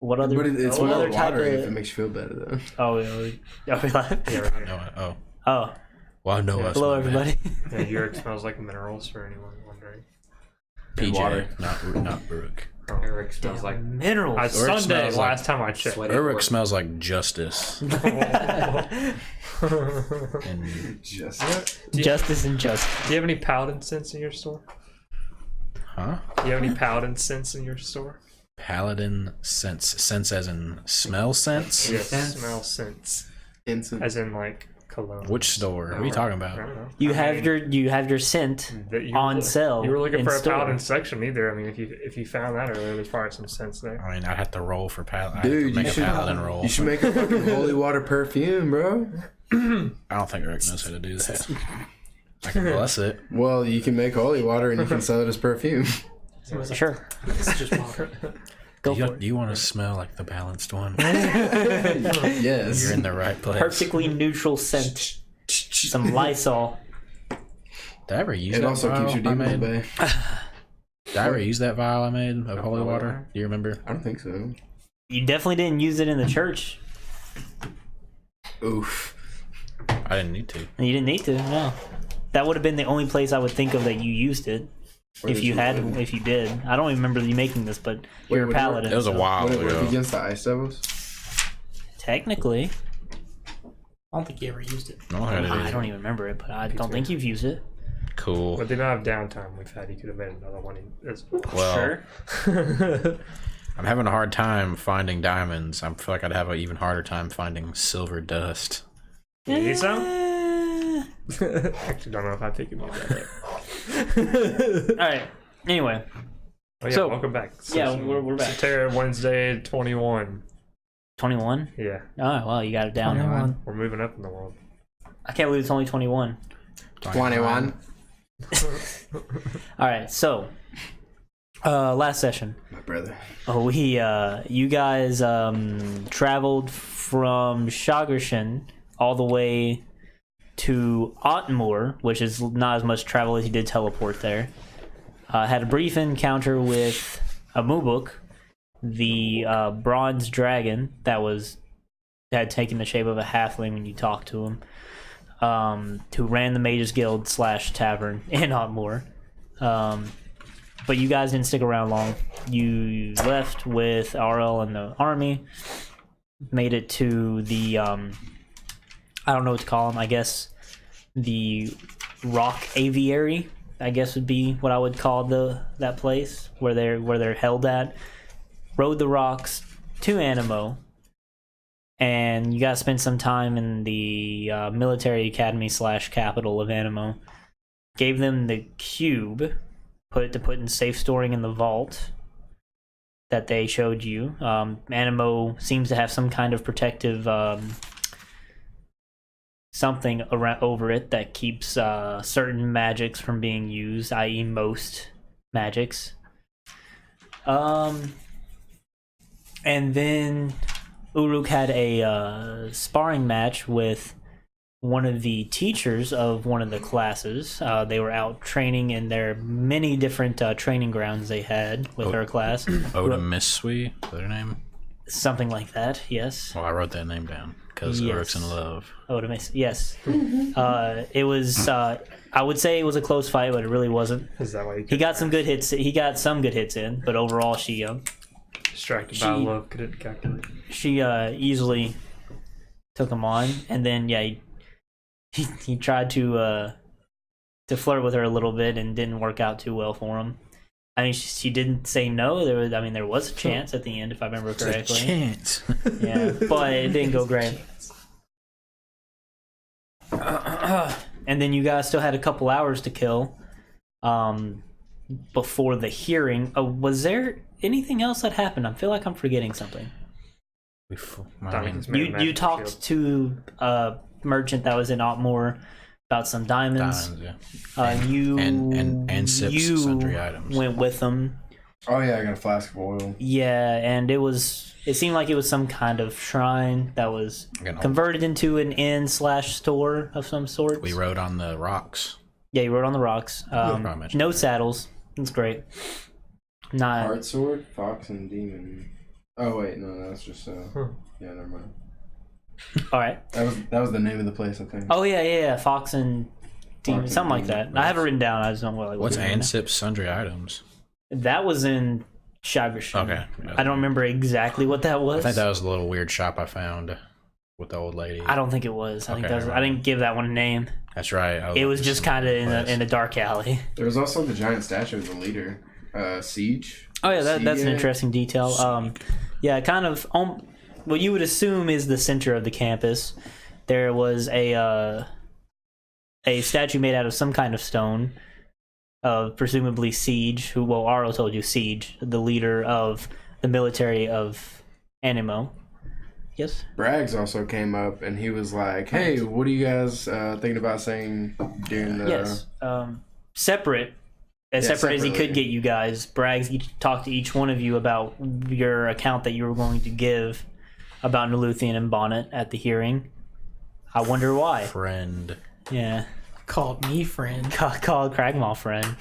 What other? But it's what more other type watery of? if it makes you feel better though. Oh, yeah, Oh. oh. Well, I know Yeah. us. Hello, my man. everybody. Yeah, Uruk smells like minerals for anyone wondering. PJ, water. not Uruk. Uruk smells like Minerals. I Sunday smells like last time I checked. sweaty Uruk work. smells like justice. And Just Justice and justice. Do you have any paladin scents in your store? huh? Do you have any paladin scents in your store? Paladin sense as in smell sense. Yes, Scents? smell scents, incense. as in like cologne. Which store? What are you talking I about? don't know. You I have mean, your scent that you on were- sale. You were looking in for a store. paladin section either. I mean, if you found that earlier, there's probably some sense there. I mean, I'd have to roll for paladin. Dude, I'd have to make you a should- paladin roll. You should make a fucking holy water perfume, bro. I don't think Uruk knows how to do that. I can bless it. Well, you can make holy water and you can sell it as perfume. Sure. It's just water. Go Do for it. you want to smell like the balanced one? Yes. You're in the right place. Perfectly neutral scent. Some Lysol. Did I ever use It that also vial keeps your I demons made? at bay. Did I ever use that vial I made of holy water? Do you remember? I don't think so. You definitely didn't use it in the church. Oof. I didn't need to. You didn't need to. No. That would have been the only place I would think of that you used it. Or If did you had, really? if you did. I don't even remember you making this, but you're a would it work? paladin. It was a so while Would it work ago. against the ice devils? Technically. I don't think you ever used it. No, I I didn't. don't even remember it, but I don't think you've used it. Cool. With the amount of downtime we've had, you could have made another one. Well, Sure. I'm having a hard time finding diamonds. I feel like I'd have an even harder time finding silver dust. You need some? Eh. Actually, don't know if I think you need that. Alright. Anyway. Oh, yeah, So- welcome back. Yeah, Session- we're back. Statera Wednesday 21. 21? Yeah, Oh, well, you got it down. 21. we're moving up in the world. I can't believe it's only 21. 21. Alright, so. Last session. My brother. Oh, you guys traveled from Shagershan all the way to Ottenmoor, which is not as much travel as you did teleport there. Had a brief encounter with Amubuk, the bronze dragon that had taken the shape of a halfling when you talked to him, who ran the Mages Guild / tavern in Ottenmoor. But you guys didn't stick around long. You left with RL and the army, made it to the, I don't know what to call them, I guess the Rock Aviary, I guess would be what I would call that place, where they're held at. Rode the rocks to Animo, and you guys spent some time in the military academy / capital of Animo. Gave them the cube, put in safe storing in the vault that they showed you. Animo seems to have some kind of protective something around over it that keeps certain magics from being used, i.e. most magics. And then Uruk had a sparring match with one of the teachers of one of the classes. They were out training in their many different training grounds they had with her class. Oda Missui, is that her name? Something like that, yes. Well, I wrote that name down because Yes. Uruk's in love. Yes. It was, I would say it was a close fight, but it really wasn't. Is that why you He got some good hits. He got some good hits in, but overall, she distracted by love? Couldn't calculate. easily took him on, and then he tried to flirt with her a little bit and didn't work out too well for him. I mean, she didn't say no. There was a chance at the end, if I remember correctly. Chance. Yeah, but it didn't go great. And then you guys still had a couple hours to kill before the hearing. Was there anything else that happened? I feel like I'm forgetting something. Diamonds made of You magic talked shield. to a merchant that was in Otmore about some diamonds. Yeah. And sips you sundry items. went with them. Oh yeah, I got a flask of oil. Yeah, and it seemed like it was some kind of shrine that was converted into an inn / store of some sort. We rode on the rocks. Yeah, you rode on the rocks. probably mentioned No that. saddles. That's great. Not Heart sword, fox, and demon. Oh wait, no, that's just yeah, never mind. All right. That was the name of the place, I think. Oh yeah. Fox and Demon, Fox and something like Demon. that. I have it written down. I just don't know what. What's Ansip's sundry items? That was in Shagashin. Okay. I don't remember exactly what that was. I think that was the little weird shop I found with the old lady. I don't think it was. I think Okay, that was, right. I didn't give that one a name. That's right. It was just kind of in a dark alley. There was also the giant statue of the leader, Siege. Oh yeah, that's an CA. interesting detail. Yeah, kind of. What you would assume is the center of the campus. There was a statue made out of some kind of stone, of presumably Siege. Aro told you Siege, the leader of the military of Animo. Yes. Braggs also came up and he was like, "Hey, what are you guys thinking about saying during the?" Yes. Separate as he separately. could get you guys. Braggs talked to each one of you about your account that you were going to give about Neluthian and Bonnet at the hearing. I wonder why. Friend. Yeah. Called me friend. Called Cragmaw friend.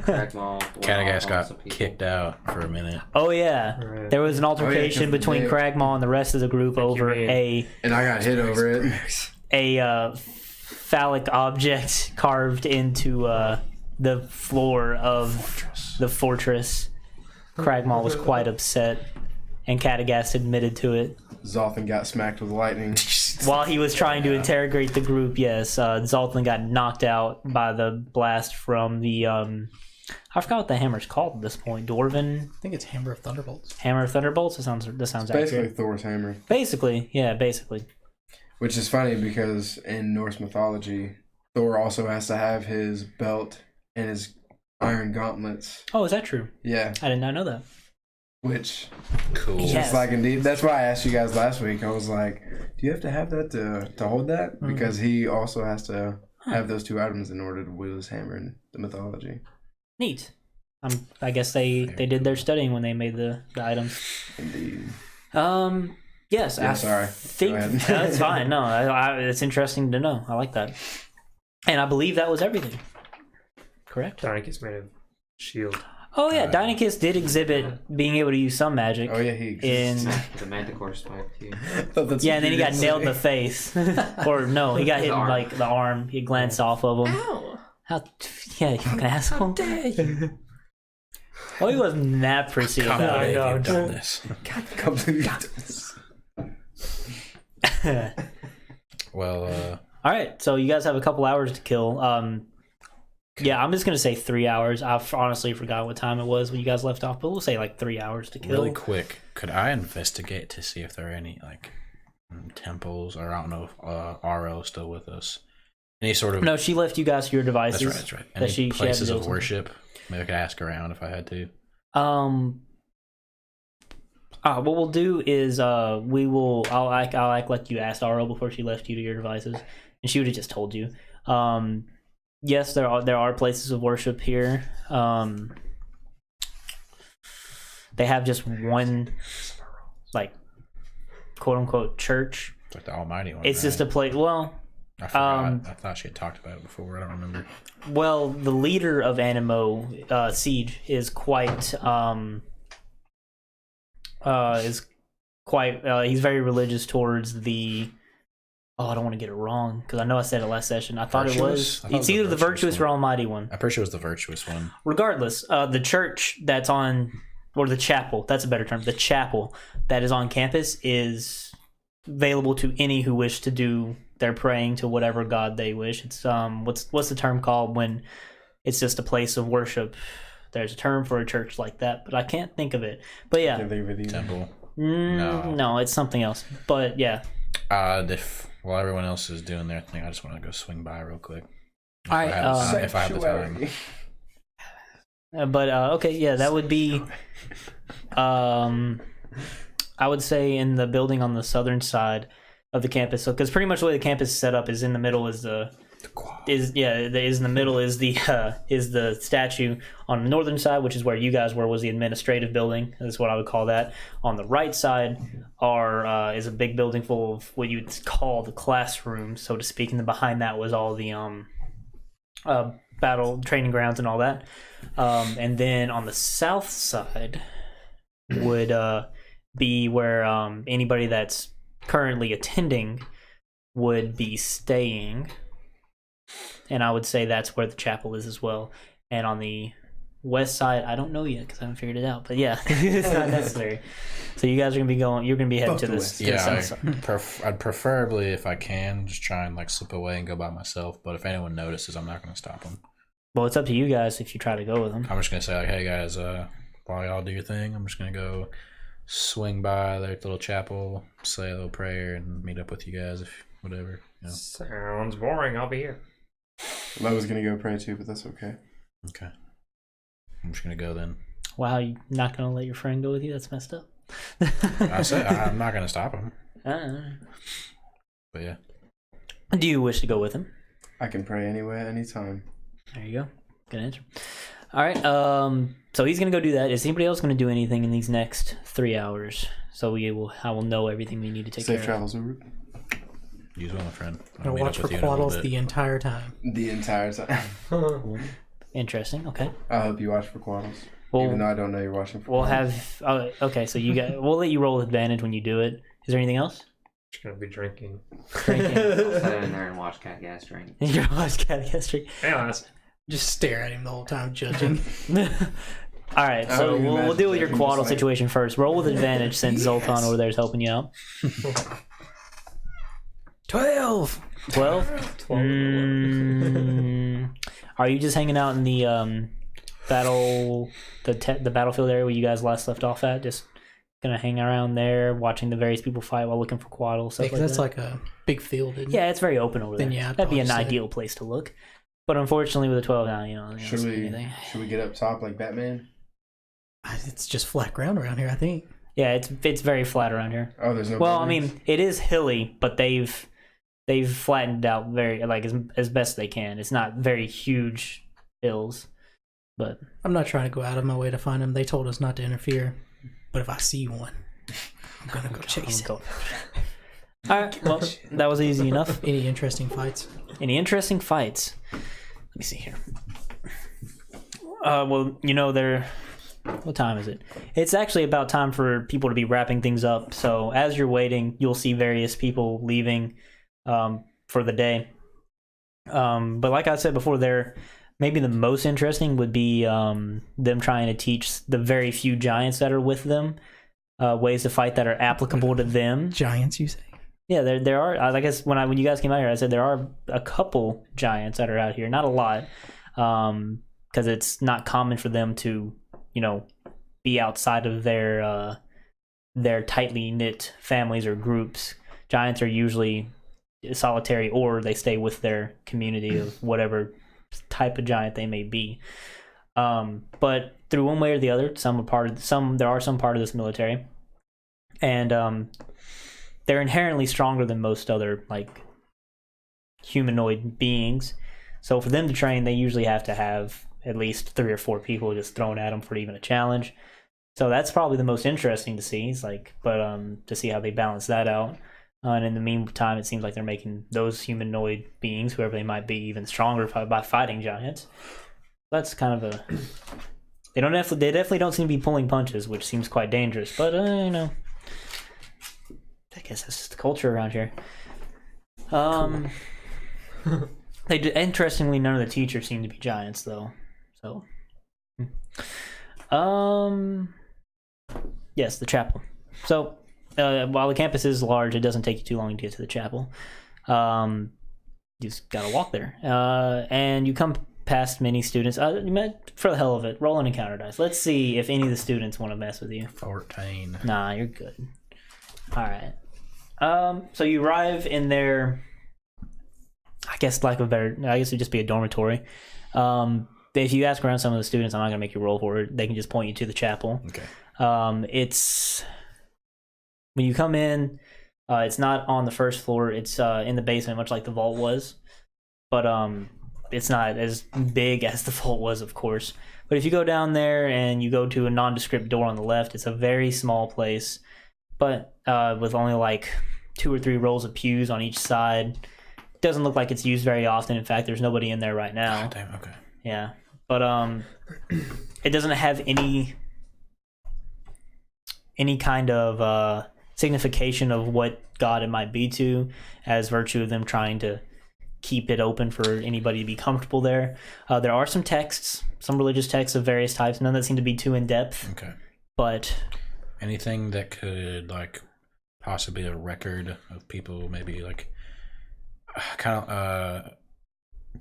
Catagass got kicked out for a minute. Oh yeah. Right. There was an altercation 'cause between they- Cragmaw and the rest of the group over mean. And I got hit over it. a phallic object carved into the floor of the fortress. Cragmaw was quite upset, and Catagast admitted to it. Zoltan got smacked with lightning. While he was trying to interrogate the group, yes, Zoltan got knocked out by the blast from the I forgot what the hammer's called at this point. Dwarven I think it's Hammer of Thunderbolts. Hammer of Thunderbolts. That sounds Basically, accurate. Thor's hammer. Basically. Which is funny because in Norse mythology, Thor also has to have his belt and his iron gauntlets. Oh, is that true? Yeah, I did not know that. which Cool. Yeah. just like indeed. That's why I asked you guys last week. I was like, "Do you have to have that to hold that?" Mm-hmm. Because he also has to have those two items in order to wield his hammer in the mythology. Neat. I guess they did their studying when they made the items. Indeed. Yes. Yeah, I sorry. think Go ahead. that's fine. No, it's interesting to know. I like that. And I believe that was everything. Correct? Dynacus made a shield. Oh yeah, Deinecus did exhibit being able to use some magic. Oh yeah, he In exists. The Manticore spike too. yeah, and then he got nailed in the face, or no, he got hit in arm. like the arm. He glanced off of him. Ow! How? Yeah, you fucking asshole. Dare you? Oh, he wasn't that prissy Can't about believe know. you've done this. it. Well, All right, so you guys have a couple hours to kill. Yeah, I'm just gonna say 3 hours. I've honestly forgot what time it was when you guys left off, but we'll say like 3 hours to kill. really quick, could I investigate to see if there are any like temples, or I don't know if RL is still with us? Any sort of No, she left you guys your devices. That's right. that Any she had to places do of something. worship? Maybe I could ask around if I had to. What we'll do is I'll act like you asked RL before she left you to your devices, and she would have just told you. Yes, there are places of worship here. They have just one, like, quote unquote church. It's like the Almighty one. It's just a place. Well, I forgot. I thought she had talked about it before. I don't remember. well, the leader of Animo, Siege, is quite he's very religious towards the. Oh, I don't want to get it wrong because I know I said it last session. I thought it was. Virtuous? I thought it It's was either the virtuous or Almighty one. I'm pretty sure it was the virtuous one. Regardless, the church that's on, or the chapel, that's a better term. The chapel that is on campus is available to any who wish to do their praying to whatever god they wish. It's what's the term called when it's just a place of worship? There's a term for a church like that, but I can't think of it. But yeah, Can't think of it either. Temple. no, it's something else. But yeah, While everyone else is doing their thing, I just want to go swing by real quick. all right. If I have the time. But okay, yeah, that would be. I would say in the building on the southern side of the campus. So, because pretty much the way the campus is set up is in the middle is the statue. On the northern side, which is where you guys were, was the administrative building. That's what I would call that. On the right side is a big building full of what you would call the classrooms, so to speak, and then behind that was all the battle training grounds and all that. And then on the south side, would be where anybody that's currently attending would be staying. And I would say that's where the chapel is as well. And on the west side, I don't know yet because I haven't figured it out. But yeah, it's not necessary. So you guys are gonna be going. You're gonna be heading to this. I'd preferably, if I can, just try and like slip away and go by myself. But if anyone notices, I'm not gonna stop them. Well, it's up to you guys if you try to go with them. I'm just gonna say like, hey guys, while y'all do your thing, I'm just gonna go swing by their little chapel, say a little prayer, and meet up with you guys if whatever. You know. Sounds boring. I'll be here. I was gonna go pray too, but that's okay. Okay. I'm just gonna go then. Wow, you're not gonna let your friend go with you? That's messed up. I said I'm not gonna stop him. But yeah. Do you wish to go with him? I can pray anywhere, anytime. There you go. Good answer. All right. So he's gonna go do that. Is anybody else gonna do anything in these next 3 hours? So I will know everything we need to take Safe care travels, Uru. Use well, my friend. I'm gonna watch for quaddles the entire time. The entire time. Interesting. Okay. I hope you watch for quaddles. Well, even though I don't know you're watching for we'll quaddles. have. Okay. So we'll let you roll with advantage when you do it. Is there anything else? Just gonna be drinking. Drinking. I'll sit in there and watch Cat Gas drink. You're watching Cat History. Anyways, Just stare at him the whole time, judging. All right, I so would we'll imagine deal with your judging quaddle just like- situation first. Roll with advantage since Zoltan over there is helping you out. 12. 12? Are you just hanging out in the the battlefield area where you guys last left off at? Just gonna hang around there, watching the various people fight while looking for quaddle stuff Because like that's that? like a big field, isn't it? Yeah, it's very open over there. Then yeah, I'd that'd be an probably say- ideal place to look. But unfortunately, with a 12 now, you don't Should see we anything. get up top like Batman? It's just flat ground around here, I think. Yeah, it's very flat around here. Oh, there's no. Well, I buildings? mean, it is hilly, but they've flattened out very as best they can. It's not very huge hills, but I'm not trying to go out of my way to find them. They told us not to interfere. But if I see one, I'm going to go chase it. All right, well, that was easy enough. Any interesting fights? Any interesting fights? Let me see here. Well, what time is it? It's actually about time for people to be wrapping things up. So as you're waiting, you'll see various people leaving for the day. But like I said before, maybe the most interesting would be them trying to teach the very few giants that are with them ways to fight that are applicable to them. Giants, you say? Yeah, there are. I guess when you guys came out here, I said there are a couple giants that are out here. Not a lot, because it's not common for them to, be outside of their tightly knit families or groups. Giants are usually solitary, or they stay with their community of whatever type of giant they may be. But through one way or the other, there are some part of this military, and they're inherently stronger than most other humanoid beings. So for them to train, they usually have to have at least 3 or 4 people just thrown at them for even a challenge. So that's probably the most interesting to see. To see how they balance that out. And in the meantime, it seems like they're making those humanoid beings, whoever they might be, even stronger by fighting giants. That's kind of they definitely don't seem to be pulling punches, which seems quite dangerous. But I guess that's just the culture around here. Interestingly, none of the teachers seem to be giants, though. So, yes, the chapel. So, while the campus is large, it doesn't take you too long to get to the chapel. You just gotta walk there, and you come past many students. For the hell of it, roll an encounter dice. Let's see if any of the students want to mess with you. 14. Nah, you're good. All right. So you arrive in their, I guess it'd just be a dormitory. If you ask around some of the students, I'm not gonna make you roll for it. They can just point you to the chapel. Okay. It's when you come in, it's not on the first floor. It's in the basement, much like the vault was, but it's not as big as the vault was, of course. But if you go down there and you go to a nondescript door on the left, it's a very small place, but with only 2 or 3 rows of pews on each side. Doesn't look like it's used very often. In fact, there's nobody in there right now. God damn, okay. Yeah, but it doesn't have any any kind of signification of what god it might be to, as virtue of them trying to keep it open for anybody to be comfortable there. There are some texts, some religious texts of various types, none that seem to be too in depth. Okay. But anything that could like possibly a record of people, maybe like kind of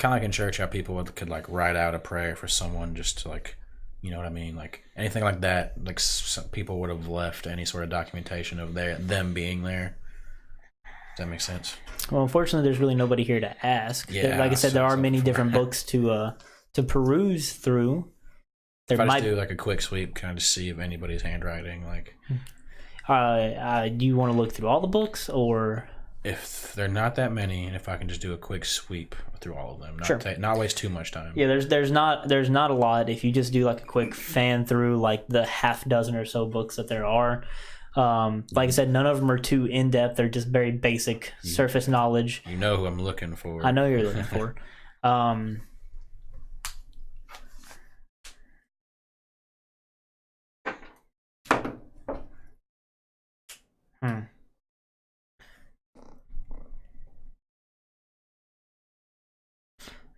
like in church, how people could like write out a prayer for someone just to like, you know what I mean, like anything like that. Like some people would have left any sort of documentation of them being there. Does that make sense? well, unfortunately, there's really nobody here to ask. Yeah, Like I said, there are many different books to peruse through. There If I might just do like a quick sweep, kind of see if anybody's handwriting, like do you want to look through all the books, or if they're not that many, and if I can just do a quick sweep through all of them, Sure. Not waste too much time. yeah, there's not a lot. If you just do like a quick fan through like the half dozen or so books that there are, like I said, none of them are too in depth. They're just very basic surface knowledge. You know who I'm looking for. I know you're looking for.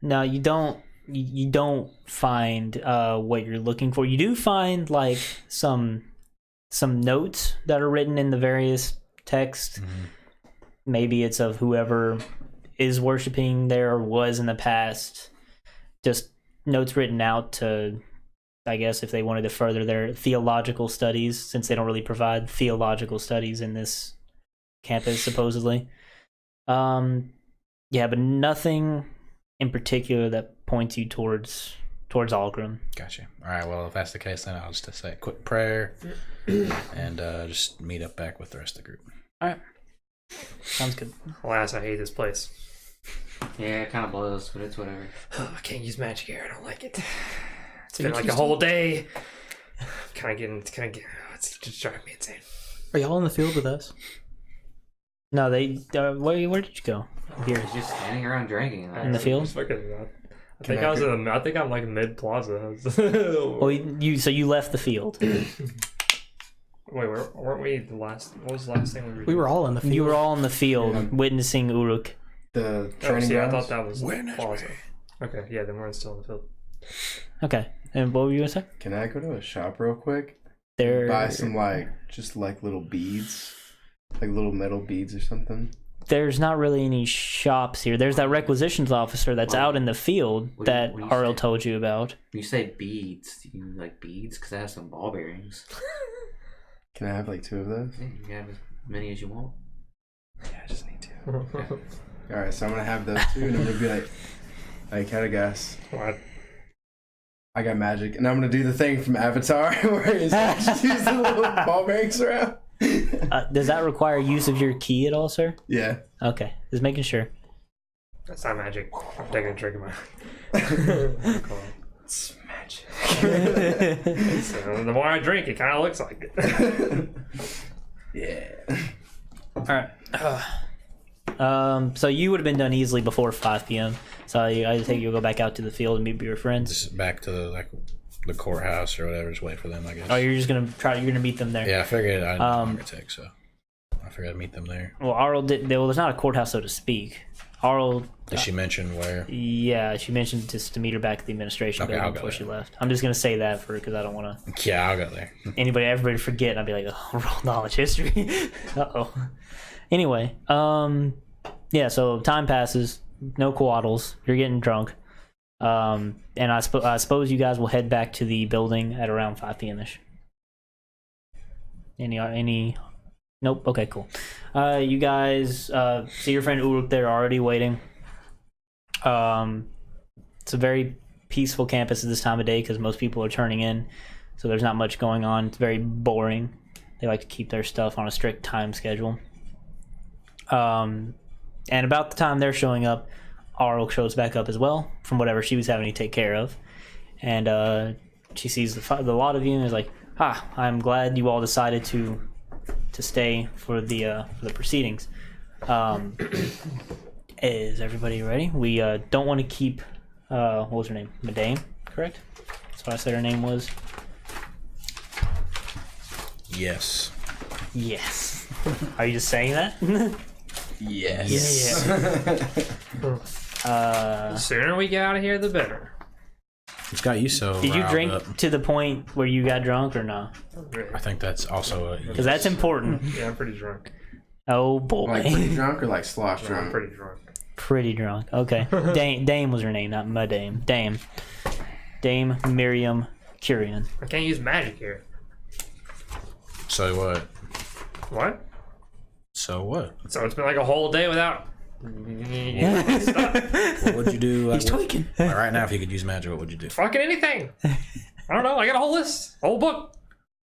No, you don't. You don't find what you're looking for. You do find like some notes that are written in the various texts. Maybe it's of whoever is worshiping there or was in the past. Just notes written out to, I guess, if they wanted to further their theological studies, since they don't really provide theological studies in this campus, supposedly. Yeah, but nothing in particular that points you towards Algrim. Gotcha. All right. Well, if that's the case, then I'll just say a quick prayer and just meet up back with the rest of the group. All right, sounds good. Alas, I hate this place. Yeah, it kind of blows, but it's whatever. I can't use magic here. I don't like it. It's So been you like a just- whole day. It's just driving me insane. Are y'all in the field with us? No, they. Where did you go? Here. He's just standing around drinking. In the field? Just fucking, I think Can I I think I'm like mid plaza. Well, you left the field. Wait, weren't we the last? What was the last thing we were? We were all in the field. You were all in the field witnessing Uruk. The Oh, training see, I grounds. thought that was Witness plaza. Okay, yeah, then we're still in the field. Okay, and what were you gonna say? Can I go to a shop real quick? There, Buy some just little beads, like little metal beads or something. There's not really any shops here. There's that requisitions officer that's out in the field What that do you Arl say? told you about. When you say beads, do you like beads? Because I have some ball bearings. Can I have like 2 of those? Yeah, you can have as many as you want. Yeah, I just need 2. All right, so I'm gonna have those 2, and I'm gonna be like, had a guess. What? I got magic, and I'm gonna do the thing from Avatar where he's just use the little ball bearings around. Does that require use of your key at all, sir? Yeah. Okay, just making sure. That's not magic. I'm taking a drink of my. It's magic. So the more I drink, it kind of looks like it. Yeah. All right. So you would have been done easily before 5 p.m. So I think you'll go back out to the field and meet your friends. Just back to the courthouse or whatever. Just wait for them, I guess. Oh, you're gonna meet them there. Yeah, I figured I didn't longer take, so I figured I'd meet them there. Well, Arl did. Well, there's not a courthouse, so to speak. Arl. Did she mention where? Yeah, she mentioned just to meet her back at the administration Okay, building I'll go before there. she left. I'm just gonna say that because I don't want to Yeah, I'll go there. everybody forget. And I'd be like, oh, roll knowledge history. Uh-oh. Anyway, yeah. So time passes. No coaddles. You're getting drunk. And I suppose you guys will head back to the building at around 5 p.m. ish. Any? Nope. Okay, cool. You guys see your friend Uruk there already waiting. It's a very peaceful campus at this time of day because most people are turning in, so there's not much going on. It's very boring. They like to keep their stuff on a strict time schedule. And about the time they're showing up, Arl shows back up as well from whatever she was having to take care of, and she sees the lot of you and is like, I'm glad you all decided to stay for the proceedings. Is everybody ready? We don't want to keep what was her name? Madame, correct? That's what I said her name was. Yes. Yes. Are you just saying that? Yes. The sooner we get out of here, the better. It's got you so. Did you riled drink up. to the point where you got drunk or no? I think that's also a. Because that's important. Yeah, I'm pretty drunk. Oh boy. Like pretty drunk or like slosh I'm drunk? pretty drunk. Pretty drunk. Okay. Dame was her name, not my Dame. Dame Miriam Curian. I can't use magic here. So what? What? So what? So it's been like a whole day without. What would you do? He's tweaking. Right now, if you could use magic, what would you do? Fucking anything. I don't know. I got a whole list, a whole book.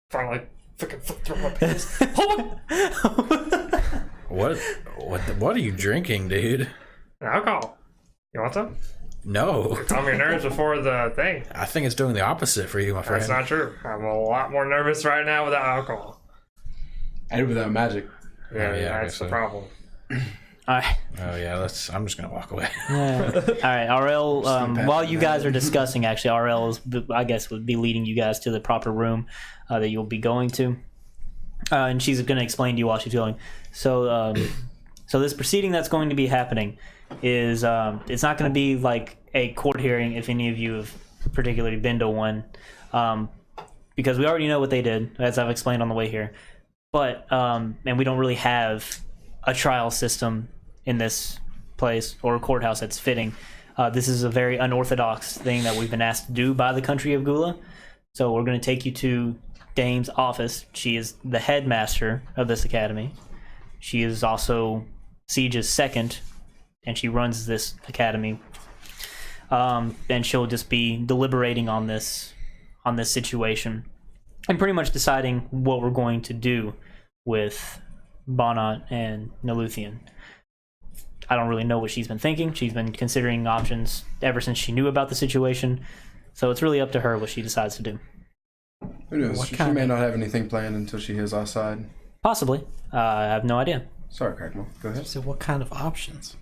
Finally, fucking flip through my pages. Whole book. What are you drinking, dude? Alcohol. You want some? No. Calm your nerves before the thing. I think it's doing the opposite for you, my friend. That's not true. I'm a lot more nervous right now without alcohol. And without magic. Yeah, yeah, I that's guess the so. problem. All right. Oh yeah, I'm just gonna walk away. All right, RL. While you guys are discussing, actually, RL is, I guess, would be leading you guys to the proper room that you'll be going to, and she's going to explain to you while she's going. So, so this proceeding that's going to be happening is it's not going to be like a court hearing, if any of you have particularly been to one, because we already know what they did, as I've explained on the way here. But and we don't really have a trial system in this place or a courthouse that's fitting. This is a very unorthodox thing that we've been asked to do by the country of Gula. So we're going to take you to Dame's office. She is the headmaster of this academy. She is also Siege's second, and she runs this academy. And she'll just be deliberating on this situation and pretty much deciding what we're going to do with Bonnet and Neluthian. I don't really know what she's been thinking. She's been considering options ever since she knew about the situation. So it's really up to her what she decides to do. Who knows? What She kind may of- not have anything planned until she hears our side. Possibly. I have no idea. Sorry, Crackmore. Go ahead. So what kind of options?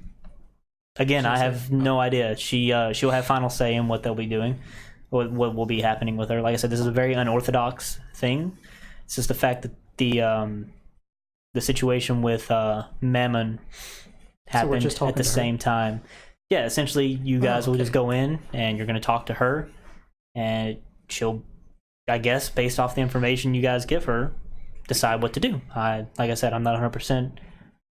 Again, I have no idea. She'll have final say in what they'll be doing, what will be happening with her. Like I said, this is a very unorthodox thing. It's just the fact that the situation with Mammon happened just talking at the to her? same time. Yeah, essentially, you guys will just go in and you're going to talk to her, and she'll, I guess, based off the information you guys give her, decide what to do. Like I said, I'm not 100%.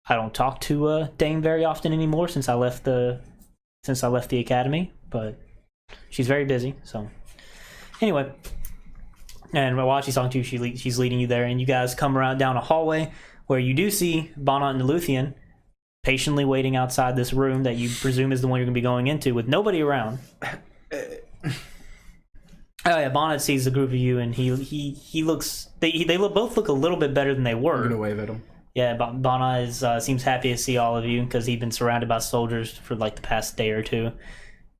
I don't talk to Dame very often anymore since I left the academy, but she's very busy. So anyway, and while she's talking to you, she's leading you there, and you guys come around down a hallway where you do see Bonnet and Neluthian patiently waiting outside this room that you presume is the one you're going to be going into with nobody around. Oh yeah, Bonnet sees the group of you, and he looks. They both look a little bit better than they I'm were. gonna wave at him. Yeah, Bonnet seems happy to see all of you because he's been surrounded by soldiers for like the past day or two,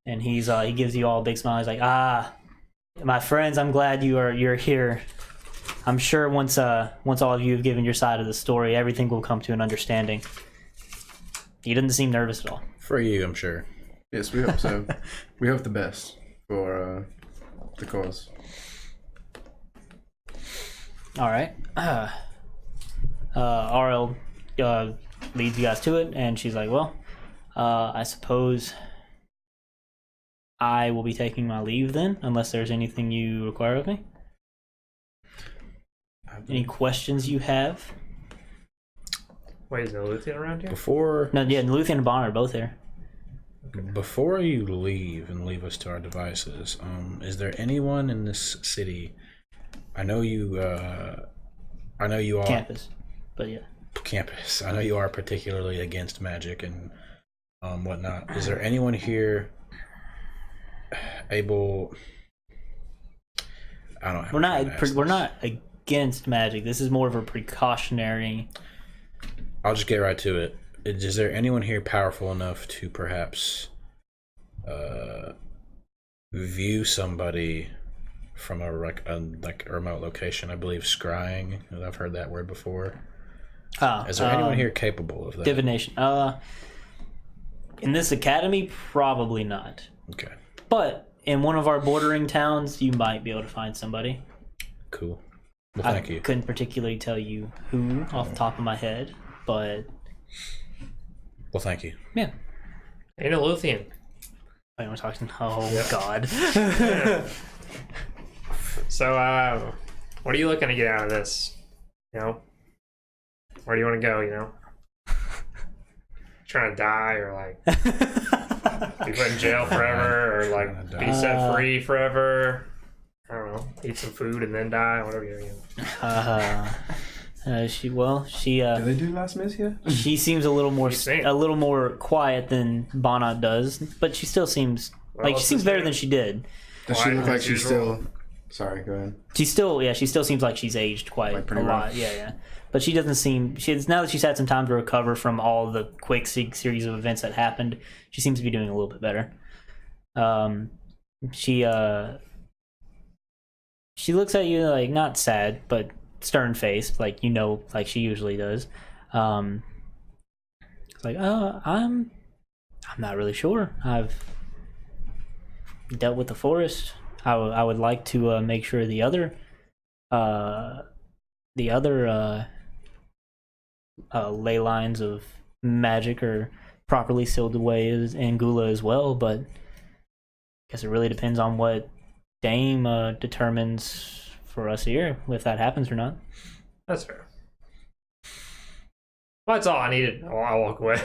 and he gives you all a big smile. He's like, my friends, I'm glad you're here. I'm sure once all of you have given your side of the story, everything will come to an understanding. He doesn't seem nervous at all. For you, I'm sure. Yes, we hope so. We hope the best for the cause. All right. RL leads you guys to it, and she's like, well, I suppose I will be taking my leave then, unless there's anything you require of me. Any questions you have? Wait, is Neluthian around here? Before No, yeah, Neluthian and Bonnet are both here. you leave and leave us to our devices, is there anyone in this city? I know you are Campus, but yeah. campus. I know you are particularly against magic and whatnot. Is there anyone here able? I don't know. We're not against magic. This is more of a precautionary. I'll just get right to it. Is there anyone here powerful enough to perhaps view somebody from a remote location? I believe scrying. I've heard that word before. Is there anyone here capable of that? Divination. In this academy, probably not. Okay, But in one of our bordering towns, you might be able to find somebody. cool. Well, thank you. Couldn't particularly tell you who off the top of my head, but Well, thank you. yeah. Ain't a Luthian. Wait, we're talking. Oh God. So, what are you looking to get out of this? You know, where do you want to go? You know, trying to die or like be put in jail forever or like be set free forever? I don't know. Eat some food and then die. Whatever you know. She Do they do last miss yet? she seems a little seen. more quiet than Bonnet does, but she still seems Well, she seems better than she did. Does she look Quiet like as she's usual. still? Sorry, go ahead. She still seems like she's aged quite Like pretty a lot. rough. Yeah. But she doesn't seem now that she's had some time to recover from all the quick series of events that happened. She seems to be doing a little bit better. She looks at you like not sad, but stern faced, like like she usually does. It's like, I'm not really sure. I've dealt with the forest. I would like to make sure the other ley lines of magic are properly sealed away in Gula as well, but I guess it really depends on what Dame determines for us here, if that happens or not. That's fair. Well, that's all I needed. I'll walk away.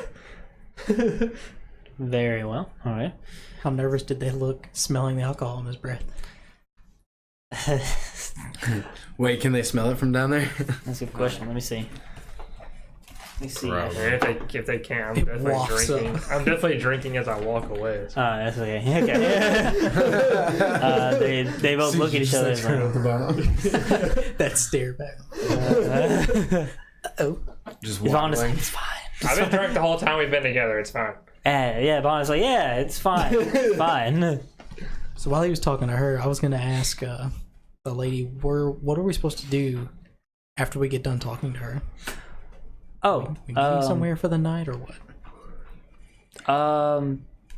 Very well. All right. How nervous did they look smelling the alcohol in his breath? Wait, can they smell it from down there? That's a good question. Let me see. Gross. And if they can, I'm It definitely walks drinking. up. I'm definitely drinking as I walk away. So. That's okay. Okay. They both look at each other. That stare back. Oh, Just Yvonne is like, waddling. it's fine. I've been drunk the whole time we've been together. It's fine. Yeah, Bonnie's like, yeah, it's fine. It's fine. so while he was talking to her, I was gonna ask the lady, what are we supposed to do after we get done talking to her? Oh, We going somewhere for the night or what?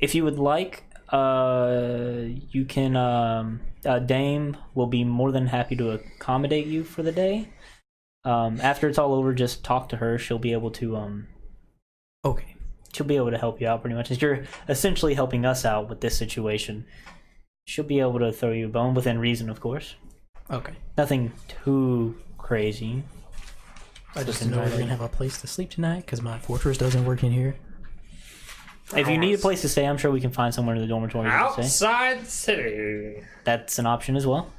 if you would like, you can. Dame will be more than happy to accommodate you for the day. After it's all over, just talk to her. She'll be able to. Okay. She'll be able to help you out pretty much. As you're essentially helping us out with this situation, she'll be able to throw you a bone within reason, of course. Okay. Nothing too crazy. I just didn't know we were gonna have a place to sleep tonight because my fortress doesn't work in here. If you need a place to stay, I'm sure we can find somewhere in the dormitory to stay. Outside the city. That's an option as well.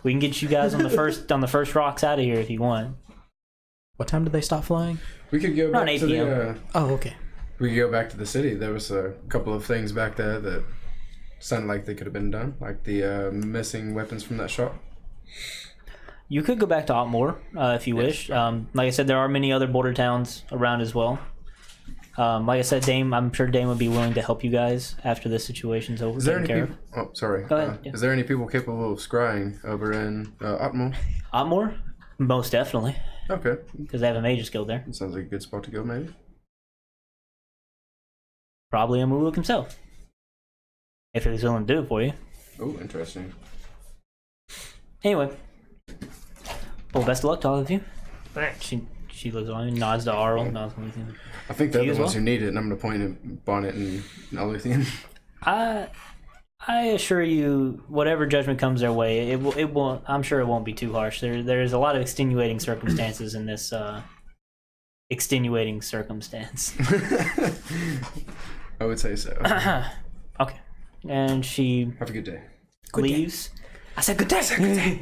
We can get you guys on the first rocks out of here if you want. What time did they stop flying? We could go Around back 8 to p.m. the. Oh, okay. We could go back to the city. There was a couple of things back there that sounded like they could have been done, like the missing weapons from that shop. You could go back to Otmore if you wish. Like I said, there are many other border towns around as well. Like I said, I'm sure Dame would be willing to help you guys after this situation's over. Is there any taken care people? Oh, sorry. Go ahead, yeah. Is there any people capable of scrying over in Otmo? of. Otmore? Most definitely, Okay, because they have a mage's guild there. that sounds like a good spot to go, maybe. Probably a Muluk himself, if he was willing to do it for you. Oh, interesting. Anyway, well, best of luck to all of you. Thanks. She looks on, nods to Arl, nods to Neluthian. I think they're You the as ones well? who need it, and I'm going to point at Bonnet and Neluthian. I assure you, whatever judgment comes their way, it won't. I'm sure it won't be too harsh. There's a lot of extenuating circumstances in this extenuating circumstance. I would say so. Okay, and she Have a good day. leaves. I said good day.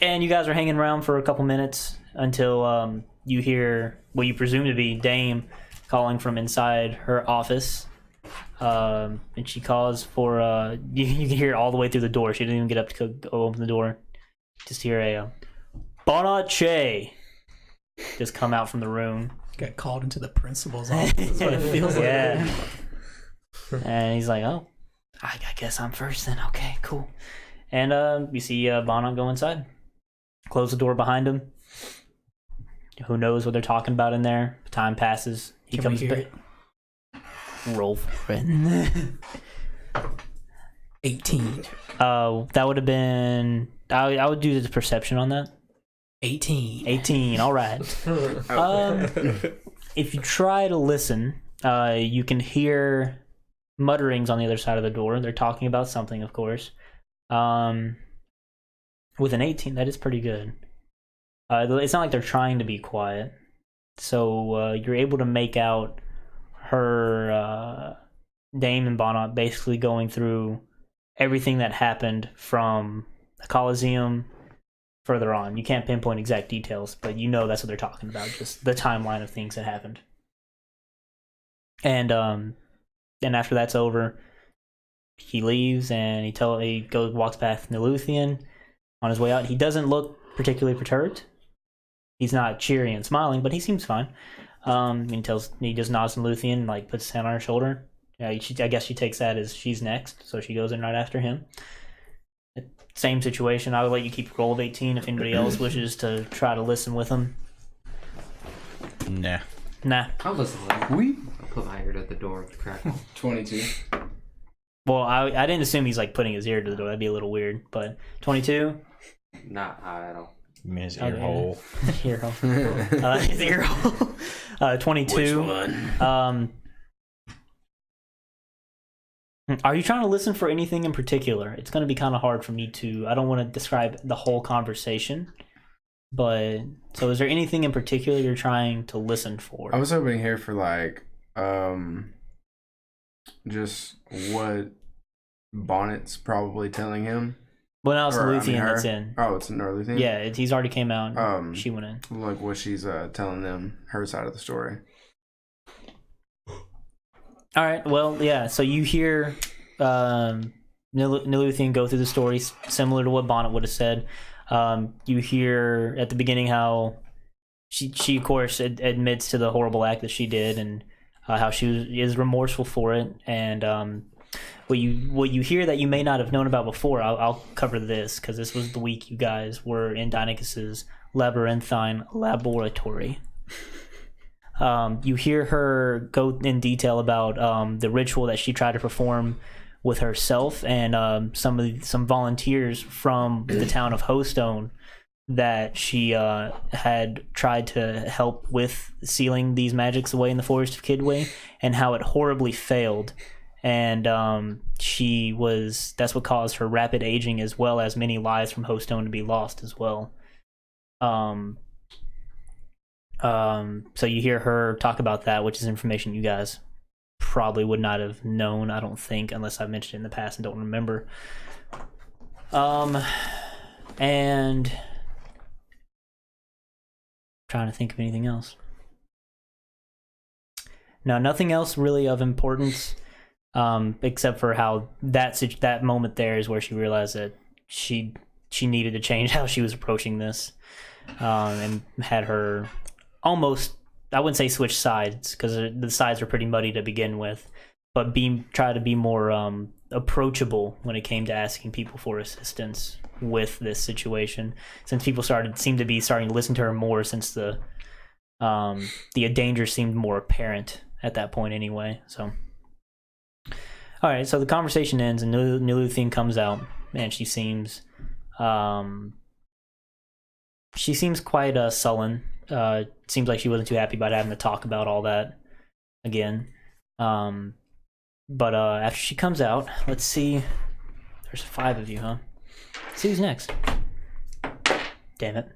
And you guys are hanging around for a couple minutes until you hear what you presume to be Dame calling from inside her office. And she calls for you can hear it all the way through the door. She didn't even get up to go open the door. Just hear a Bonnet just come out from the room. Got called into the principal's office. That's what it feels like. Yeah. And he's like, oh, I guess I'm first then. Okay, cool. And you see Bonnet go inside. Close the door behind him. Who knows what they're talking about in there? Time passes. He Can comes we hear back. it? Roll for it. 18. That would have been I would do the perception on that. 18. 18. All right. If you try to listen, you can hear mutterings on the other side of the door. They're talking about something, of course. With an 18, that is pretty good. It's not like they're trying to be quiet. So you're able to make out her, Dame and Bonnet, basically going through everything that happened from the Colosseum further on. You can't pinpoint exact details, but you know that's what they're talking about, just the timeline of things that happened. And after that's over, he leaves and he walks past Neluthian on his way out. He doesn't look particularly perturbed. He's not cheery and smiling, but he seems fine. He just nods to Neluthian, like puts his hand on her shoulder. I guess she takes that as she's next, so she goes in right after him. Same situation. I would let you keep a roll of 18 if anybody else wishes to try to listen with him. Nah. I'll listen to them. I'll put my ear to the door with the crack. 22. Well, I didn't assume he's like putting his ear to the door. That'd be a little weird. But 22? Not high at all. You mean his ear hole. Ear hole. His ear hole. 22. Which one? Are you trying to listen for anything in particular? It's going to be kind of hard for me to... I don't want to describe the whole conversation. But... So is there anything in particular you're trying to listen for? I was hoping here for like... just what Bonnet's probably telling him. Well, now it's Or, Neluthian her. that's in. Oh, it's Neluthian? Yeah, he's already came out. She went in. Like what she's telling them, her side of the story. All right. Well, yeah. So you hear Neluthian go through the story similar to what Bonnet would have said. You hear at the beginning how she of course admits to the horrible act that she did, and how she is remorseful for it. And what you hear that you may not have known about before. I'll cover this because this was the week you guys were in Deineches's labyrinthine laboratory. You hear her go in detail about the ritual that she tried to perform with herself and some volunteers from the town of Hostone that she had tried to help with sealing these magics away in the Forest of Kidway, and how it horribly failed. And that's what caused her rapid aging, as well as many lives from Hostone to be lost as well. So you hear her talk about that, which is information you guys probably would not have known, I don't think, unless I've mentioned it in the past and don't remember. And trying to think of anything else. No, nothing else really of importance, except for how that moment there is where she realized that she needed to change how she was approaching this, and had her almost, I wouldn't say switch sides, because the sides were pretty muddy to begin with, but try to be more approachable when it came to asking people for assistance with this situation, since people seemed to be starting to listen to her more, since the danger seemed more apparent at that point anyway. So all right, so the conversation ends and Neluthian comes out, and she seems quite sullen. Seems like she wasn't too happy about having to talk about all that again. But after she comes out, let's see. There's 5 of you, huh? Let's see who's next. Damn it.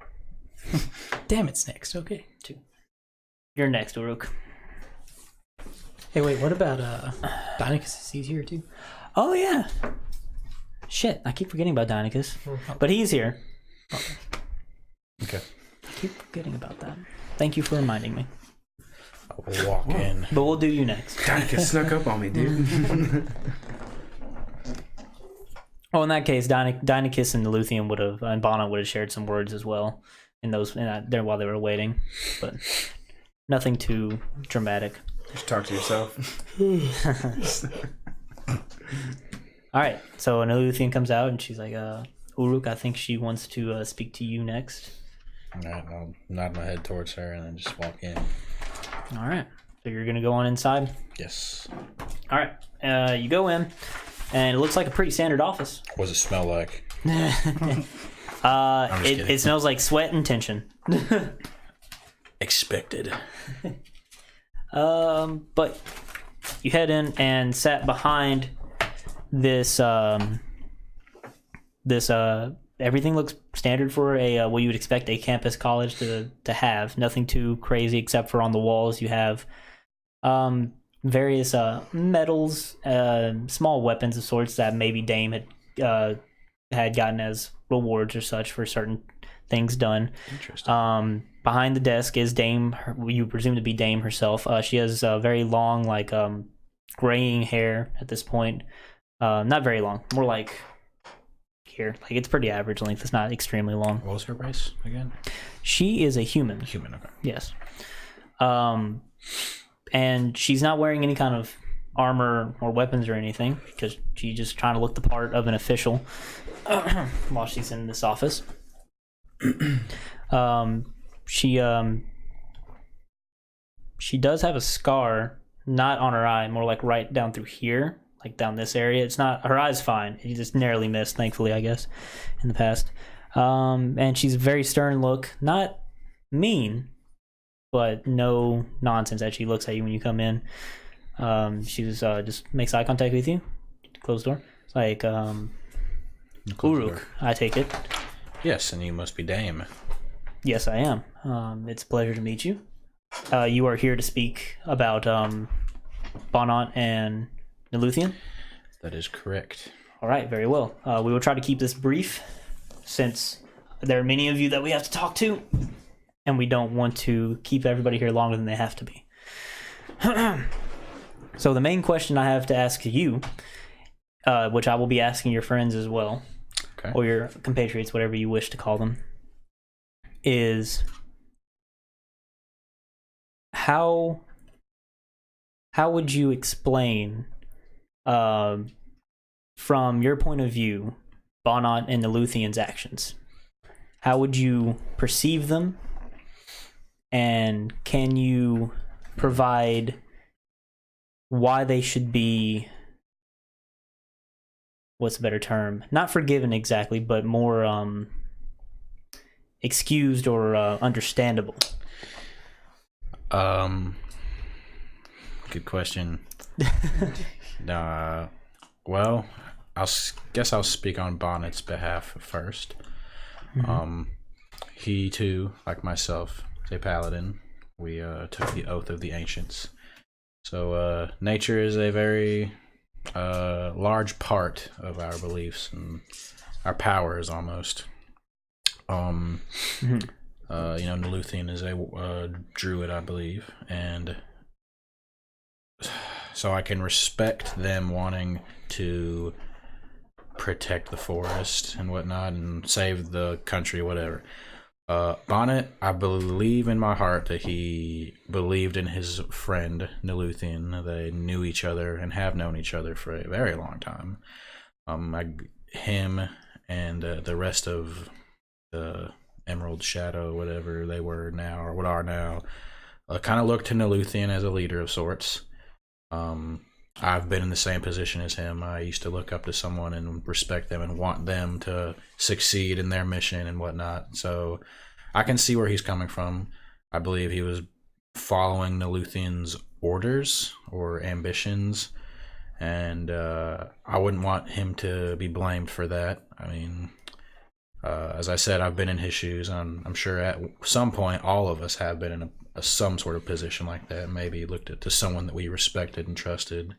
Damn, it's next. Okay. 2. You're next, Uruk. Hey, wait, what about Deinechus? He's here too. Oh, yeah. Shit, I keep forgetting about Deinechus. But he's here. Okay. I keep forgetting about that. Thank you for reminding me. I'll walk in. But we'll do you next. Deinechus snuck up on me, dude. Well, in that case, Deinechus and Neluthian and Bonnet would have shared some words as well there while they were waiting, but nothing too dramatic. Just talk to yourself. All right, so Neluthian comes out and she's like, Uruk, I think she wants to speak to you next. All right, I'll nod my head towards her and then just walk in. All right, so you're gonna go on inside. Yes. All right, you go in, and it looks like a pretty standard office. What does it smell like? just kidding. It smells like sweat and tension. Expected. But you head in and sat behind this everything looks standard for a what you would expect a campus college to have. Nothing too crazy, except for on the walls you have various medals, small weapons of sorts that maybe Dame had gotten as rewards or such for certain things done. Interesting. Behind the desk is Dame, you presume to be Dame herself. She has very long, like graying hair at this point. Not very long, more like here. Like it's pretty average length. It's not extremely long. What was her race again? She is a human. Human, okay. Yes. And she's not wearing any kind of armor or weapons or anything because she's just trying to look the part of an official while she's in this office. She does have a scar, not on her eye, more like right down through here, like down this area. It's not, her eye's fine. She just narrowly missed, thankfully, I guess, in the past. And she's a very stern look, not mean, but no nonsense that she looks at you when you come in. She's just makes eye contact with you. Closed door. It's like, Uruk, I take it. Yes, and you must be Dame. Yes, I am. It's a pleasure to meet you. You are here to speak about Bonnet and Neluthian? That is correct. All right, very well. We will try to keep this brief since there are many of you that we have to talk to, and we don't want to keep everybody here longer than they have to be. So the main question I have to ask you, which I will be asking your friends as well, Okay. or your compatriots, whatever you wish to call them, is how would you explain, from your point of view, Bonnet and Neluthian's actions? How would you perceive them, and can you provide why they should be, what's a better term, not forgiven exactly, but more excused or understandable? Good question. Well, guess I'll speak on Bonnet's behalf first. Mm-hmm. He too, like myself, is a paladin. We took the oath of the ancients. So nature is a very large part of our beliefs and our powers almost. Mm-hmm. Neluthian is a druid, I believe, and so I can respect them wanting to protect the forest and whatnot and save the country, whatever. Bonnet, I believe in my heart that he believed in his friend Neluthian. They knew each other and have known each other for a very long time. Him and the rest of the Emerald Shadow, whatever they were now or what are now, kind of look to Neluthian as a leader of sorts. I've been in the same position as him. I used to look up to someone and respect them and want them to succeed in their mission and whatnot. So I can see where he's coming from. I believe he was following Neluthian's orders or ambitions, and I wouldn't want him to be blamed for that. I mean, as I said, I've been in his shoes. I'm sure at some point all of us have been in some sort of position like that. Maybe looked at to someone that we respected and trusted.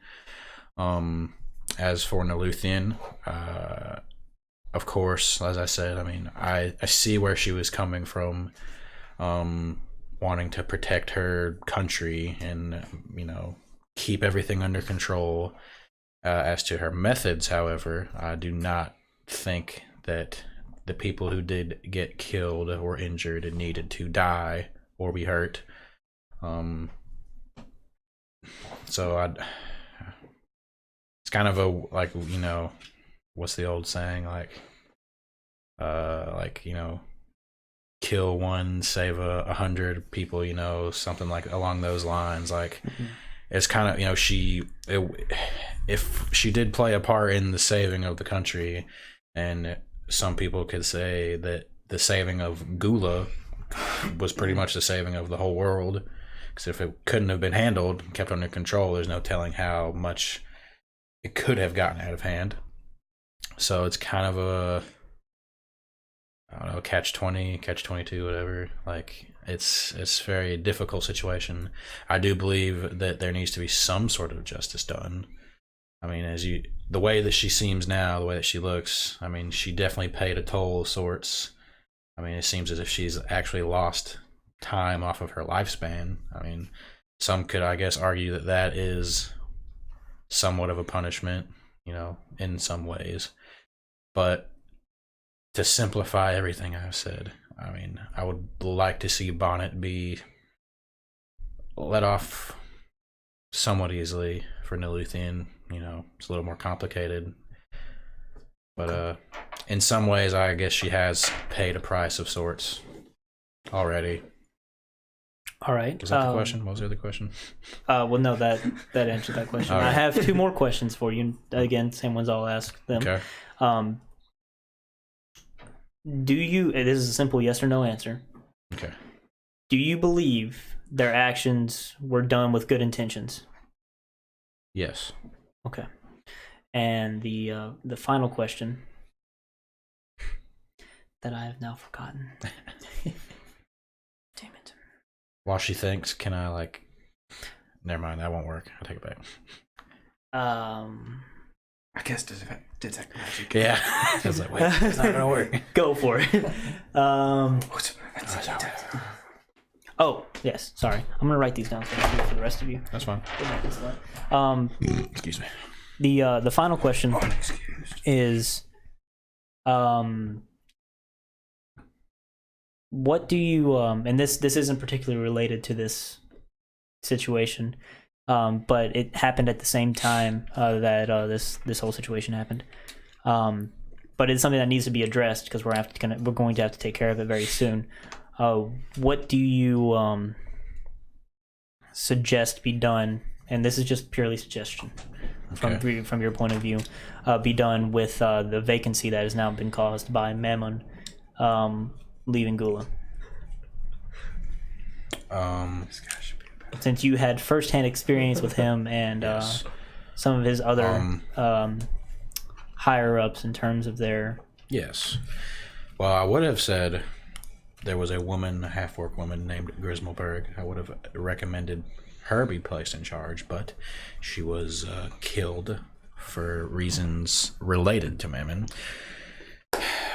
As for Neluthian, of course, as I said, I mean, I see where she was coming from, wanting to protect her country and, keep everything under control. As to her methods, however, I do not think that the people who did get killed or injured and needed to die or be hurt. So it's kind of what's the old saying? Kill one, save 100 people, something like along those lines. It's kind of, if she did play a part in the saving of the country and some people could say that the saving of Gula was pretty much the saving of the whole world. Because if it couldn't have been handled, kept under control, there's no telling how much it could have gotten out of hand. So it's kind of a, I don't know, catch-20, catch-22, whatever. Like, it's a very difficult situation. I do believe that there needs to be some sort of justice done. I mean, the way that she seems now, the way that she looks, I mean, she definitely paid a toll of sorts. I mean, it seems as if she's actually lost time off of her lifespan. I mean, some could, I guess, argue that that is somewhat of a punishment, in some ways. But to simplify everything I've said, I mean, I would like to see Bonnet be let off somewhat easily for Neluthian. It's a little more complicated. But in some ways, I guess she has paid a price of sorts already. All right. Was that the question? What was the other question? Well, no, that answered that question. Right. I have 2 more questions for you. Again, same ones I'll ask them. Okay. This is a simple yes or no answer. Okay. Do you believe their actions were done with good intentions? Yes. Okay. And the final question that I have now forgotten. Damn it. While she thinks, can I never mind, that won't work. I'll take it back. I guess detect magic. Yeah. I was like, wait, it's not gonna work. Go for it. Oh, yes. Sorry. I'm gonna write these down so I can do it for the rest of you. That's fine. Excuse me. The final question is, what do you and this isn't particularly related to this situation, but it happened at the same time that this whole situation happened. But it's something that needs to be addressed because we're going to have to take care of it very soon. What do you suggest be done? And this is just purely suggestion from your point of view. Be done with the vacancy that has now been caused by Mammon leaving Gula. Since you had firsthand experience with him and Yes. some of his other higher ups in terms of their. Yes. Well, I would have said there was a woman, a half-orc woman named Grismelberg. I would have recommended her be placed in charge, but she was killed for reasons related to Mammon.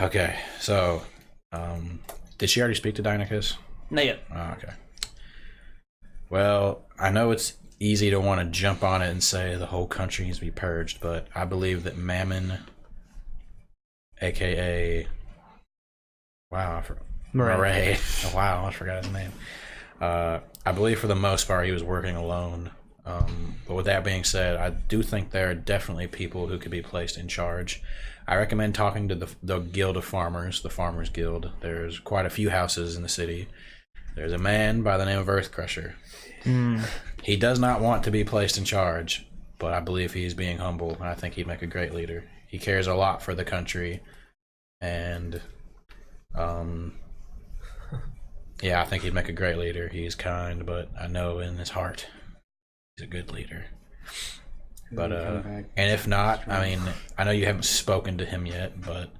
Okay, so did she already speak to Deinicus? Not yet. Oh, okay. Well, I know it's easy to want to jump on it and say the whole country needs to be purged, but I believe that Mammon, aka Murray. Oh, wow, I forgot his name. I believe for the most part he was working alone. But with that being said, I do think there are definitely people who could be placed in charge. I recommend talking to the Guild of Farmers, the Farmers Guild. There's quite a few houses in the city. There's a man by the name of Earthcrusher. He does not want to be placed in charge, but I believe he's being humble, and I think he'd make a great leader. He cares a lot for the country, and yeah, I think he'd make a great leader. He's kind, but I know in his heart he's a good leader. But and if not, I mean, I know you haven't spoken to him yet, but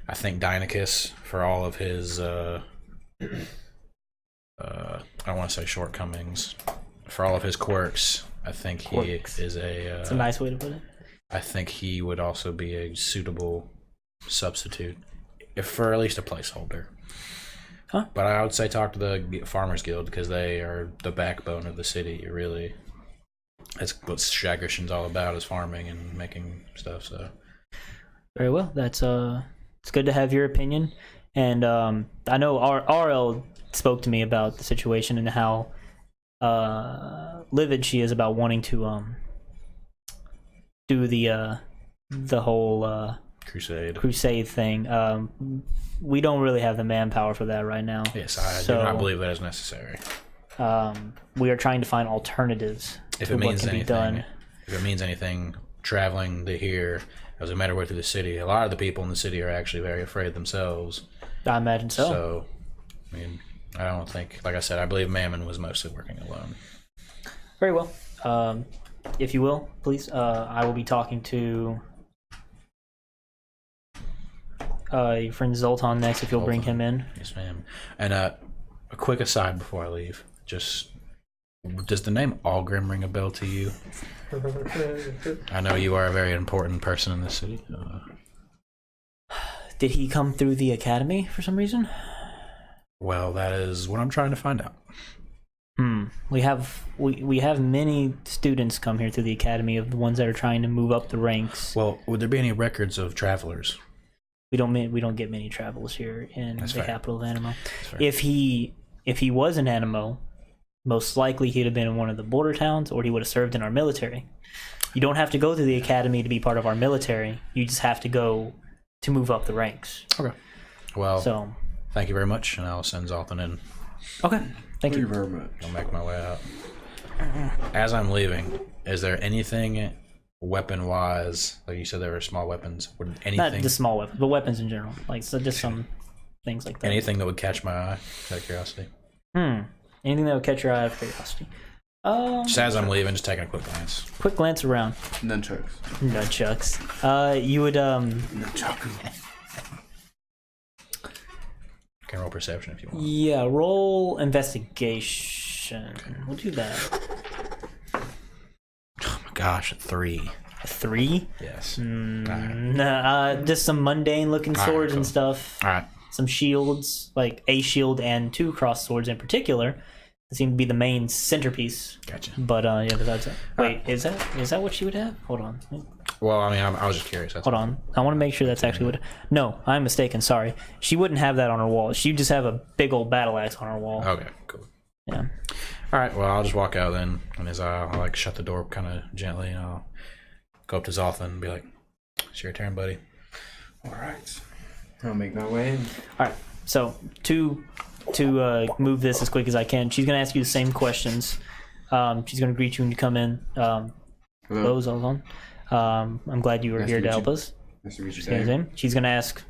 I think Deinicus, for all of his I don't want to say shortcomings, for all of his quirks, I think he is It's a nice way to put it. I think he would also be a suitable substitute, if for at least a placeholder. Huh? But I would say talk to the Farmers Guild because they are the backbone of the city. Really, that's what Shagrishan's all about, is farming and making stuff. So Very well. That's it's good to have your opinion, and I know RL spoke to me about the situation and how livid she is about wanting to do the whole crusade thing. We don't really have the manpower for that right now. Yes, I do not believe that is necessary. We are trying to find alternatives If to it what means can be anything, done. if it means anything, traveling to here, as we made our way through the city, a lot of the people in the city are actually very afraid themselves. I imagine so. So, I mean, I don't think, like I said, I believe Mammon was mostly working alone. Very well. If you will, please, I will be talking to your friend Zoltan next, if you'll bring him in. Yes, ma'am. And a quick aside before I leave, just, does the name Algrim ring a bell to you? I know you are a very important person in this city. Did he come through the academy for some reason? Well, that is what I'm trying to find out. We have many students come here through the academy, of the ones that are trying to move up the ranks. Well, would there be any records of travelers? We don't get many travelers here in That's the fair. capital of Animo. That's fair. If he was in Animo, most likely he'd have been in one of the border towns, or he would have served in our military. You don't have to go to the academy to be part of our military. You just have to go to move up the ranks. Okay. Well, So, thank you very much, and I'll send Zoltan in. okay, thank Thank you. you very much. I'll make my way out. As I'm leaving, is there anything weapon-wise, like you said there were small weapons, would Not anything the small weapons, but weapons in general. Like, so just some things like that. anything that would catch my eye, out of curiosity? Anything that would catch your eye out of curiosity. Just as I'm leaving, just taking a quick glance. Quick glance around. Nunchucks. Nunchucks. You would Nunchaku. Can roll perception if you want. yeah, roll investigation. We'll do that. Oh my gosh, 3. A 3? Yes. Nah, just some mundane looking All right, swords and cool. stuff. All right. Some shields, like a shield and 2 cross swords in particular, that seem to be the main centerpiece. Gotcha. But yeah, besides that, wait, is that what she would have? Hold on. Well, I mean, I was just curious. That's Hold on. I want to make sure that's actually what. No, I'm mistaken. Sorry. She wouldn't have that on her wall. She'd just have a big old battle axe on her wall. Okay, cool. Yeah. All right, well, I'll just walk out then, and as I'll like shut the door kind of gently, and I'll go up to Zoltan and be like, "It's your turn, buddy." All right. I'll make my way in. All right. So to move this as quick as I can, she's gonna ask you the same questions. She's gonna greet you when you come in. Hello, Zoltan. I'm glad you were Nice here to to meet help you. us. Nice to meet you, Say his Dave. name. She's gonna ask.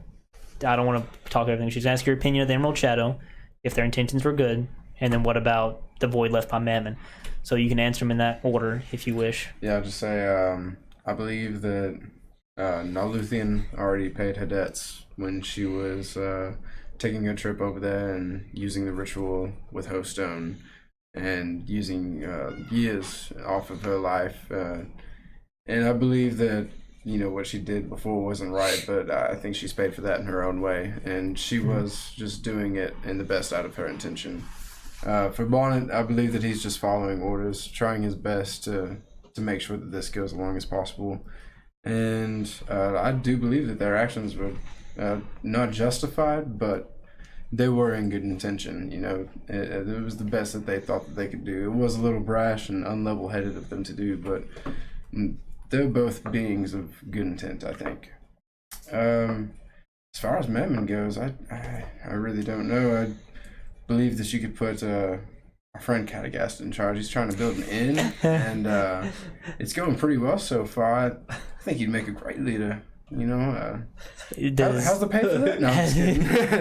I don't want to talk everything. She's gonna ask your opinion of the Emerald Shadow, if their intentions were good, and then what about the void left by Mammon. So you can answer them in that order if you wish. Yeah, I'll just say I believe that Neluthian already paid her debts when she was taking a trip over there and using the ritual with her stone and using years off of her life. And I believe that, you know, what she did before wasn't right, but I think she's paid for that in her own way. And she was just doing it in the best out of her intention. For Bonnet, I believe that he's just following orders, trying his best to make sure that this goes along as possible. And I do believe that their actions were not justified, but they were in good intention. You know, it was the best that they thought that they could do. It was a little brash and unlevel-headed of them to do, but they're both beings of good intent, I think. As far as Mammon goes, I really don't know. I believe that you could put our friend Cragdaddies in charge. He's trying to build an inn, and it's going pretty well so far. I think he'd make a great leader. You know, how's the pay for that? No, I'm just kidding.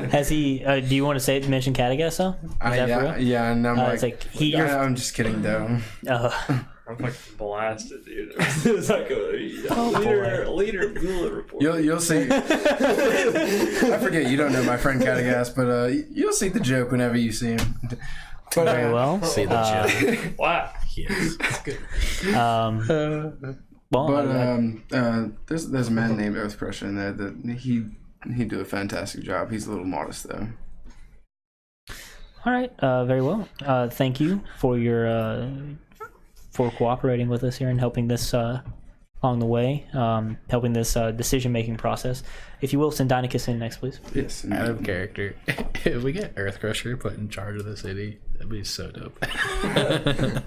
Has he? Do you want to mention Cragdaddies though? Is that for real? Yeah, and I'm It's like you're. I'm just kidding though. I'm fucking blasted, dude. It's like a leader bullet report. You'll see. I forget you don't know my friend Cragdaddies, but you'll see the joke whenever you see him. But, Very well. See the joke. Wow. Yes. That's good. Well, But there's a man named Earthcrusher in there that he'd do a fantastic job. He's a little modest though. all right. Very well. Thank you for your for cooperating with us here and helping this along the way, helping this decision-making process. If you will, send Dynacus in next, please. Yes. Out of character. If we get Earthcrusher put in charge of the city, that'd be so dope.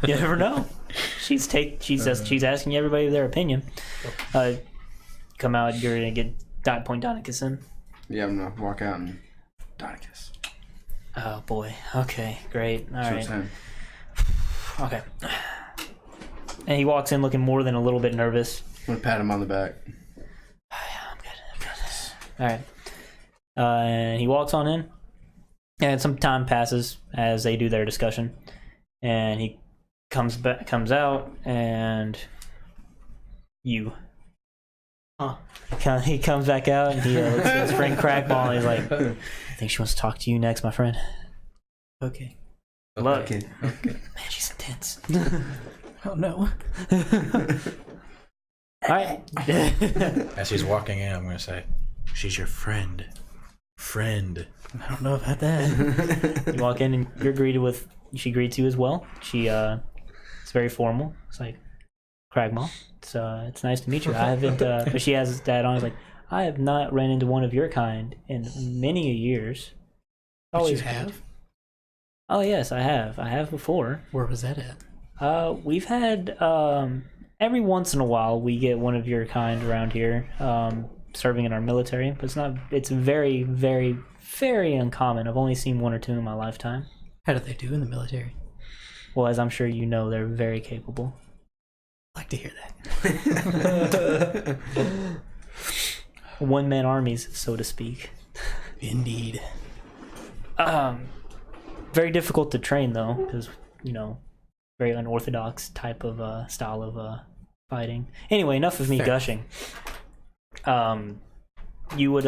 You never know. She's asking everybody their opinion. Come out. You're gonna get point Dynacus in. Yeah, I'm gonna walk out and Dynacus. Oh boy. Okay. Great. All right. Okay. And he walks in looking more than a little bit nervous. I'm gonna pat him on the back. I'm good. All right. And he walks on in, and some time passes as they do their discussion, and he comes out, and you. Huh. He comes back out, and he looks at his friend Crackball, and he's like, "I think she wants to talk to you next, my friend." Okay. Look, Okay. man, she's intense. Oh no. All right. As he's walking in, I'm gonna say, "She's your friend. Friend." I don't know about that. You walk in, and you're greeted with. She greets you as well. She it's very formal. It's like, Cragmaw, it's nice to meet you. I haven't. But she has that on. It's like, I have not ran into one of your kind in many years. But you have? Oh yes, I have. I have before. Where was that at? We've had every once in a while we get one of your kind around here, serving in our military. But it's not. It's very, very, very uncommon. I've only seen one or two in my lifetime. How did they do in the military? Well, as I'm sure you know, they're very capable. I'd like to hear that. One-man armies, so to speak. Indeed. Very difficult to train though, because very unorthodox type of style of fighting. Anyway, enough of me gushing. You would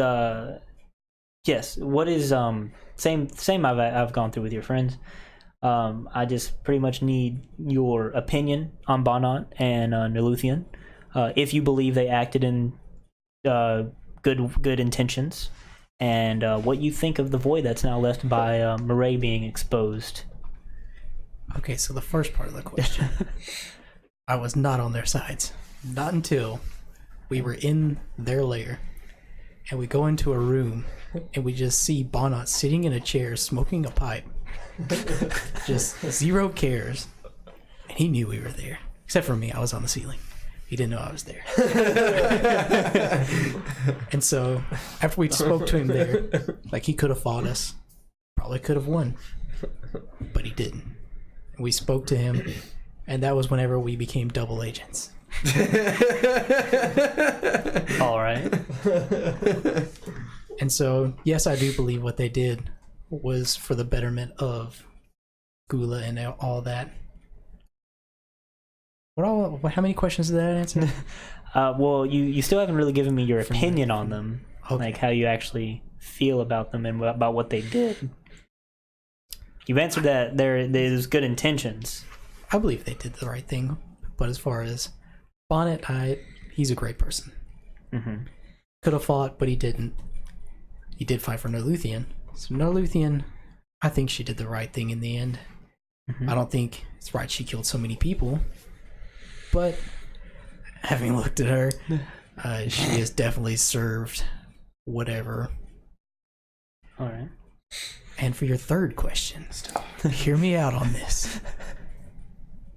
yes. What is same I've gone through with your friends. I just pretty much need your opinion on Bonnet and Neluthian. If you believe they acted in good intentions, and what you think of the void that's now left by Murray being exposed. Okay, so the first part of the question. I was not on their sides. Not until we were in their lair, and we go into a room, and we just see Bonnet sitting in a chair smoking a pipe. Just zero cares. And he knew we were there. Except for me, I was on the ceiling. He didn't know I was there. And so, after we spoke to him there, like he could have fought us. Probably could have won. But he didn't. And we spoke to him, and that was whenever we became double agents. All right. And so, yes, I do believe what they did was for the betterment of Gula and all that. How many questions did that answer? Well, you still haven't really given me your opinion on them, Okay. like how you actually feel about them and about what they did. You've answered that there's good intentions. I believe they did the right thing, but as far as Bonnet, he's a great person. Mm-hmm. Could have fought, but he didn't. He did fight for Neluthian. So Neluthian, I think she did the right thing in the end. Mm-hmm. I don't think it's right she killed so many people, but having looked at her, she has definitely served whatever. All right. And for your third question, hear me out on this.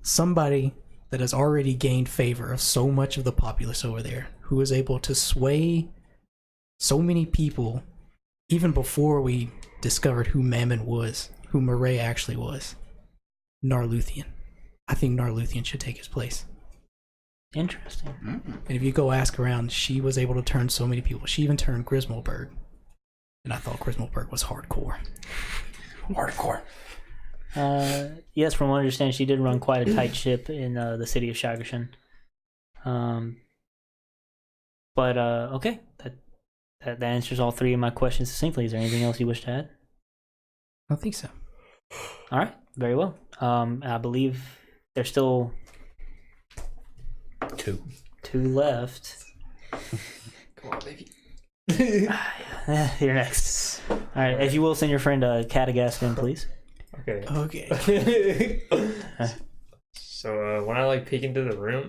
Somebody that has already gained favor of so much of the populace over there, who is able to sway so many people, even before we discovered who Mammon was, who Murray actually was. Narluthian. I think Narluthian should take his place. Interesting. And if you go ask around, she was able to turn so many people. She even turned Grismelberg. And I thought Grismelberg was hardcore. Hardcore. Yes, from what I understand, she did run quite a tight ship in the city of Shagashan. But okay, that answers all three of my questions succinctly. Is there anything else you wish to add? I don't think so. All right, very well. I believe there's still Two left. Come on, baby. You're next. All right, if you will, send your friend Cragdaddies in, please. Okay. Okay. So when I peek into the room,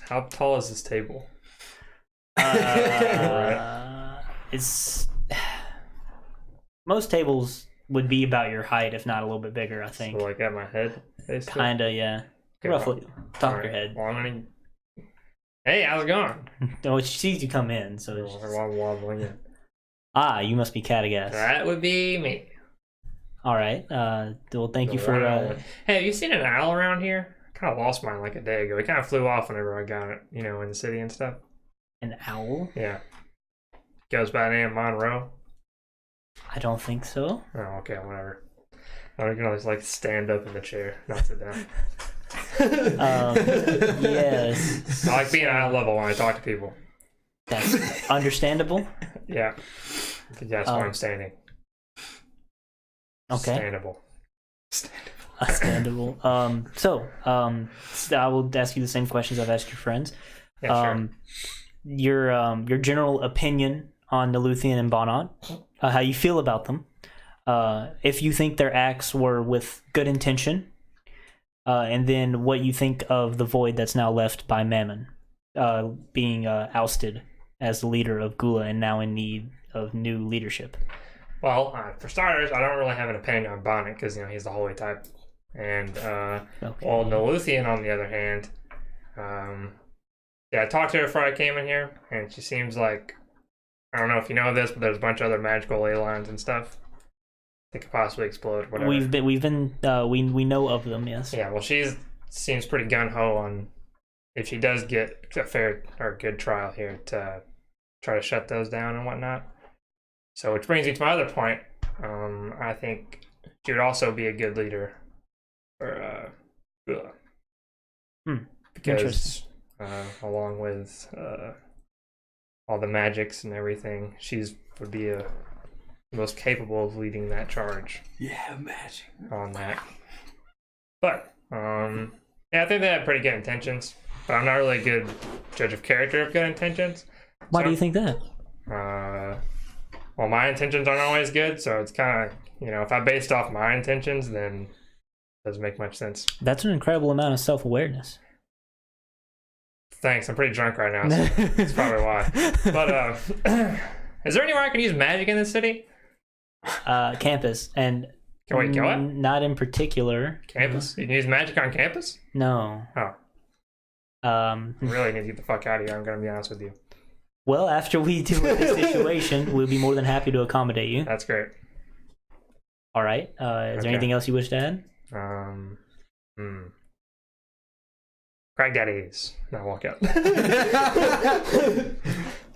how tall is this table? It's most tables would be about your height, if not a little bit bigger. I think. So at my head, basically? Kinda, yeah. Okay, Roughly, top all of your right. head. Well, hey, how's it going? Oh, she sees you come in, so. It's just... I'm wobbling in. You must be Cragdaddies. That would be me. All right. Well, thank you for. Hey, have you seen an owl around here? kind of lost mine like a day ago. It kind of flew off whenever I got it, you know, in the city and stuff. An owl? Yeah. Goes by the name of Monroe. I don't think so. Oh, okay, whatever. I can always like stand up in the chair, not sit down. Yes. I like being eye level when I talk to people. That's understandable. Yeah. That's why I'm standing. Okay. Standable. Understandable. So I will ask you the same questions I've asked your friends. Yeah, sure. Your general opinion on Neluthian and Bonnet, how you feel about them, if you think their acts were with good intention, and then what you think of the void that's now left by Mammon, being ousted as the leader of Gula and now in need of new leadership. Well, for starters, I don't really have an opinion on Bonnet because, you know, he's the holy type. And, well, Neluthian, on the other hand, yeah, I talked to her before I came in here, and she seems like, I don't know if you know this, but there's a bunch of other magical ley lines and stuff that could possibly explode, whatever. We know of them, yes. Yeah, well, seems pretty gun-ho on if she does get a fair or good trial here to try to shut those down and whatnot. So, which brings me to my other point. I think she would also be a good leader for Gula. Because along with all the magics and everything, would be the most capable of leading that charge. Yeah, magic. On that. But, yeah, I think they have pretty good intentions. But I'm not really a good judge of character of good intentions. Why do you think that? Well, my intentions aren't always good, so it's kind of, you know, if I based off my intentions, then it doesn't make much sense. That's an incredible amount of self-awareness. Thanks, I'm pretty drunk right now, so that's probably why. But, is there anywhere I can use magic in this city? Campus, and Can we go it? Not in particular. Campus? You can use magic on campus? No. Oh. I really need to get the fuck out of here, I'm going to be honest with you. Well, after we deal with this situation, we'll be more than happy to accommodate you. That's great. All right. Is there anything else you wish to add? Cragdaddies. Now walk out.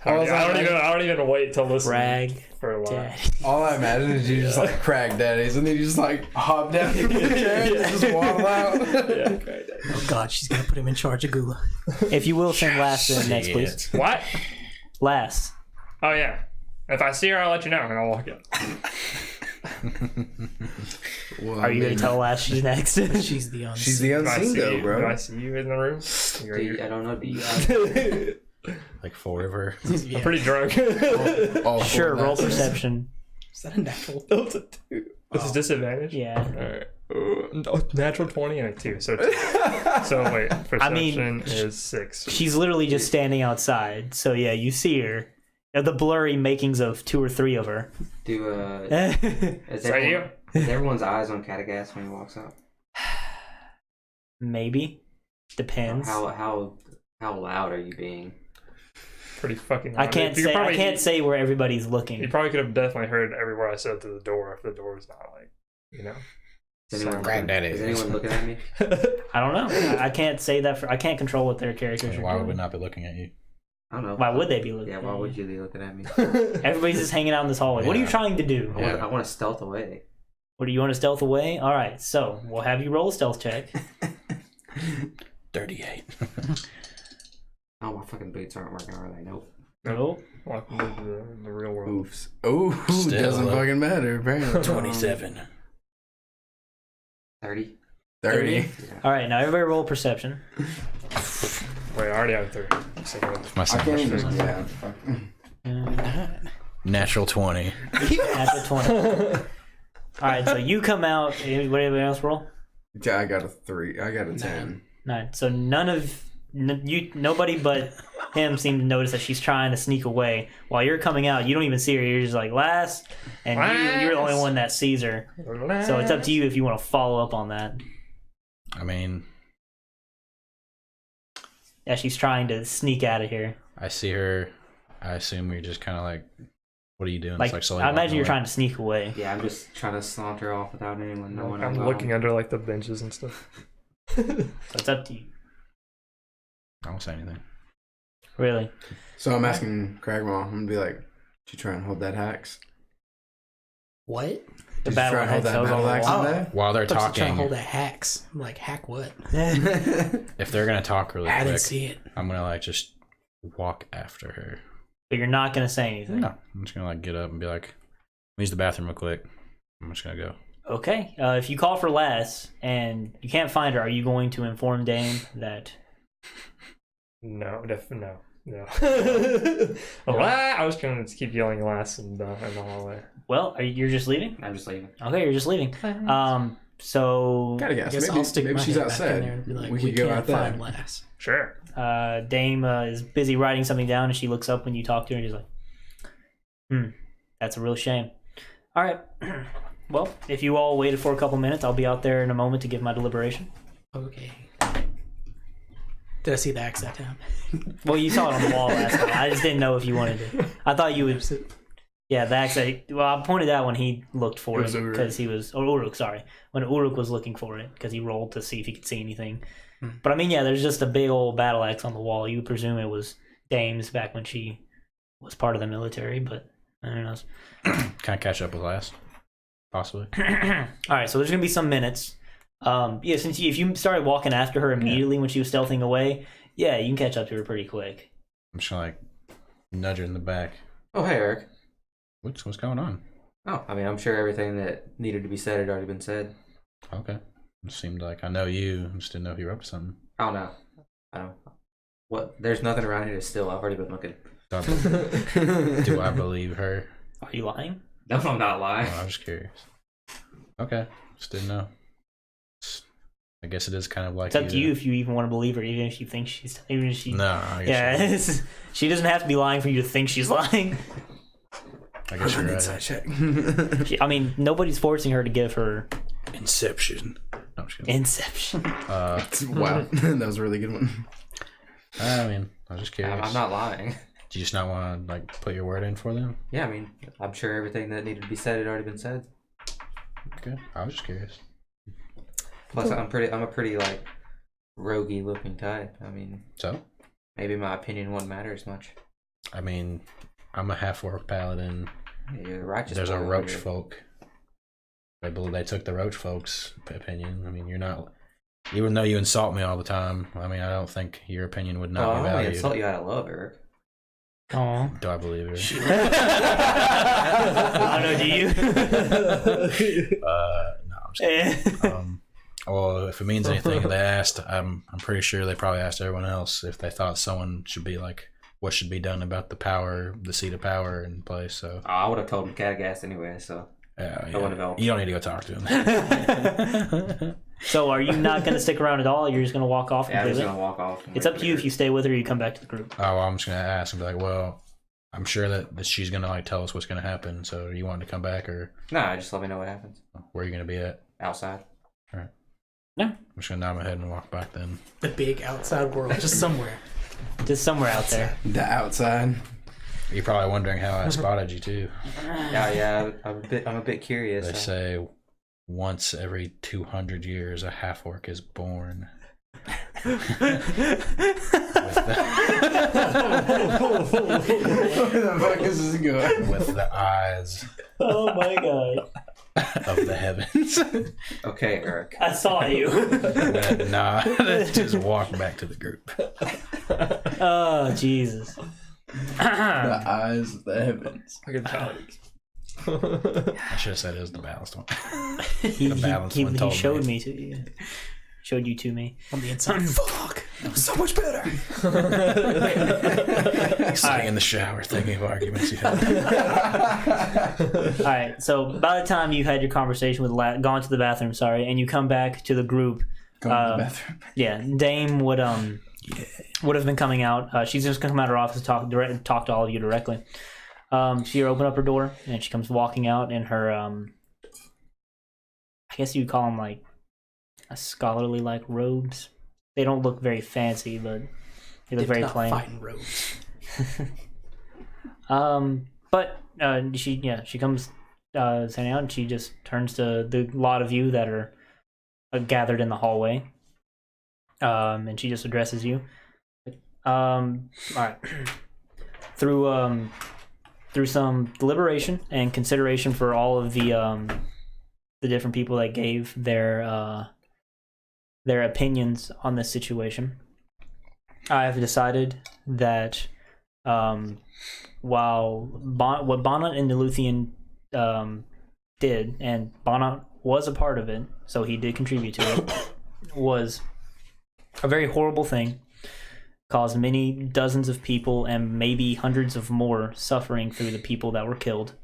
I don't even wait till listen for a while. All I imagine is you just like Cragdaddies, and then you just like hop down from the chair and just waddle out. Yeah, Oh God, she's gonna put him in charge of Gula. If you will, send Lass in next, please. What? Lass. Oh yeah. If I see her, I'll let you know, and I'll walk out. Well, Are you going to tell Lass she's next? She's the unseen. She's the unseen though, bro. Do I see you in the room? I don't know. Do you Like 4 of her. Yeah. I'm pretty drunk. All Sure, four roll of that. perception. Is that a natural? That's a 2. This is disadvantage? Yeah. Alright. Natural 20 and a 2. So 2. So wait, perception is 6. She's literally just standing outside. So yeah, you see her. The blurry makings of 2 or 3 of her. is that you? Is everyone's eyes on Cragdaddies when he walks out? Maybe. Depends. How loud are you being? Pretty fucking I loud. can't say where everybody's You looking. probably could have definitely heard everywhere I said through the door if the door was not like, you know. Is anyone, Cragdaddies. is anyone looking at me? I don't know. I can't say that. I can't control what their characters are Why would we doing. not be looking at you? I don't know. Why would they be looking? Yeah, at why you? would you be looking at me? Everybody's just hanging out in this hallway. What are you Yeah. trying to do? I want to stealth away. What do you want to stealth away? All right, so we'll have you roll a stealth check. 38. Oh, my fucking boots aren't working, are they? Nope. Nope. Welcome to the real world. Oops. Oh, Still doesn't up. fucking matter, apparently. 27. 30. 30. Yeah. All right, now everybody roll perception. Wait, I already have 3. My I sound can't was even, yeah. Fuck. Natural 20. Natural 20. All right, so you come out. What did everybody else roll? Yeah, I got a 3. I got a 10. 9. So nobody but him seemed to notice that she's trying to sneak away. While you're coming out, you don't even see her. You're just like, Lass, and you're the only one that sees her. So it's up to you if you want to follow up on that. I mean, Yeah, she's trying to sneak out of here. I see her. I assume you're just kind of like, what are you doing? Like, It's slowly I imagine walking you're away. trying to sneak away. Yeah, I'm just trying to saunter off without anyone knowing I'm I'm looking gone. under like the benches and stuff. So it's up to you. I won't say anything. Really? So I'm asking Cragmaw, I'm gonna be like, did you try and hold that axe? What? The Did you battle try and hold axe that that was on battle the axe wall. in there? While they're I was trying to talking, hold that hacks. I'm like, hack what? if they're gonna talk really I didn't quick, see it. I'm gonna like just walk after her. But you're not gonna say anything. No, I'm just gonna like get up and be like, use the bathroom real quick. I'm just gonna go. Okay. If you call for Lass and you can't find her, are you going to inform Dame that? No, no. I was going to keep yelling last in the hallway. Well, you're just leaving? I'm just leaving. Okay, you're just leaving. So Gotta I guess. guess Maybe, I'll stick maybe my she's head back outside. in there and be like, we we could go can't out there. find Lass. Sure. Dame is busy writing something down, and she looks up when you talk to her, and she's like, that's a real shame. All right. Well, if you all waited for a couple minutes, I'll be out there in a moment to give my deliberation. Okay. Did I see the axe that time? Well, you saw it on the wall last time. I just didn't know if you wanted it. I thought you would. Yeah, the axe. Well, I pointed out when he looked for It it was Uruk. because he was. Or Uruk, sorry. When Uruk was looking for it because he rolled to see if he could see anything. Hmm. But I mean, yeah, there's just a big old battle axe on the wall. You would presume it was Dame's back when she was part of the military, but I don't know. Can I catch up with Lass? Possibly. All right, so there's gonna be some minutes. Yeah, since if you started walking after her immediately when she was stealthing away, yeah, you can catch up to her pretty quick. I'm just gonna like nudge her in the back. Oh, hey, Eric. What's going on? Oh, I mean, I'm sure everything that needed to be said had already been said. Okay. It seemed like I know you. I just didn't know if you were up to something. I don't know. I don't. What? There's nothing around here to steal. I've already been looking. Do I believe her? Are you lying? No, I'm not lying. Oh, I'm just curious. Okay. Just didn't know. I guess it is kind of like It's up to you if you even want to believe her, even if you think she's, even if she. No, I guess Yeah, she doesn't have to be lying for you to think she's lying. I guess you're right. Inside check. I mean, nobody's forcing her to give her Inception. No, I'm just kidding. Inception. Wow, that was a really good one. I mean, I was just curious. I'm not lying. Do you just not want to like put your word in for them? Yeah, I mean, I'm sure everything that needed to be said had already been said. Okay. I was just curious. Plus, I'm a pretty like roguey looking type. I mean, So? maybe my opinion wouldn't matter as much. I mean, I'm a half-orc paladin. Yeah, you're the righteous. There's a boy over roach here. folk. I believe they took the roach folks' opinion. I mean, you're not. Even though you insult me all the time, I mean, I don't think your opinion would Oh, not I be only valued. insult you out of love, Eric. Aw. Do I believe her? I don't know, do you? No, I'm just kidding. Well, if it means anything, they asked. I'm pretty sure they probably asked everyone else if they thought someone should be like, what should be done about the power, the seat of power in place. So Oh, I would have told him Cragdaddies anyway. So yeah, wouldn't have helped. you don't need to go talk to him. So are you not going to stick around at all? You're just going to walk off yeah, I'm just completely? gonna walk off. and It's wait up for to you the if you stay with her or you come back to the group. Oh, well, I'm just gonna ask and be like, well, I'm sure that she's gonna like tell us what's gonna happen. So, are you wanting to come back, or group. Nah, just let me know what happens where are you gonna be at? outside. I'm just gonna nod my head and walk back then. The big outside world, just somewhere. Just somewhere out there. The outside. You're probably wondering how I spotted you too. Yeah, I'm a bit curious. They say once every 200 years a half orc is born. Where the fuck is this going? With the eyes Oh my god. of the heavens. Okay, Eric. I saw you. Nah, just walk back to the group. Oh, Jesus. The eyes of the heavens. Fucking tired. I should have said it was the balanced one. He balanced one told showed me. me to you. Showed you to me. On the inside. Fuck! That was so much better! Sitting in the shower thinking of arguments you had. All right. So by the time you had your conversation with gone to the bathroom, sorry, and you come back to the group, Go to the bathroom. yeah, Dame would have been coming out. She's just gonna come out of her office and talk to all of you directly. She open up her door and she comes walking out in her I guess you'd call them like a scholarly like robes. They don't look very fancy, but they look very plain. Fighting robes. But she comes standing out and she just turns to the lot of you that are gathered in the hallway. And she just addresses you. All right. Through some deliberation and consideration for all of the different people that gave their opinions on this situation, I have decided that while what Bonnet and Neluthian did, and Bonnet was a part of it, so he did contribute to it, was a very horrible thing, caused many dozens of people and maybe hundreds of more suffering through the people that were killed.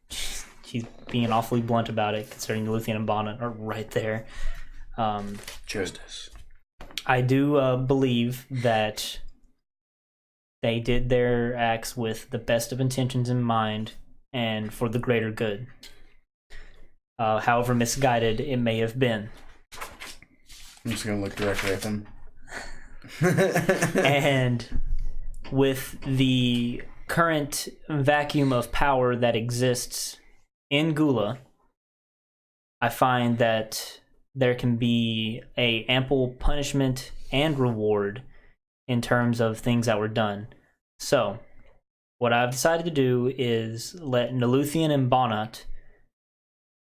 She's being awfully blunt about it, considering Neluthian and Bonnet are right there. Justice. I do believe that they did their acts with the best of intentions in mind and for the greater good. However misguided it may have been. I'm just gonna look directly at them. And with the current vacuum of power that exists in Gula, I find that there can be a ample punishment and reward in terms of things that were done. So, what I've decided to do is let Neluthian and Bonnet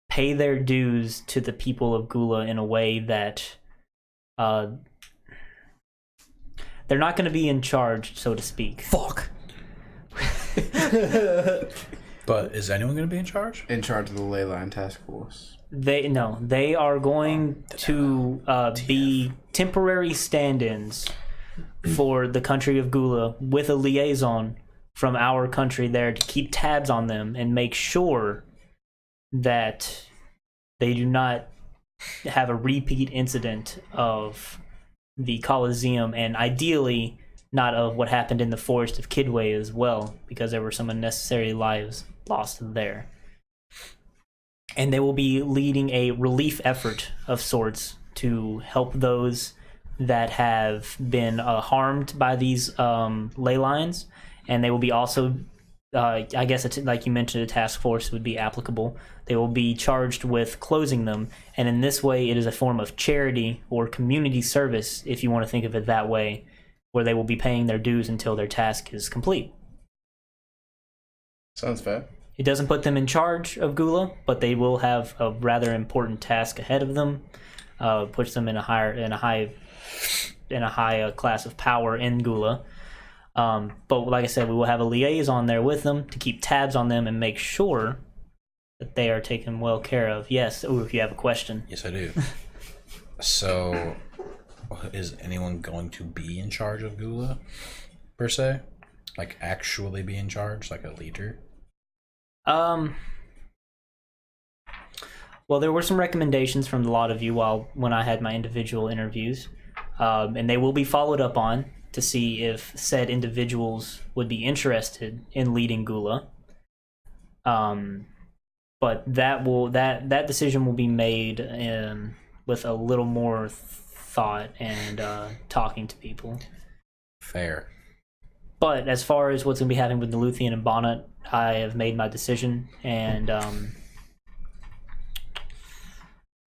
pay their dues to the people of Gula in a way that they're not going to be in charge, so to speak. Fuck. But is anyone going to be in charge? In charge of the Leyline Task Force. They are going to be temporary stand-ins for the country of Gula with a liaison from our country there to keep tabs on them and make sure that they do not have a repeat incident of the Colosseum, and ideally not of what happened in the Forest of Kidway as well, because there were some unnecessary lives lost there. And they will be leading a relief effort of sorts to help those that have been harmed by these ley lines, and they will be also I guess like you mentioned, a task force would be applicable. They will be charged with closing them, and in this way it is a form of charity or community service, if you want to think of it that way, where they will be paying their dues until their task is complete. Sounds fair. It doesn't put them in charge of Gula, but they will have a rather important task ahead of them. Puts them in a high class of power in Gula. But like I said, we will have a liaison there with them to keep tabs on them and make sure that they are taken well care of. Yes. Ooh, if you have a question. Yes, I do. So, is anyone going to be in charge of Gula, per se? Like, actually be in charge, like a leader? Well, there were some recommendations from a lot of you when I had my individual interviews, and they will be followed up on to see if said individuals would be interested in leading Gula. But that decision will be made with a little more thought and talking to people. Fair. But as far as what's going to be happening with Neluthian and Bonnet, I have made my decision, and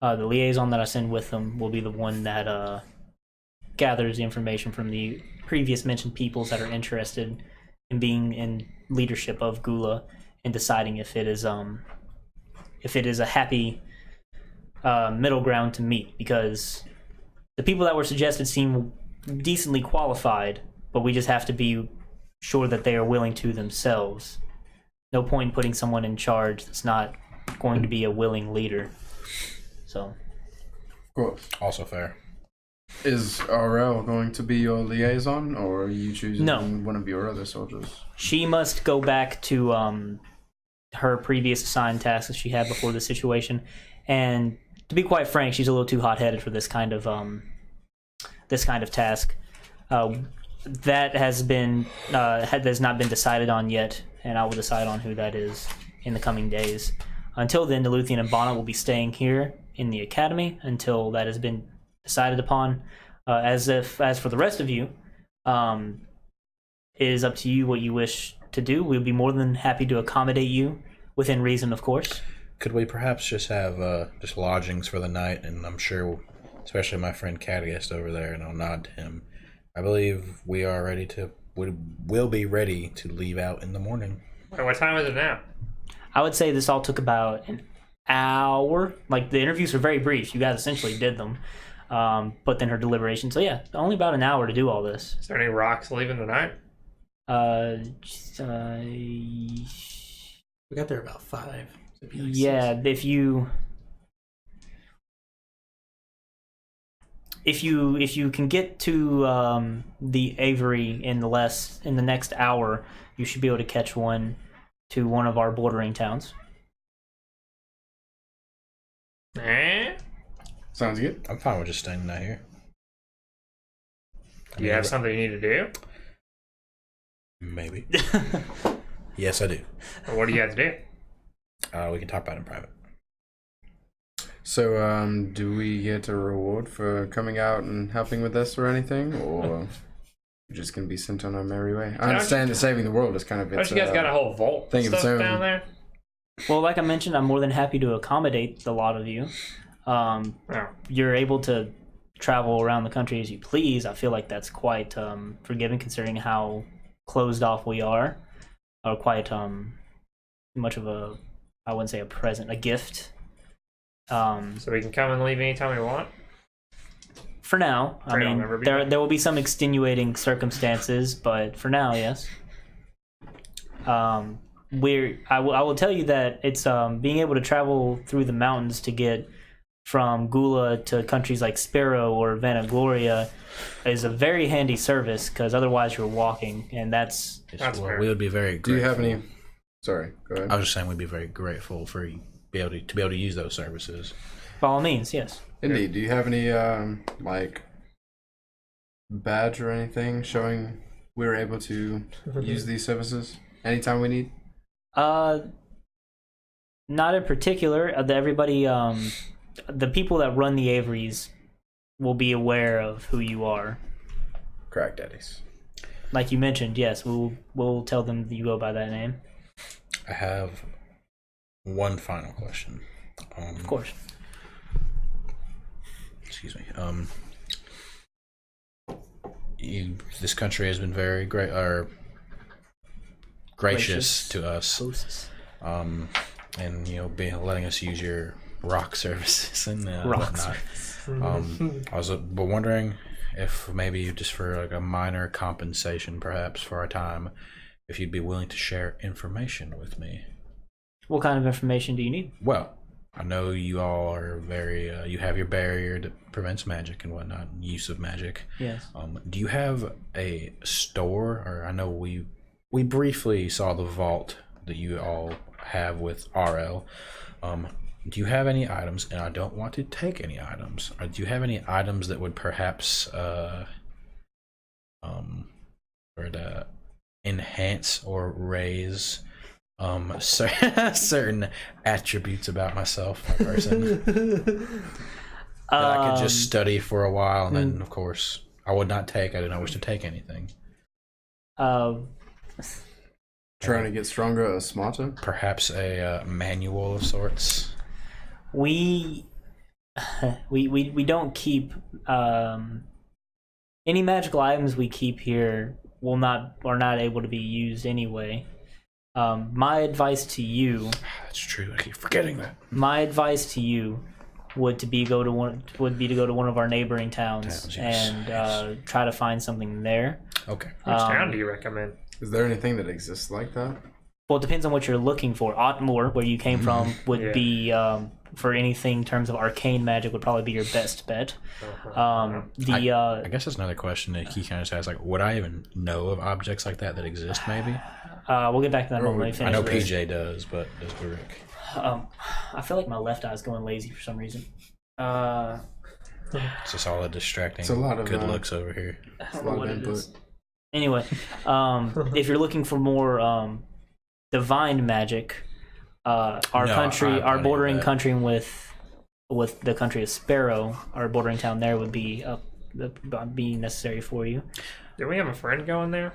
the liaison that I send with them will be the one that gathers the information from the previous mentioned peoples that are interested in being in leadership of Gula and deciding if it is a happy middle ground to meet, because the people that were suggested seem decently qualified, but we just have to be sure that they are willing to themselves. No point in putting someone in charge that's not going to be a willing leader. So, Of course. Also fair. Is RL going to be your liaison, or are you choosing No. one of your other soldiers? she must go back to her previous assigned tasks that she had before the situation, and to be quite frank, she's a little too hot-headed for this kind of task. That has not been decided on yet, and I will decide on who that is in the coming days. Until then, Neluthian and Bonnet will be staying here in the academy until that has been decided upon. As for the rest of you, it is up to you what you wish to do. We'll be more than happy to accommodate you within reason, of course. Could we perhaps just have just lodgings for the night, and I'm sure especially my friend Catagist over there, and I'll nod to him. I believe we are ready to. We'll be ready to leave out in the morning. Wait, what time is it now? I would say this all took about an hour. Like, the interviews were very brief. You guys essentially did them. But then her deliberation. So yeah, only about an hour to do all this. Is there any rocks leaving tonight? We got there about 5. So it'd be like Yeah, 6. if you can get to the Avery in the next hour, you should be able to catch one to one of our bordering towns. Eh? Sounds good. I'm fine with just staying out here. Do you have something you need to do? Maybe. Yes, I do. Or what do you have to do? We can talk about it in private. So, do we get a reward for coming out and helping with this or anything, or we're just gonna be sent on our merry way? I understand that saving the world is kind of Don't its. you guys got a whole vault thing of its stuff own. down there? Well, like I mentioned, I'm more than happy to accommodate the lot of you. Oh. You're able to travel around the country as you please. I feel like that's quite forgiving considering how closed off we are, or quite much of a, I wouldn't say a present, a gift. So we can come and leave anytime we want? For now, I Right, I'll mean, never be there back. will be some extenuating circumstances, but for now, yes. I will tell you that it's being able to travel through the mountains to get from Gula to countries like Sparrow or Vanagloria is a very handy service because otherwise you're walking, and that's That's fair. We would be very Do grateful. you have any? Sorry, go ahead. I was just saying we'd be very grateful for you be able to use those services. by all means, yes. Indeed. Do you have any like badge or anything showing we're able to use these services anytime we need? Not in particular. Everybody, the people that run the Averys will be aware of who you are. Cragdaddies. Like you mentioned, yes, we'll tell them that you go by that name. I have one final question. Of course. Excuse me. This country has been very great, or gracious to us. Hosts. And letting us use your rock services and Rock whatnot. I was wondering if maybe just for like a minor compensation, perhaps for our time, if you'd be willing to share information with me. What kind of information do you need? Well, I know you all are very. You have your barrier that prevents magic and whatnot, use of magic. Yes. Do you have a store? Or I know we briefly saw the vault that you all have with RL. Do you have any items? And I don't want to take any items. Or do you have any items that would perhaps enhance or raise certain attributes about myself, my person, that I could just study for a while, and then of course I would not take. I do not wish to take anything. Trying to get stronger or smarter? Perhaps a manual of sorts. We don't keep any magical items we keep here are not able to be used anyway. My advice to you That's true. I keep forgetting that. My advice to you would be to go to one of our neighboring towns Yes. and try to find something there. Okay. Which town do you recommend? Is there anything that exists like that? Well, it depends on what you're looking for. Otmore, where you came from, would Yeah. be for anything in terms of arcane magic would probably be your best bet. I guess that's another question that he kind of has. Like, would I even know of objects like that exist? Maybe. We'll get back to that when we I finish know this. PJ does, but does Ulrich? I feel like my left eye is going lazy for some reason. It's just all a distracting. It's a lot of, good looks over here. I don't a know lot what of it input. is. Anyway, if you're looking for more divine magic, our No, I don't bordering need that. country with the country of Sparrow, our bordering town there would be necessary for you. Do we have a friend going there?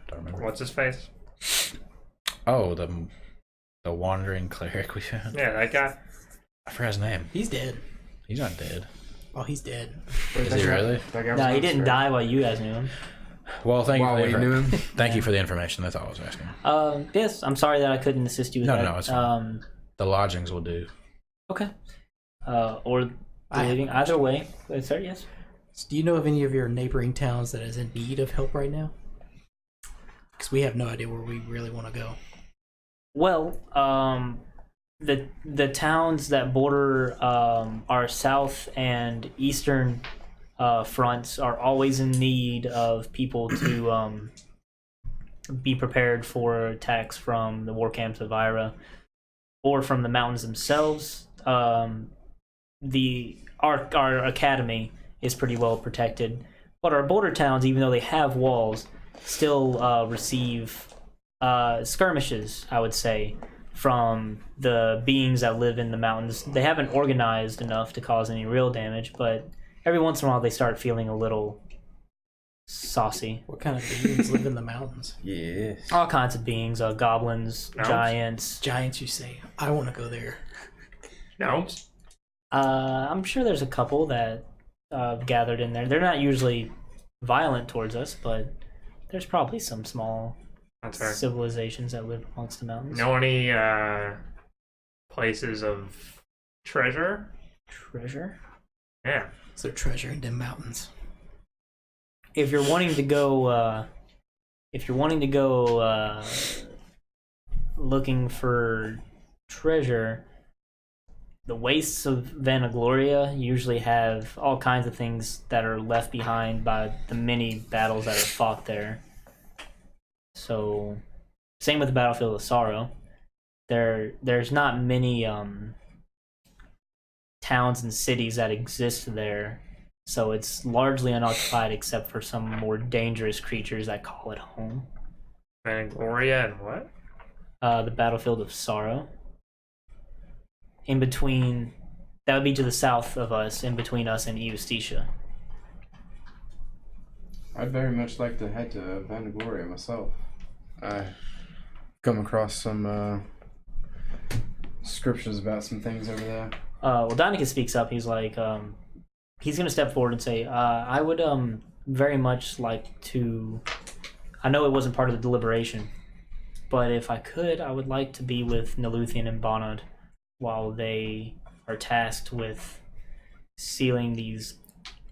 Don't remember. What's his face? Oh, the wandering cleric we found. Yeah, that guy. I forgot his name. He's dead. He's not dead. Oh, he's dead. Is he really? No, he didn't die while you guys knew him. Well, thank Wow, you. we For knew him. Thank you for the information. That's all I was asking. Yes, I'm sorry that I couldn't assist you with that. No, it's fine. The lodgings will do. Okay. Or I have leaving. a Either way. Sorry, yes. Do you know of any of your neighboring towns that is in need of help right now? Because we have no idea where we really want to go. Well, the towns that border our south and eastern fronts are always in need of people to be prepared for attacks from the war camps of Ira or from the mountains themselves. Our academy is pretty well protected, but our border towns, even though they have walls, still receive skirmishes, I would say, from the beings that live in the mountains. They haven't organized enough to cause any real damage, but every once in a while they start feeling a little saucy. What kind of beings live in the mountains? Yes. All kinds of beings, goblins, Gnomes? giants. Giants, you say? I want to go there. Gnomes? I'm sure there's a couple that gathered in there. They're not usually violent towards us, but there's probably some small That's fair. civilizations that live amongst the mountains. Know any places of treasure? Treasure? Yeah. Is there treasure in them mountains? If you're wanting to go, looking for treasure, the wastes of Vanagloria usually have all kinds of things that are left behind by the many battles that are fought there. So, same with the Battlefield of Sorrow. There's not many towns and cities that exist there, so it's largely unoccupied except for some more dangerous creatures that call it home. Vanagloria and what? The Battlefield of Sorrow. In between, that would be to the south of us, in between us and Eustacia. I'd very much like to head to Vanagloria myself. I come across some descriptions about some things over there. Well, Dynacus speaks up. He's like, he's going to step forward and say, I would very much like to... I know it wasn't part of the deliberation, but if I could, I would like to be with Neluthian and Bonnet while they are tasked with sealing these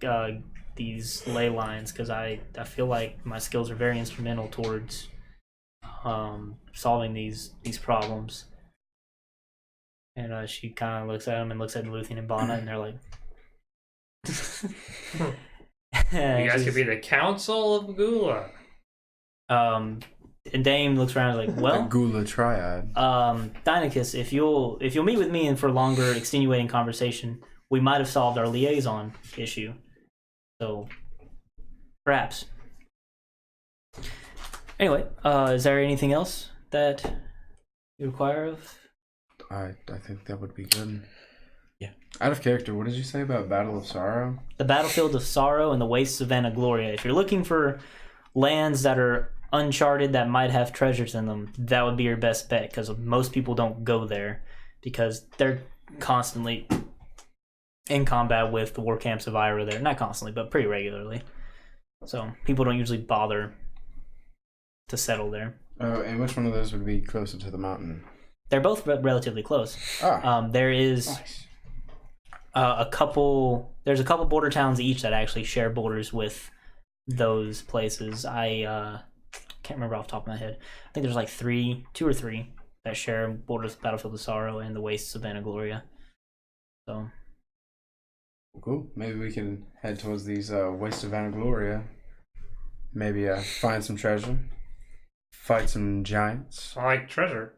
ley lines, because I feel like my skills are very instrumental towards solving these problems. And she kind of looks at him and looks at Neluthian and Bonnet, and they're like... You guys could be the Council of Gula. And Dame looks around and is like, well, The Gula Triad. Dynacus, if you'll meet with me and for longer extenuating conversation, we might have solved our liaison issue. So, perhaps. Anyway, is there anything else that you require of? I think that would be good. Yeah. Out of character, what did you say about Battle of Sorrow? The Battlefield of Sorrow and the Wastes of Vanagloria. If you're looking for lands that are uncharted that might have treasures in them, that would be your best bet, because most people don't go there because they're constantly in combat with the war camps of Ira there. Not constantly, but pretty regularly. So people don't usually bother to settle there. Oh, and which one of those would be closer to the mountain? They're both relatively close. There is Nice. there's a couple border towns each that actually share borders with those places. I can't remember off the top of my head. I think there's like two or three that share borders with Battlefield of Sorrow and the Wastes of Vanagloria. So Cool. Maybe we can head towards these Wastes of Vanagloria. Maybe find some treasure. Fight some giants. I like treasure.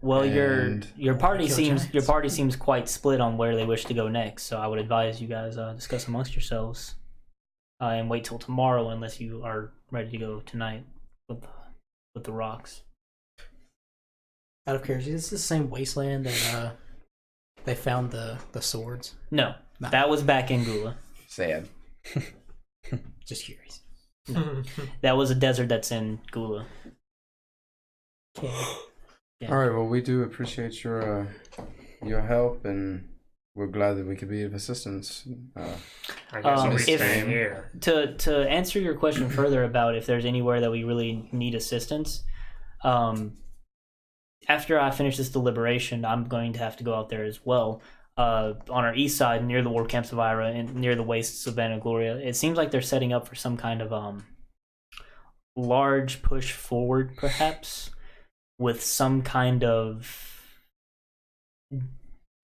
well, And your party kill seems quite split on where they wish to go next. So I would advise you guys discuss amongst yourselves and wait till tomorrow, unless you are ready to go tonight with the rocks. Out of curiosity, is this the same wasteland that they found the swords? No, No. that was back in Gula. Sad. Just curious. That was a desert that's in Gula. Okay. Yeah. All right. Well, we do appreciate your help, and we're glad that we could be of assistance. I guess we'll be if- staying here. To answer your question further about if there's anywhere that we really need assistance, after I finish this deliberation, I'm going to have to go out there as well. On our east side, near the war camps of Ira and near the wastes of Gloria, it seems like they're setting up for some kind of large push forward, perhaps, with some kind of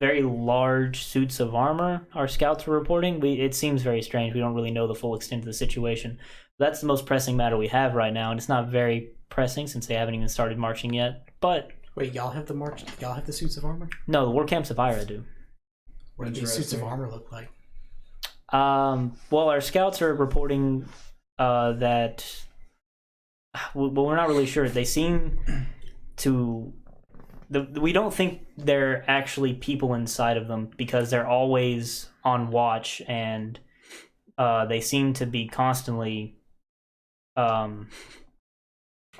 very large suits of armor. Our scouts are reporting. It seems very strange. We don't really know the full extent of the situation. That's the most pressing matter we have right now, and it's not very pressing since they haven't even started marching yet. But Wait, y'all have the march? Y'all have the suits of armor? no, the war camps of Ira do. What do these suits of armor look like? Well, our scouts are reporting that. Well, we're not really sure. They seem to. We don't think they're actually people inside of them because they're always on watch and they seem to be constantly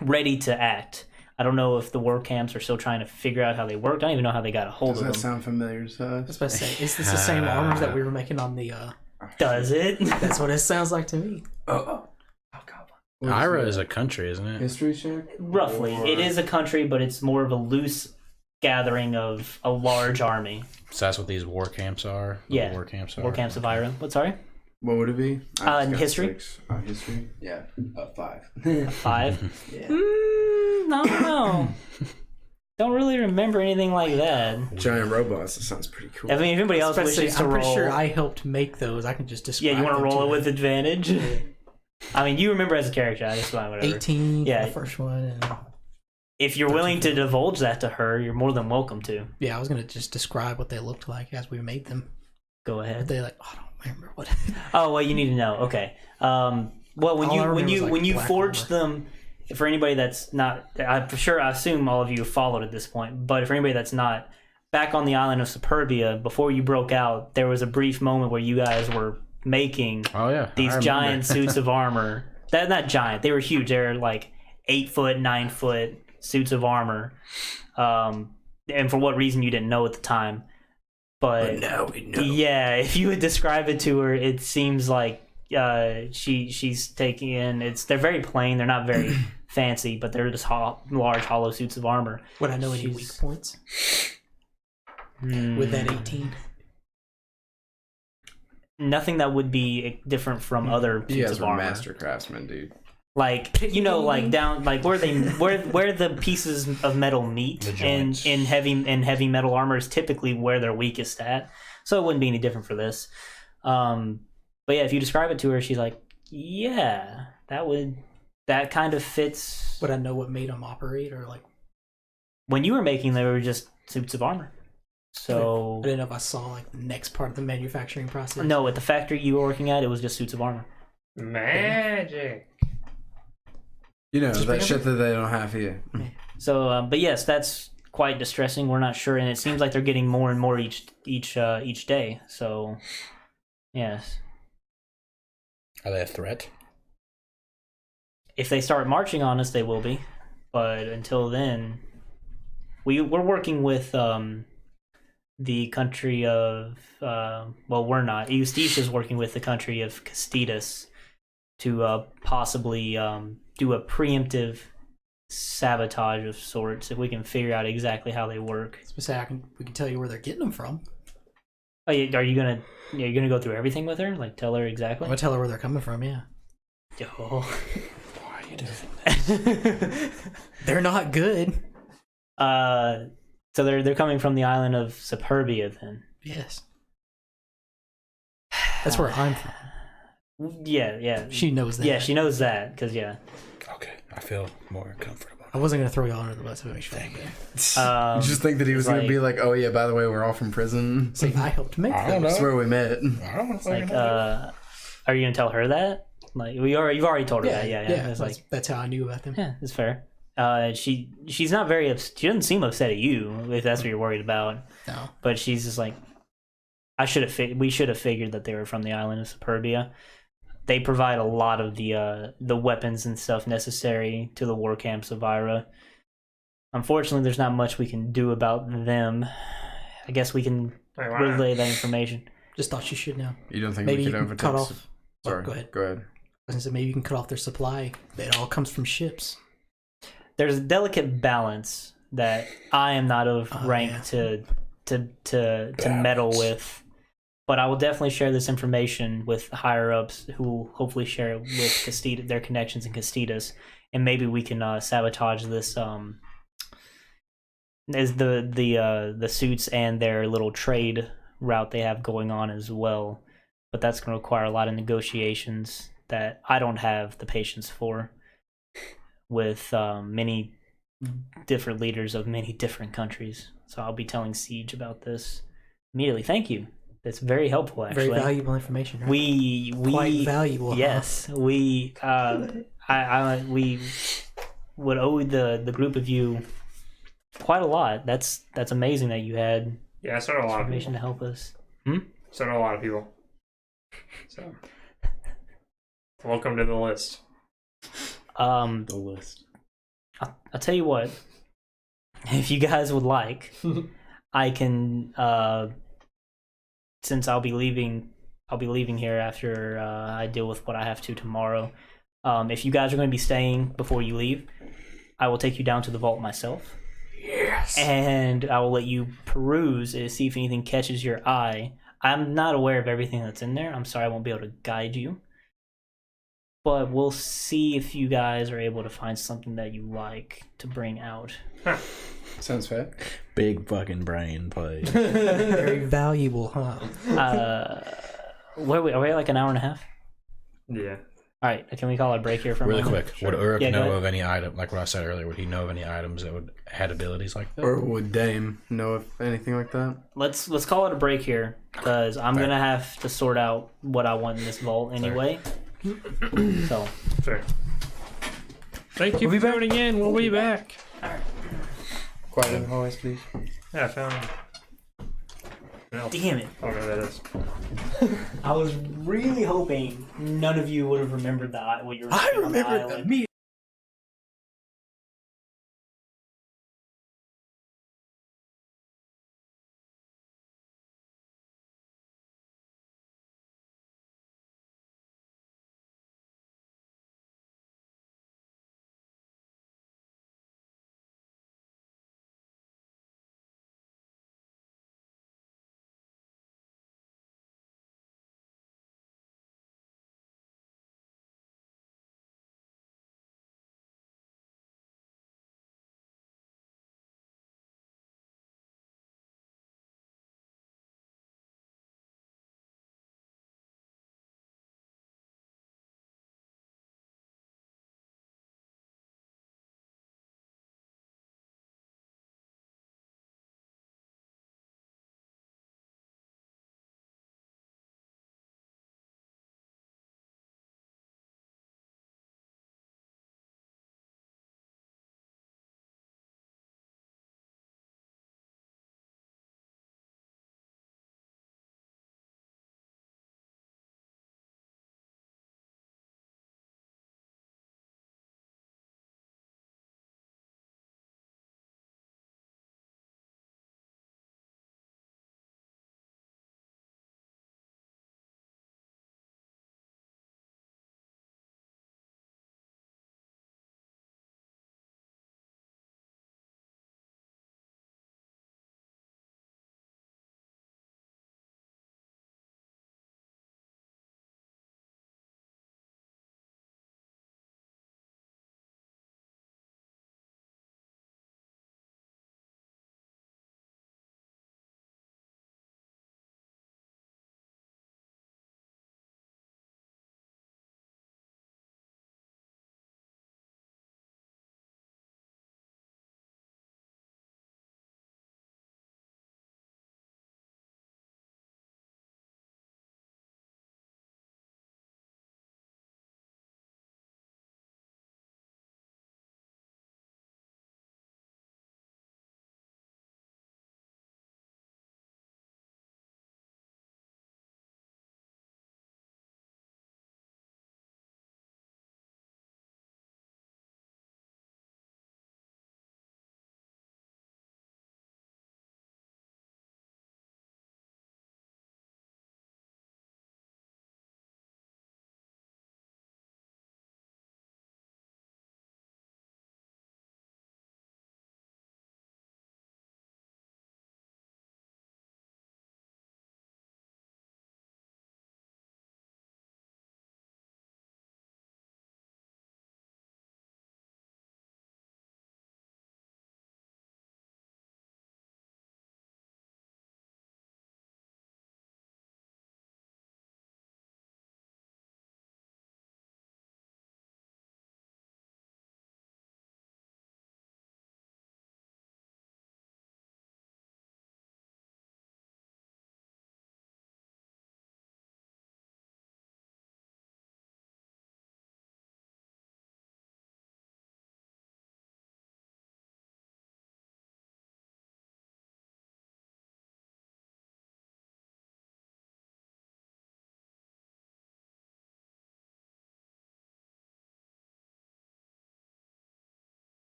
ready to act. I don't know if the war camps are still trying to figure out how they work. I don't even know how they got a hold Does of that them. sound familiar to I was us? about to say, is this the same armors that we were making on the? Does it? That's what it sounds like to me. God. Ira is a country, isn't it? History check? Roughly. Or- It is a country, but it's more of a loose gathering of a large army. So that's what these war camps are? The Yeah. War camps are? War camps of Ira. What, sorry? What would it be? History? History? Yeah. 5. 5? Yeah. I don't know. Don't really remember anything like that. Giant robots. That sounds pretty cool. I mean, if anybody else I was about to wishes say, to I'm pretty roll... sure I helped make those. I can just describe. Yeah, you want to them roll it you. with advantage? I mean, you remember as a character. That's fine, whatever. 18 Yeah. for the first one. And, If you're willing to divulge that to her, you're more than welcome to. yeah, I was gonna just describe what they looked like as we made them. Go But ahead. they like, oh, I don't remember what. Oh, well, you need to know. Okay. Well, when All I you remember was, like, when you black forged them, for anybody that's not, I'm sure I assume all of you have followed at this point. But for anybody that's not, back on the island of Superbia, before you broke out, there was a brief moment where you guys were making Oh, yeah. these I remember. giant suits of armor. That not giant. They were huge. They were like 8 foot, 9 foot suits of armor. And for what reason you didn't know at the time. But now we know. yeah, if you would describe it to her, it seems like she's taking in. They're very plain. They're not very fancy, but they're just large hollow suits of armor. Would I know any She's- weak points with that 18? Nothing that would be different from other You suits guys of were armor. master craftsmen, dude. Like, you know, like down, like where the pieces of metal meet The in joints. heavy metal armor is typically where they're weakest at. So it wouldn't be any different for this. But yeah, if you describe it to her, she's like, yeah, that kind of fits. Would I know what made them operate or like? When you were making, they were just suits of armor. So I didn't know if I saw like the next part of the manufacturing process. no, at the factory you were working at, it was just suits of armor. Magic. You know, Just that remember- shit that they don't have here. So, but yes, that's quite distressing. We're not sure, and it seems like they're getting more and more each day. So, yes, Are they a threat? if they start marching on us, they will be. But until then, we're working with the country of well, we're not. Eustace is working with the country of Castitas to possibly do a preemptive sabotage of sorts if we can figure out exactly how they work. We can tell you where they're getting them from. Oh, yeah, are you gonna go through everything with her? Like tell her exactly? I'm gonna tell her where they're coming from. Yeah, Oh. Why are you doing they're not good. So they're coming from the island of Superbia then. Yes, that's where I'm from. Yeah. She knows that. Yeah, she knows that because yeah. Okay, I feel more comfortable. I wasn't gonna throw y'all under the bus. If it makes you feel good. You just think that he was it's going to be like- like, oh yeah, by the way, we're all from prison. See, I helped make I don't those. That's where we met. I don't It's like, are you gonna tell her that? Like you've already told her that. Yeah. It's like, that's how I knew about them. yeah, it's fair. She's not very she doesn't seem upset at you if that's what you're worried about. No, But she's just like, we should have figured that they were from the island of Superbia. They provide a lot of the weapons and stuff necessary to the war camps of Ira. Unfortunately, there's not much we can do about them. I guess we can Wait, why not? relay that information. Just thought you should know. You don't think Maybe we you could can overtake? cut off. Sorry, Go ahead. Go ahead. I was gonna say maybe you can cut off their supply. It all comes from ships. There's a delicate balance that I am not of rank yeah. to meddle with. But I will definitely share this information with higher ups who will hopefully share it with Castida, their connections in Castidas, and maybe we can sabotage this as the suits and their little trade route they have going on as well. But that's going to require a lot of negotiations that I don't have the patience for with many different leaders of many different countries. So I'll be telling Siege about this immediately. Thank you. That's very helpful, actually. Very valuable information. Right? We Quite valuable. yes, Huh? we we would owe the group of you quite a lot. That's amazing that you had Yeah, so do a lot of information people. to help us. So do a lot of people. So, welcome to the list. The list. I'll tell you what. If you guys would like, I can. Since I'll be leaving here after I deal with what I have to tomorrow. If you guys are going to be staying before you leave, I will take you down to the vault myself. Yes. And I will let you peruse and see if anything catches your eye. I'm not aware of everything that's in there. I'm sorry I won't be able to guide you. But we'll see if you guys are able to find something that you like to bring out. Huh. Sounds fair. Big fucking brain play. Very valuable, huh? Where are we like an hour and a half? Yeah. All right, can we call a break here for a Really moment? quick, would Uruk Yeah, go know ahead. of any item, like what I said earlier, would he know of any items that had abilities like that? Or would Dame know of anything like that? Let's call it a break here because I'm Fair. gonna have to sort out what I want in this vault anyway. So Fair. Thank you for tuning in. We'll be back. Quiet in the hallways, please. Yeah, I found. No, damn it! I don't know what that is. I was really hoping none of you would have remembered that what you were. I saying on the remember the island. meat.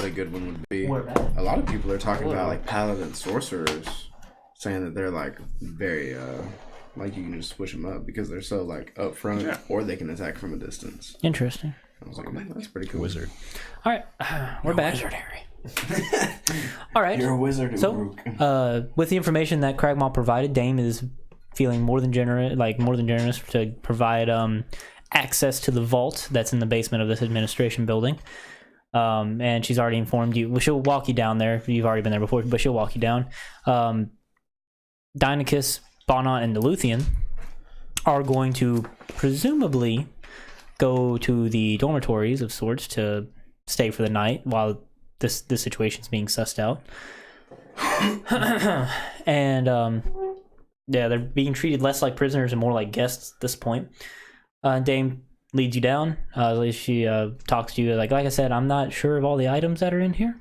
really good one would be. Where at? A lot of people are talking about like paladin sorcerers, saying that they're like very like you can just switch them up because they're so like up front, or they can attack from a distance. Interesting. I was like, that's pretty cool. Wizard. All right, we're back. Wizard Harry. All right. You're a wizard. So, Uruk. with the information that Cragmaw provided, Dame is feeling more than generous to provide access to the vault that's in the basement of this administration building. And she's already informed you. Well, she'll walk you down there. You've already been there before, but she'll walk you down. Deinecus, Bonnet, and Neluthian are going to presumably go to the dormitories of sorts to stay for the night while this situation's being sussed out. And yeah, they're being treated less like prisoners and more like guests at this point. Dame leads you down. She talks to you. Like I said, I'm not sure of all the items that are in here.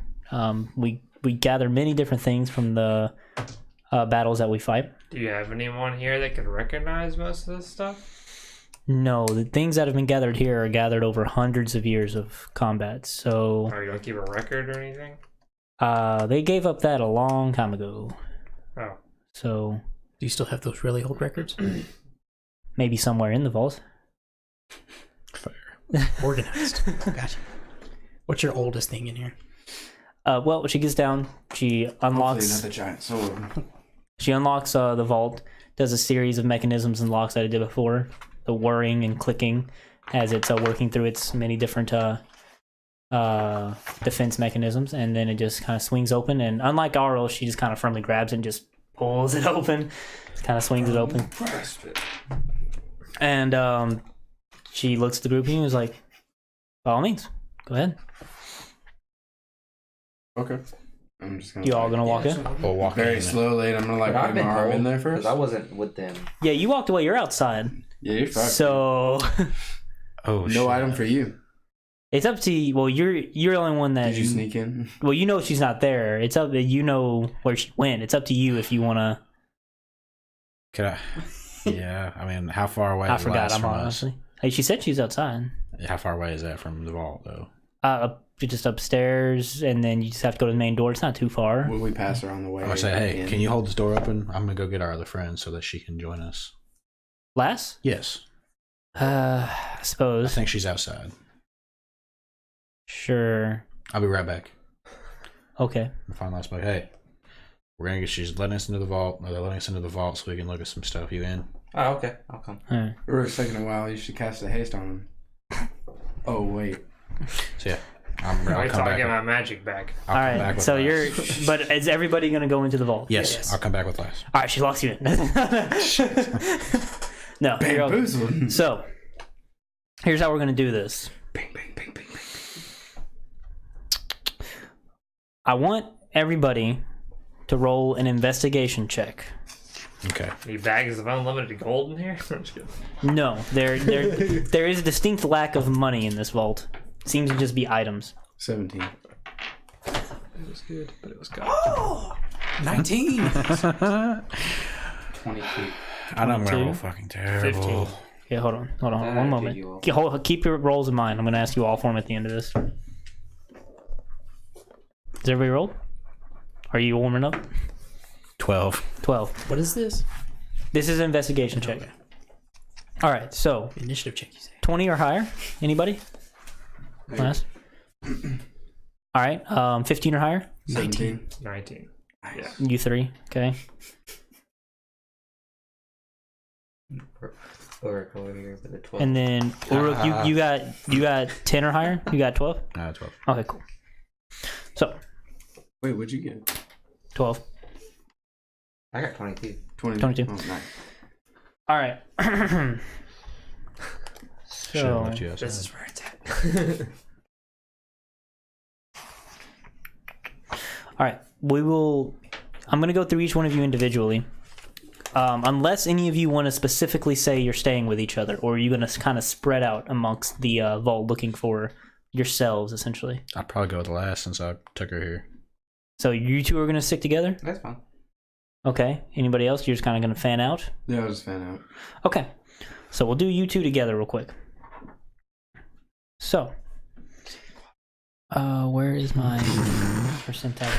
We gather many different things from the battles that we fight. Do you have anyone here that could recognize most of this stuff? No, the things that have been gathered here are gathered over hundreds of years of combat. So, Or you don't keep a record or anything? they gave up that a long time ago. Oh. So Do you still have those really old records? maybe somewhere in the vault. Organized. Gotcha. What's your oldest thing in here? Well, she gets down. She Hopefully unlocks. not the giant sword. She unlocks the vault. Does a series of mechanisms and locks that it did before. The whirring and clicking as it's working through its many different defense mechanisms, and then it just kind of swings open. And unlike Arl, she just kind of firmly grabs it and just pulls it open. Kind of swings it open. And she looks at the group and is like, by all means, go ahead. Okay. I'm just gonna. You all gonna walk in? We'll walk very in. slowly, and I'm gonna like But I've put my been arm in told, there because first. I wasn't with them. Yeah, you walked away. You're outside. Yeah, you're fine. So Oh, no shit. item for you. it's up to you. Well, you're the only one that. Did you sneak in? Well, you know she's not there. It's up. You know where she went. It's up to you if you want to. Could I? Yeah, I mean, how far away I is forgot. Last I'm from us? honestly. Hey, she said she's outside. How far away is that from the vault, though? Just upstairs, and then you just have to go to the main door. It's not too far. Will we pass her on the way? I would say, hey, in? can you hold this door open? I'm gonna go get our other friend so that she can join us. Lass? Yes, I I suppose. think she's outside. Sure. I'll be right back. Okay. And find Last back. Hey, we're gonna get. She's letting us into the vault. Or they're letting us into the vault so we can look at some stuff. You in? Oh, okay. I'll come. All right. It's taking a while. You should cast a haste on him. Oh wait. So yeah, I'll Wait till come I get back. my magic back. I'll All come back right. with So Last. you're. But is everybody gonna go into the vault? Yes, Yes. I'll come back with Last. All right. She locks you in. No. you're okay. Bamboozled. So here's how we're gonna do this. Bang, bang, bang, bang, bang. I want everybody to roll an investigation check. Okay. Any bags of unlimited gold in here? I'm just kidding. No, there is a distinct lack of money in this vault. Seems to just be items. 17. It was good, but it was gone. 19. 22. I know I'm gonna 22. roll fucking terrible. 15. Yeah, hold on, one did moment. you all? Keep your rolls in mind. I'm gonna ask you all for them at the end of this. Is everybody rolled? Are you warming up? 12. 12. What is this? This is an investigation check. All right, so Initiative check, you say. 20 or higher. Anybody? Last. All right, 15 or higher. 17. 19. Yeah. You three. Okay. Oracle over here for the 12. And then Uruk, you got 10 or higher. You got 12. 12. Okay, cool. So Wait, what'd you get? 12. I got 22. 22. 22. Oh, nice. All right. Should have So left you This outside. is where it's at. all right, we will. I'm gonna go through each one of you individually. Unless any of you want to specifically say you're staying with each other, or are you gonna kind of spread out amongst the vault looking for yourselves, essentially. I'd probably go with Last since I took her here. So you two are gonna stick together. That's fine. Okay. Anybody else? You're just kind of gonna fan out. Yeah, I'll just fan out. Okay. So we'll do you two together real quick. So Where is my percentile?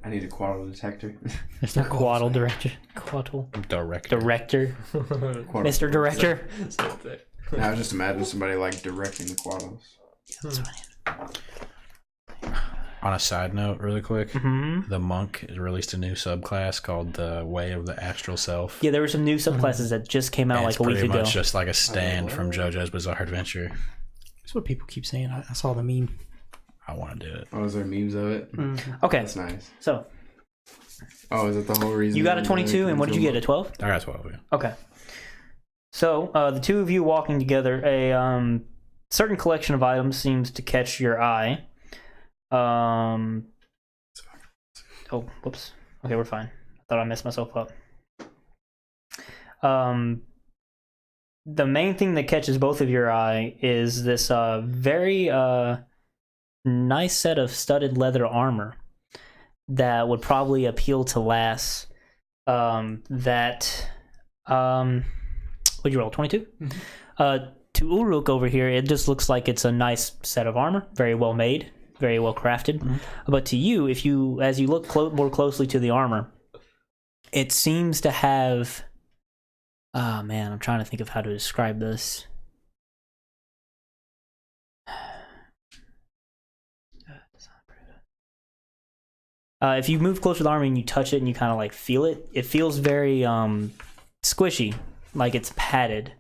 I need a quaddle detector. Mr. Quaddle Director. Quaddle Director. Mr. Director. Now just imagine somebody like directing the quaddles. That's funny. On a side note, really quick, Mm-hmm. the monk released a new subclass called the Way of the Astral Self. Yeah, there were some new subclasses that just came out And like it's a week pretty ago. much just like a stand from JoJo's Bizarre Adventure. That's what people keep saying. I saw the meme. I want to do it. Oh, is there memes of it? Okay, That's nice. so Oh, is it the whole reason? you got a 22, and what did you get? A 12? I got 12. Yeah. Okay. So the two of you walking together, a certain collection of items seems to catch your eye. Oh, whoops. Okay, we're fine. I thought I messed myself up. The main thing that catches both of your eye is this very nice set of studded leather armor that would probably appeal to Lass. What'd you roll? 22? Mm-hmm. To Uruk over here, it just looks like it's a nice set of armor, very well made, very well crafted. Mm-hmm. But to you, as you look more closely to the armor, it seems to have. Oh man, I'm trying to think of how to describe this. If you move closer to the armor and you touch it and you kind of like feel it, it feels very squishy, like it's padded.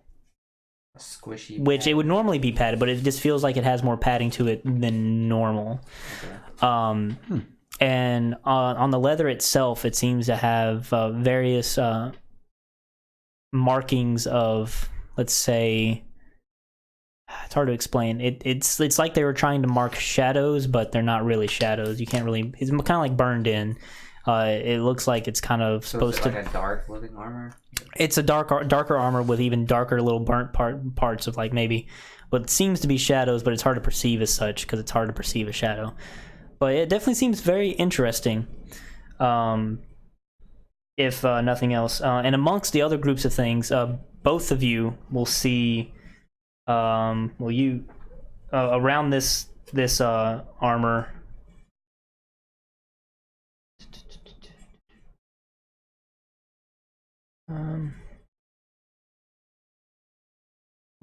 Squishy. Which it would normally be padded, but it just feels like it has more padding to it than normal. Okay. And on the leather itself, it seems to have various markings of, let's say, it's hard to explain. It's like they were trying to mark shadows, but they're not really shadows. You can't really. It's kind of like burned in. It looks like it's kind of supposed to. Like a dark looking armor. It's a darker armor with even darker little burnt parts of like maybe what seems to be shadows, but it's hard to perceive as such because it's hard to perceive a shadow. But it definitely seems very interesting. If nothing else, and amongst the other groups of things, both of you will see. Around this armor. Well,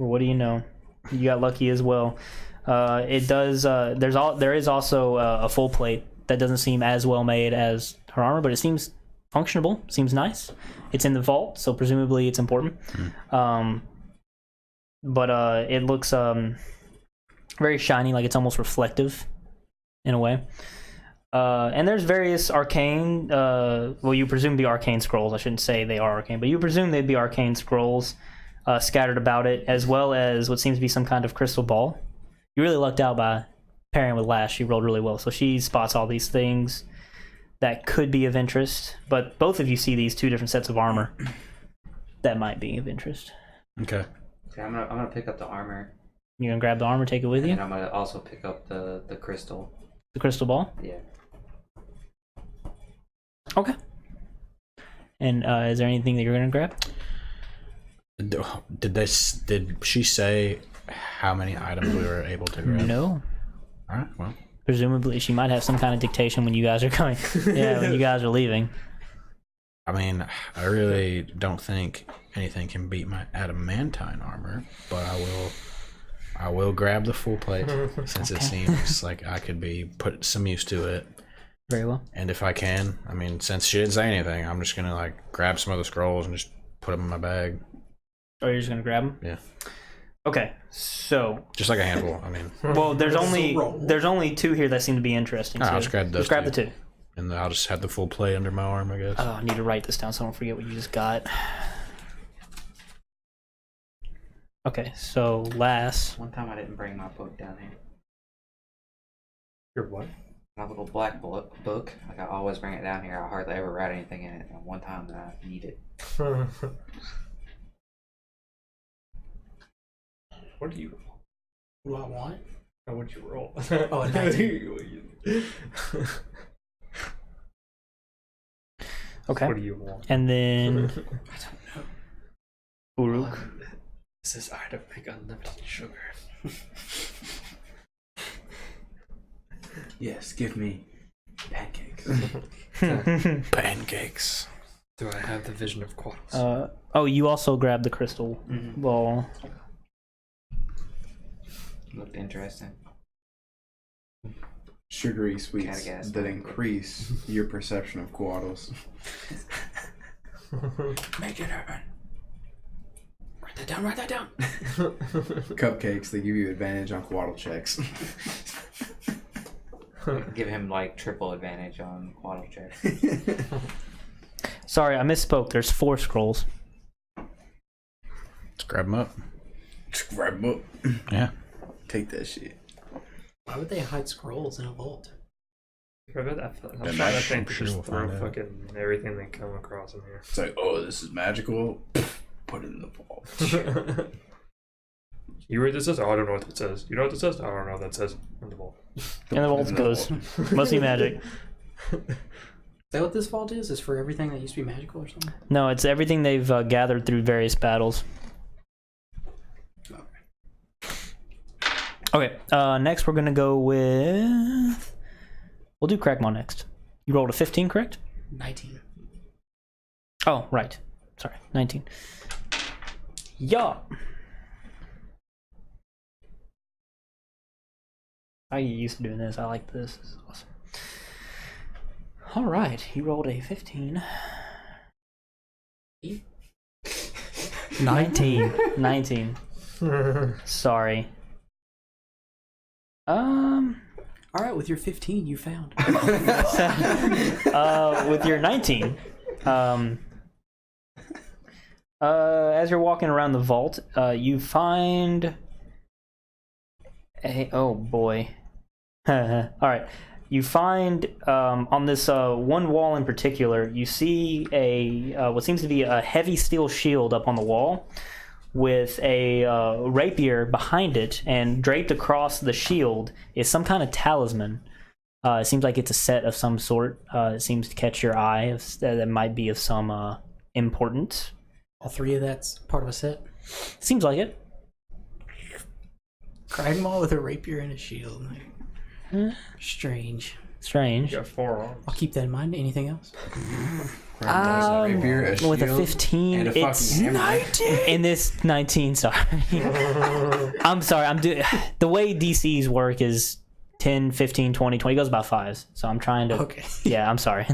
what do you know? You got lucky as well. It does. There is also a full plate that doesn't seem as well made as her armor, but it seems functionable. Seems nice. It's in the vault, so presumably it's important. But it looks very shiny, like it's almost reflective in a way. And there's various arcane, you presume the arcane scrolls. I shouldn't say they are arcane, but you presume they'd be arcane scrolls scattered about it, as well as what seems to be some kind of crystal ball. You really lucked out by pairing with Lash. She rolled really well, so she spots all these things that could be of interest. But both of you see these two different sets of armor that might be of interest. Okay. Okay, I'm gonna pick up the armor. You gonna grab the armor, take it with you? And I'm gonna also pick up the crystal. The crystal ball? Yeah. Okay. And is there anything that you're gonna grab? Did she say how many items we were able to grab? No. All right. Well. Presumably, she might have some kind of dictation when you guys are coming. Yeah, when you guys are leaving. I mean, I really don't think anything can beat my adamantine armor, but I will grab the full plate since it seems like I could put some use to it. Very well. And if I can, I mean, since she didn't say anything, I'm just gonna like grab some of the scrolls and just put them in my bag. Oh, you're just gonna grab them? Yeah. Okay, so just like a handful. I mean, well, there's only two here that seem to be interesting. I'll so just grab those. Just grab the two. And then I'll just have the full plate under my arm, I guess. Oh, I need to write this down so I don't forget what you just got. Okay, so Lass. One time I didn't bring my book down here. Your what? My little black book. Like I always bring it down here. I hardly ever write anything in it. And one time that I need it. What do you roll? What do I want? Or what you roll? Oh, a 19. Okay. What do you want? And then I don't know. Uruk. This is item make unlimited sugar. Yes, give me pancakes. Pancakes. Do I have the vision of quaddles? Oh, you also grabbed the crystal ball. Looked interesting. Sugary sweets Kinda gas that money. increase your perception of quaddles. Make it happen. Write that down. Write that down. Cupcakes that give you advantage on quaddle checks. Give him like triple advantage on quaddle check. Sorry, I misspoke. There's 4 scrolls. Let's grab them up. Just grab 'em up. Yeah. Take that shit. Why would they hide scrolls in a vault? I'm trying to think to sure just we'll throw find out. fucking everything they come across in here. It's like, oh, this is magical. Put it in the vault. You read this says? Oh, I don't know what that says. You know what this says? I don't know what that says in the vault. And the vault goes. Mostly magic. Is that what this vault is? Is for everything that used to be magical or something? No, it's everything they've gathered through various battles. Okay, next we're gonna go with... We'll do Crackmon next. You rolled a 15, correct? 19. Oh, right. Sorry, 19. Yeah. I get used to doing this. I like this. This is awesome. All right, he rolled a 15. 19. 19. Sorry. All right, with your 15, you found. With your 19, as you're walking around the vault, you find a, oh boy. All right. You find on this one wall in particular, you see a what seems to be a heavy steel shield up on the wall with a rapier behind it, and draped across the shield is some kind of talisman. It seems like it's a set of some sort. It seems to catch your eye. That might be of some importance. All 3 of that's part of a set. Seems like it. Cragmaw with a rapier and a shield. Strange. Strange. You got 4 arms. I'll keep that in mind. Anything else? Rapier, a With a shield, 15, and a it's fucking hammer. 19. in this 19. Sorry, I'm sorry. I'm doing the way DCs work is 10, 15, 20, 20. It goes about 5s. So I'm trying to. Okay. Yeah, I'm sorry.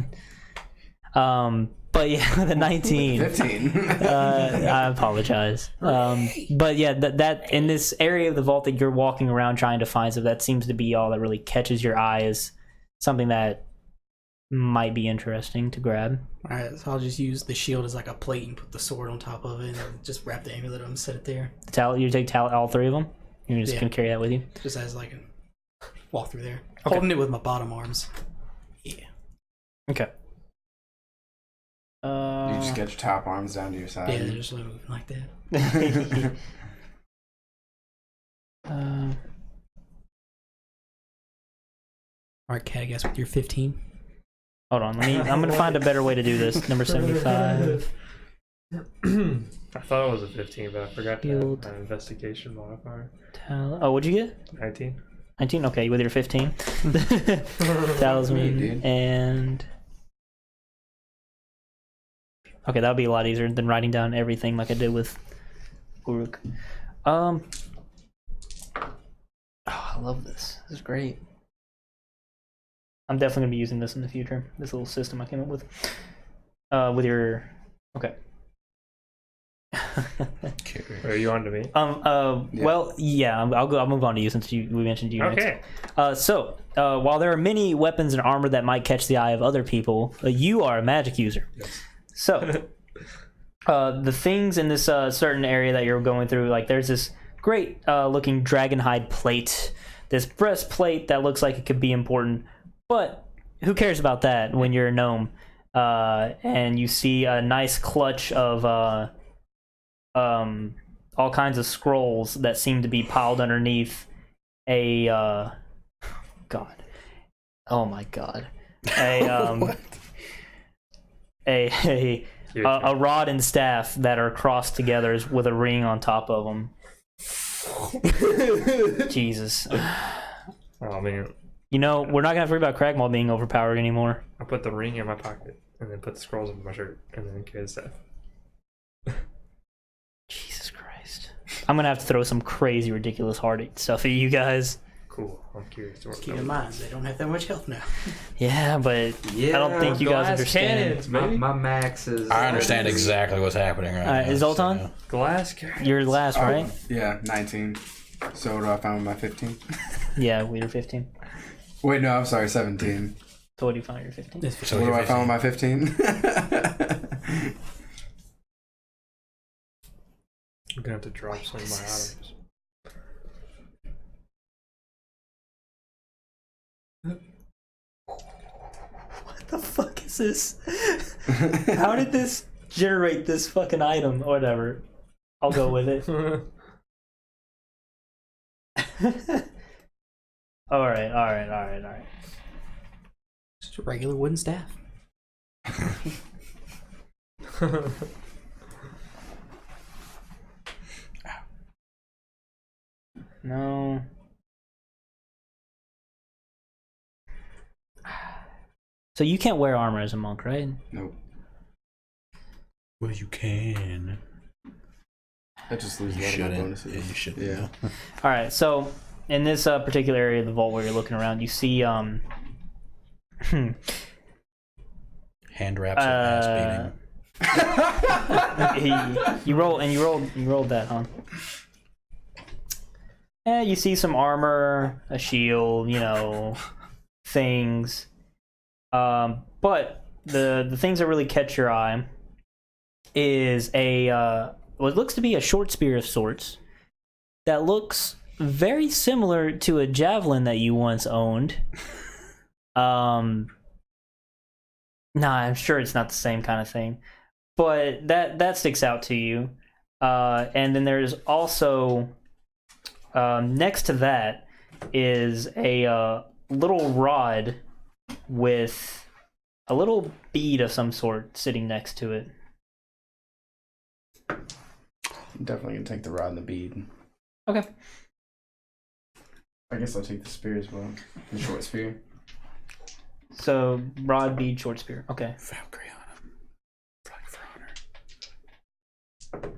But yeah, the 19. 15. I apologize. But yeah, that in this area of the vault that you're walking around trying to find stuff, that seems to be all that really catches your eye as something that might be interesting to grab. All right, so I'll just use the shield as like a plate and put the sword on top of it, and just wrap the amulet up and set it there. You take all 3 of them. You're just Yeah. gonna carry that with you. Just as like a walk through there, holding it with my bottom arms. Yeah. Okay. You just get your top arms down to your side. Yeah, they're just moving like that. All right, Cat, I guess with your 15. Hold on, I'm gonna find a better way to do this. Number 75. I thought it was a 15, but I forgot to Shield. have an investigation modifier. Oh, what'd you get? 19. 19. Okay, with your 15. Talisman dude. and. Okay, that would be a lot easier than writing down everything like I did with Uruk. Oh, I love this. This is great. I'm definitely gonna be using this in the future. This little system I came up with. With your. Okay. Are you on to me? Yeah. Well, yeah, I'll move on to you since we mentioned you Okay. next. So, while there are many weapons and armor that might catch the eye of other people, you are a magic user. Yes. So, the things in this certain area that you're going through, like there's this great looking dragonhide plate, this breastplate that looks like it could be important, but who cares about that when you're a gnome? And you see a nice clutch of all kinds of scrolls that seem to be piled underneath a God. Oh my God. A rod and staff that are crossed together with a ring on top of them. Jesus. Oh man. You know, we're not gonna have to worry about Cragmaw being overpowered anymore. I'll put the ring in my pocket and then put the scrolls in my shirt and then carry the staff. Jesus Christ. I'm gonna have to throw some crazy, ridiculous heartache stuff at you guys. Cool. I'm curious. Just keep in mind, they don't have that much health now. Yeah, but I don't think you guys understand. My max is. I understand exactly what's happening right now. Is Zoltan? so- Glass cannons. You're last, right? Yeah, 19. So what do I find with my 15? Yeah, we were 15. Wait, no, I'm sorry, 17. So what do you find? You're 15. It's So What do you're I find with my 15? I'm gonna have to drop some of my items. What the fuck is this? How did this generate this fucking item? Or whatever. I'll go with it. Alright. just a regular wooden staff. No. So you can't wear armor as a monk, right? Nope. Well, you can. That just loses You a lot of my shouldn't. bonuses. Yeah, you shouldn't. Yeah. Alright, so in this particular area of the vault where you're looking around, you see Hand wraps and ass beating. you rolled that, huh? Yeah, you see some armor, a shield, you know, things. But the things that really catch your eye is what looks to be a short spear of sorts that looks very similar to a javelin that you once owned. Nah, I'm sure it's not the same kind of thing, but that sticks out to you. And then there's also next to that is a little rod with a little bead of some sort sitting next to it. I'm definitely gonna take the rod and the bead. Okay. I guess I'll take the spear as well. The short spear. So rod, bead, short spear. Okay. Valkyrie on him. Flag for honor.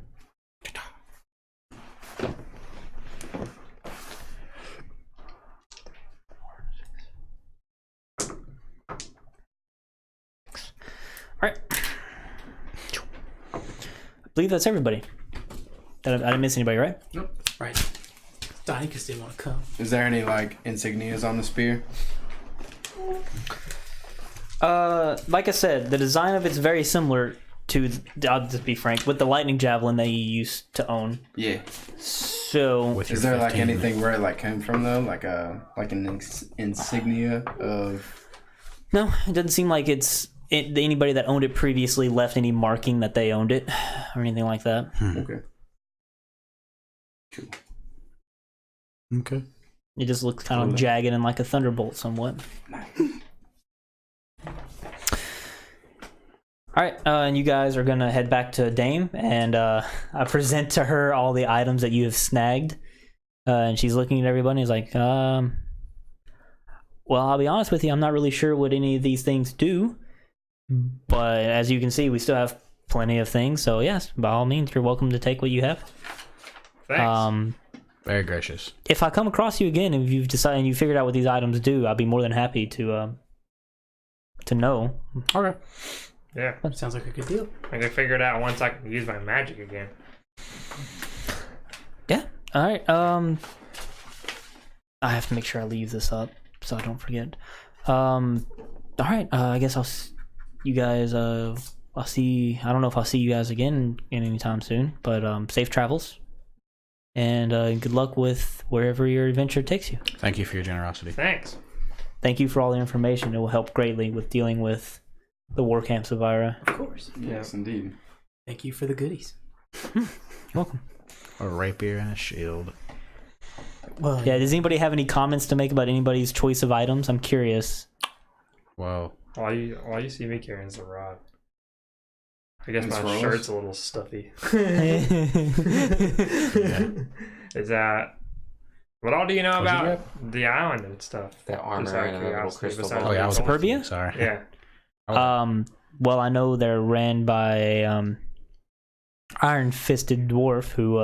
All right. I believe that's everybody. I didn't miss anybody, right? Right. Donnie because didn't want to come. Is there any like insignias on the spear? Like I said, the design of it's very similar to, I'll just be frank, with the lightning javelin that you used to own. Yeah. So, With Is your there like 15. anything where it like came from though? Like an insignia of? no, it doesn't seem like anybody that owned it previously left any marking that they owned it or anything like that. Okay. Cool. Okay. It just looks kind of jagged and like a thunderbolt somewhat. All right, and you guys are gonna head back to Dame, and I present to her all the items that you have snagged, and she's looking at everybody. He's like, "Well, I'll be honest with you, I'm not really sure what any of these things do, but as you can see, we still have plenty of things. So yes, by all means, you're welcome to take what you have. Thanks. Very gracious. If I come across you again, if you've decided and you figured out what these items do, I'll be more than happy to know. Okay. Yeah. Sounds like a good deal. I can figure it out once I can use my magic again. Yeah. All right. I have to make sure I leave this up so I don't forget. All right. I guess you guys. I'll see. I don't know if I'll see you guys again in anytime soon, but safe travels, and good luck with wherever your adventure takes you. Thank you for your generosity. Thanks. Thank you for all the information. It will help greatly with dealing with the war camps of Ira. Of course. Yes, indeed. Thank you for the goodies. Welcome. A rapier and a shield. Well, Yeah. Does anybody have any comments to make about anybody's choice of items? I'm curious. Whoa. All you see me carrying is the rod. I guess And my scrolls? shirt's a little stuffy. Yeah. Is that What all do you know What'd you about the island and stuff? That Just armor out of and a little curiosity, crystal besides ball. Oh yeah, I was Superbia? Sorry. Yeah. Well, I know they're ran by iron-fisted dwarf who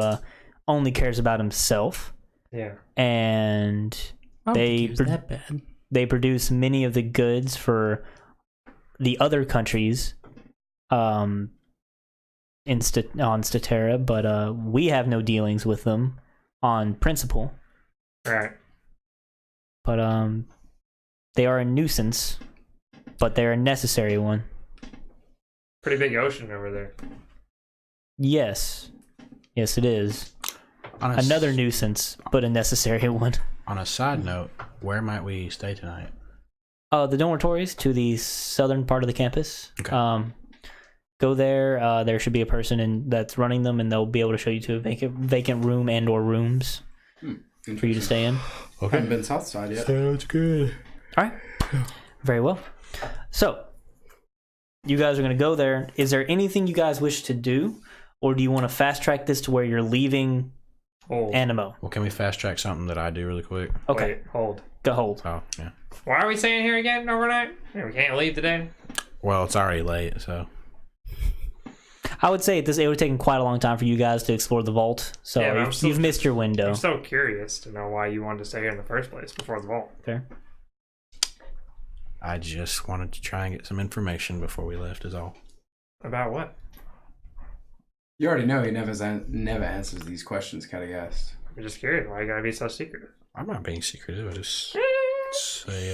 only cares about himself, Yeah. and I don't They think he was pro- that bad. they produce many of the goods for the other countries on Statera, but we have no dealings with them on principle. Right. But they are a nuisance, but they're a necessary one. Pretty big ocean over there. Yes, it is. On a Another nuisance, but a necessary one. On a side note, where might we stay tonight? The dormitories to the southern part of the campus. Okay. Go there. There should be a person that's running them, and they'll be able to show you to a vacant room and/or rooms for you to stay in. Haven't been south side yet. Sounds good. All right. Very well. So, you guys are going to go there. Is there anything you guys wish to do, or do you want to fast track this to where you're leaving Hold. Animo? Well, can we fast track something that I do really quick? Okay. Wait, hold. Go hold. Oh, yeah. Why are we staying here again overnight? We can't leave today. Well, it's already late, so. I would say it would have taken quite a long time for you guys to explore the vault. So Yeah, but I'm still- you've missed your window. I'm so curious to know why you wanted to stay here in the first place before the vault. Fair. I just wanted to try and get some information before we left, is all. About what? You already know he never answers these questions, kind of guessed. I'm just curious. Why you gotta be so secretive? I'm not being secretive. I just say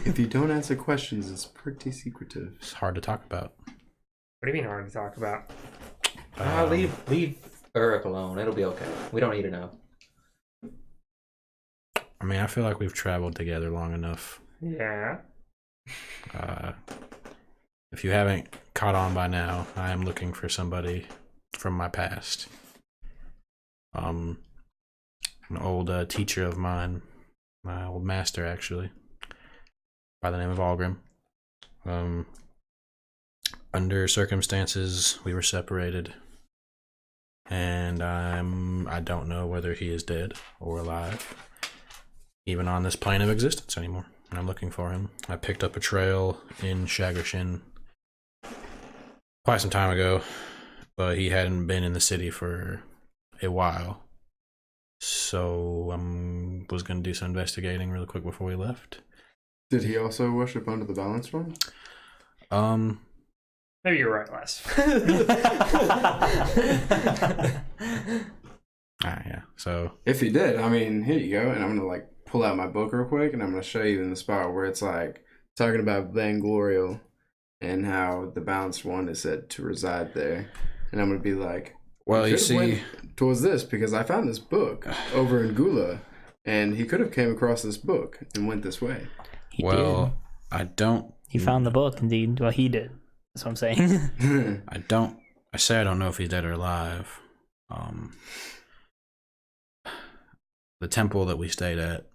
If you don't answer questions, it's pretty secretive. it's hard to talk about. What do you mean hard to talk about? Leave Uruk alone. It'll be okay. We don't need to know. I mean, I feel like we've traveled together long enough. Yeah. If you haven't caught on by now, I am looking for somebody from my past. An old teacher of mine, my old master actually, by the name of Algrim. Under circumstances, we were separated, and I don't know whether he is dead or alive, even on this plane of existence anymore. And I'm looking for him. I picked up a trail in Shagershin quite some time ago, but he hadn't been in the city for a while. So I was going to do some investigating really quick before we left. Did he also worship under the balanced one? Maybe you're right, Les. Yeah. So If he did, I mean, here you go. And I'm going to pull out my book real quick, and I'm going to show you in the spot where it's talking about Vanglorial and how the balanced one is said to reside there. And I'm going to be like, well, you could've see, went towards this because I found this book over in Gula, and he could have came across this book and went this way. He well, did. I don't. He found the book, indeed. Well, he did. That's what I'm saying. I don't know if he's dead or alive. The temple that we stayed at,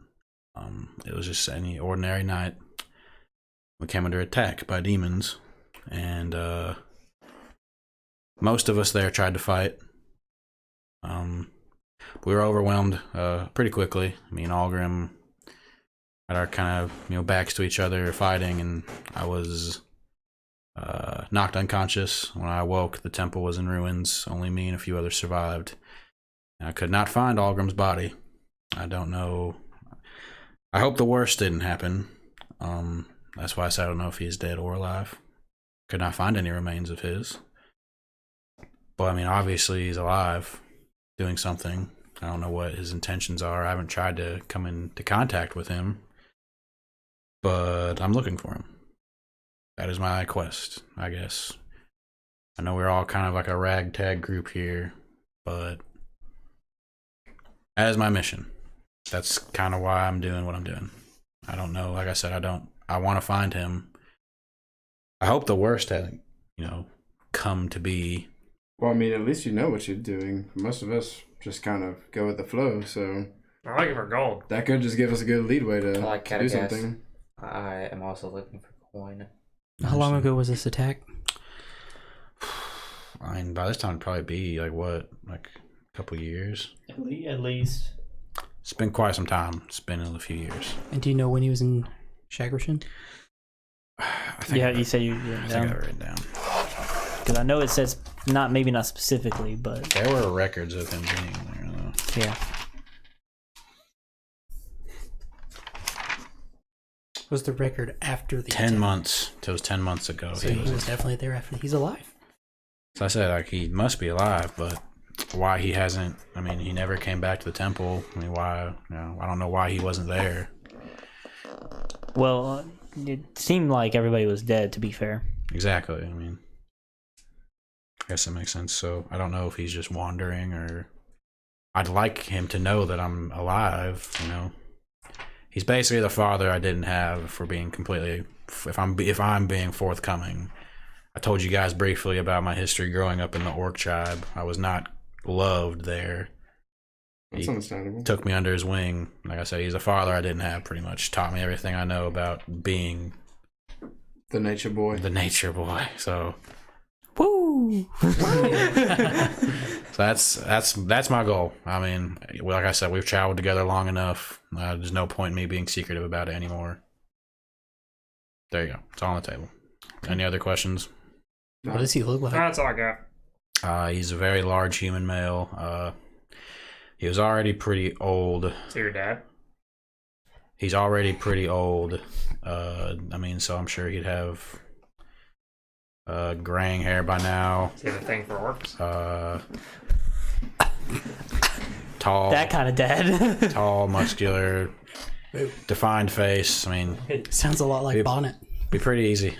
it was just any ordinary night. We came under attack by demons, and most of us there tried to fight. We were overwhelmed pretty quickly. Me and Algrim had our kind of backs to each other fighting, and I was knocked unconscious. When I awoke, the temple was in ruins. Only me and a few others survived. I could not find Algrim's body. I don't know. I hope the worst didn't happen. That's why I said I don't know if he's dead or alive. Could not find any remains of his. But I mean, obviously he's alive, doing something. I don't know what his intentions are. I haven't tried to come into contact with him, but I'm looking for him. That is my quest, I guess. I know we're all kind of like a ragtag group here, but that is my mission. That's kind of why I'm doing what I'm doing. I don't know. Like I said, I want to find him. I hope the worst hasn't, come to be. Well, I mean, at least you know what you're doing. Most of us just kind of go with the flow, so I'm looking for gold. that could just give us a good leadway to I like do Catagass. something. I am also looking for coin. How long ago was this attack? I mean, by this time it'd probably be like a couple years. At least. It's been quite some time. It's been a few years. And do you know when he was in Shagrashan? I think Yeah, you said you wrote I it think I down. wrote it down. Because I know it says maybe not specifically, but There were records of him being there, though. yeah. Was the record after the 10 attack? months. It was 10 months ago. So he was definitely there after. He's alive. So I said, like, he must be alive, but why he hasn't, I mean, he never came back to the temple. I mean, why, I don't know why he wasn't there. Well, it seemed like everybody was dead, to be fair. Exactly. I mean, I guess that makes sense. So I don't know if he's just wandering or I'd like him to know that I'm alive, He's basically the father I didn't have for being completely, if I'm being forthcoming. I told you guys briefly about my history growing up in the Orc tribe. I was not loved there. That's He understandable. took me under his wing. Like I said, he's a father I didn't have, pretty much. Taught me everything I know about being The nature boy. the nature boy. So Woo! so that's my goal. I mean, like I said, we've traveled together long enough. There's no point in me being secretive about it anymore. There you go. It's all on the table. Any other questions? What does he look like? That's all I got. He's a very large human male. He was already pretty old. So your dad? He's already pretty old. So I'm sure he'd have graying hair by now. Is he the thing for orcs? Tall. That kind of dad. Tall, muscular, defined face. I mean, Sounds a lot like Bonnet. be pretty easy.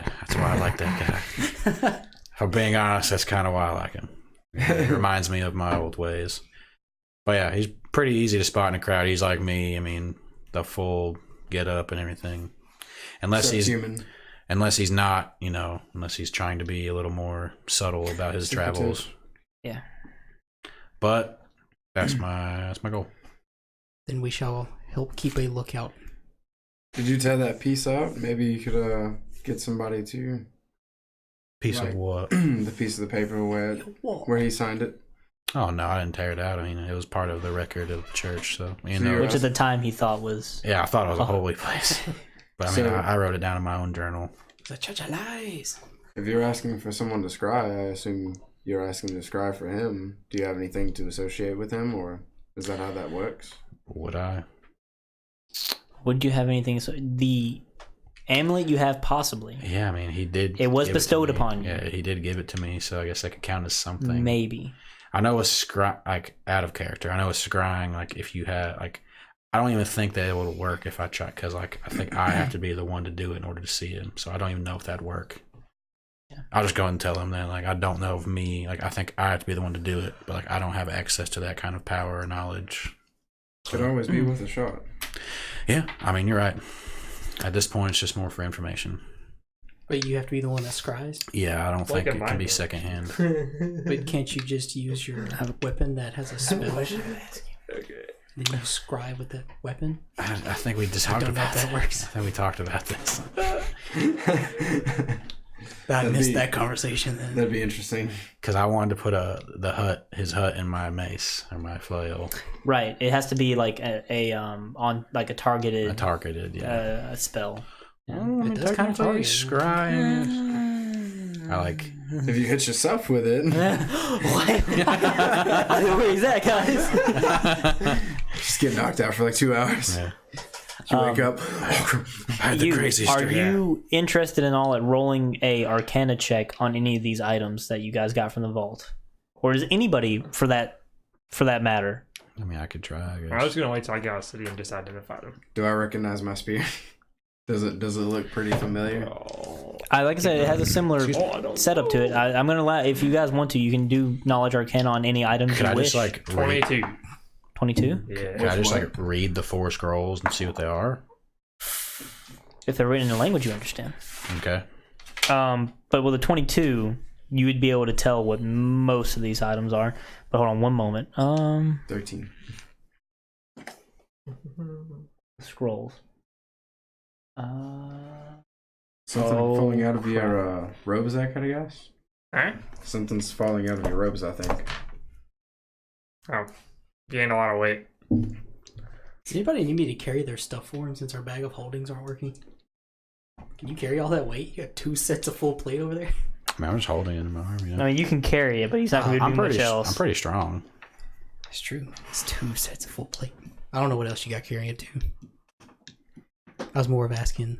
That's why I like that guy. If I'm being honest, that's kind of why I like him. It reminds me of my old ways. But yeah, he's pretty easy to spot in a crowd. He's like me. I mean, the full get up and everything. Unless Except he's human. unless he's not, unless he's trying to be a little more subtle about his Secretive. travels. Yeah. But that's my goal. Then we shall help keep a lookout. Did you tear that piece out? Maybe you could get somebody to Piece Right. of what? the piece of the paper where he signed it. Oh no, I didn't tear it out. I mean, it was part of the record of the church, so So you're Which at the time he thought was. yeah, I thought it was a holy place. But I mean, So- I wrote it down in my own journal. The Church of Lies. If you're asking for someone to scry, I assume you're asking to scry for him. Do you have anything to associate with him, or is that how that works? Would I? Would you have anything? So the amulet you have, possibly. Yeah, I mean, he did. It was give to bestowed me. upon you. Yeah, he did give it to me, so I guess that could count as something. Maybe. I know it's like out of character. I know it's scrying. Like if you had like, I don't even think that it would work if I try, because like I think I have to be the one to do it in order to see him. So I don't even know if that'd work. Yeah. I'll just go and tell him that like I don't know if me like I think I have to be the one to do it, but like I don't have access to that kind of power or knowledge. Could always be worth a shot. Yeah, I mean you're right. At this point, it's just more for information. But you have to be the one that scries. Yeah, I don't Like think a it can mind be reader. secondhand. But can't you just use your weapon that has a spell? Then you scry with the weapon? I think we just I talked don't know about if that works. I think we talked about this. I That'd missed be- that conversation then. That'd be interesting. Because I wanted to put his hut in my mace or my flail. Right. It has to be like on like a targeted I targeted, yeah. a spell. It does kind of target. Scrying. I like. If you hit yourself with it, What? I know where he's at, guys. just get knocked out for like 2 hours. Yeah. You wake up. I had the craziest Are dream. you interested in all at rolling a Arcana check on any of these items that you guys got from the vault, or is anybody for that matter? I mean, I could try. I guess. I was gonna wait till I got out of the city and just identify them. Do I recognize my spear? Does it look pretty familiar? Like I said, it has a similar setup to it. I'm gonna allow, if you guys want to, you can do knowledge Arcana on any items Could you I wish. just like read, 22. 22. Yeah. could I just What? like read the 4 scrolls and see what they are? If they're written in a language you understand. Okay. But with a 22, you would be able to tell what most of these items are. But hold on one moment. 13. Scrolls. Something Oh, falling out of your robes, I could guess. Huh? Something's falling out of your robes, I think. Oh, gained a lot of weight. Does anybody need me to carry their stuff for him since our bag of holdings aren't working? Can you carry all that weight? You got 2 sets of full plate over there? I mean, I'm just holding it in my arm. Yeah. I mean, you can carry it, but he's not going to do much else. I'm pretty strong. It's true. It's 2 sets of full plate. I don't know what else you got carrying it to. I was more of asking.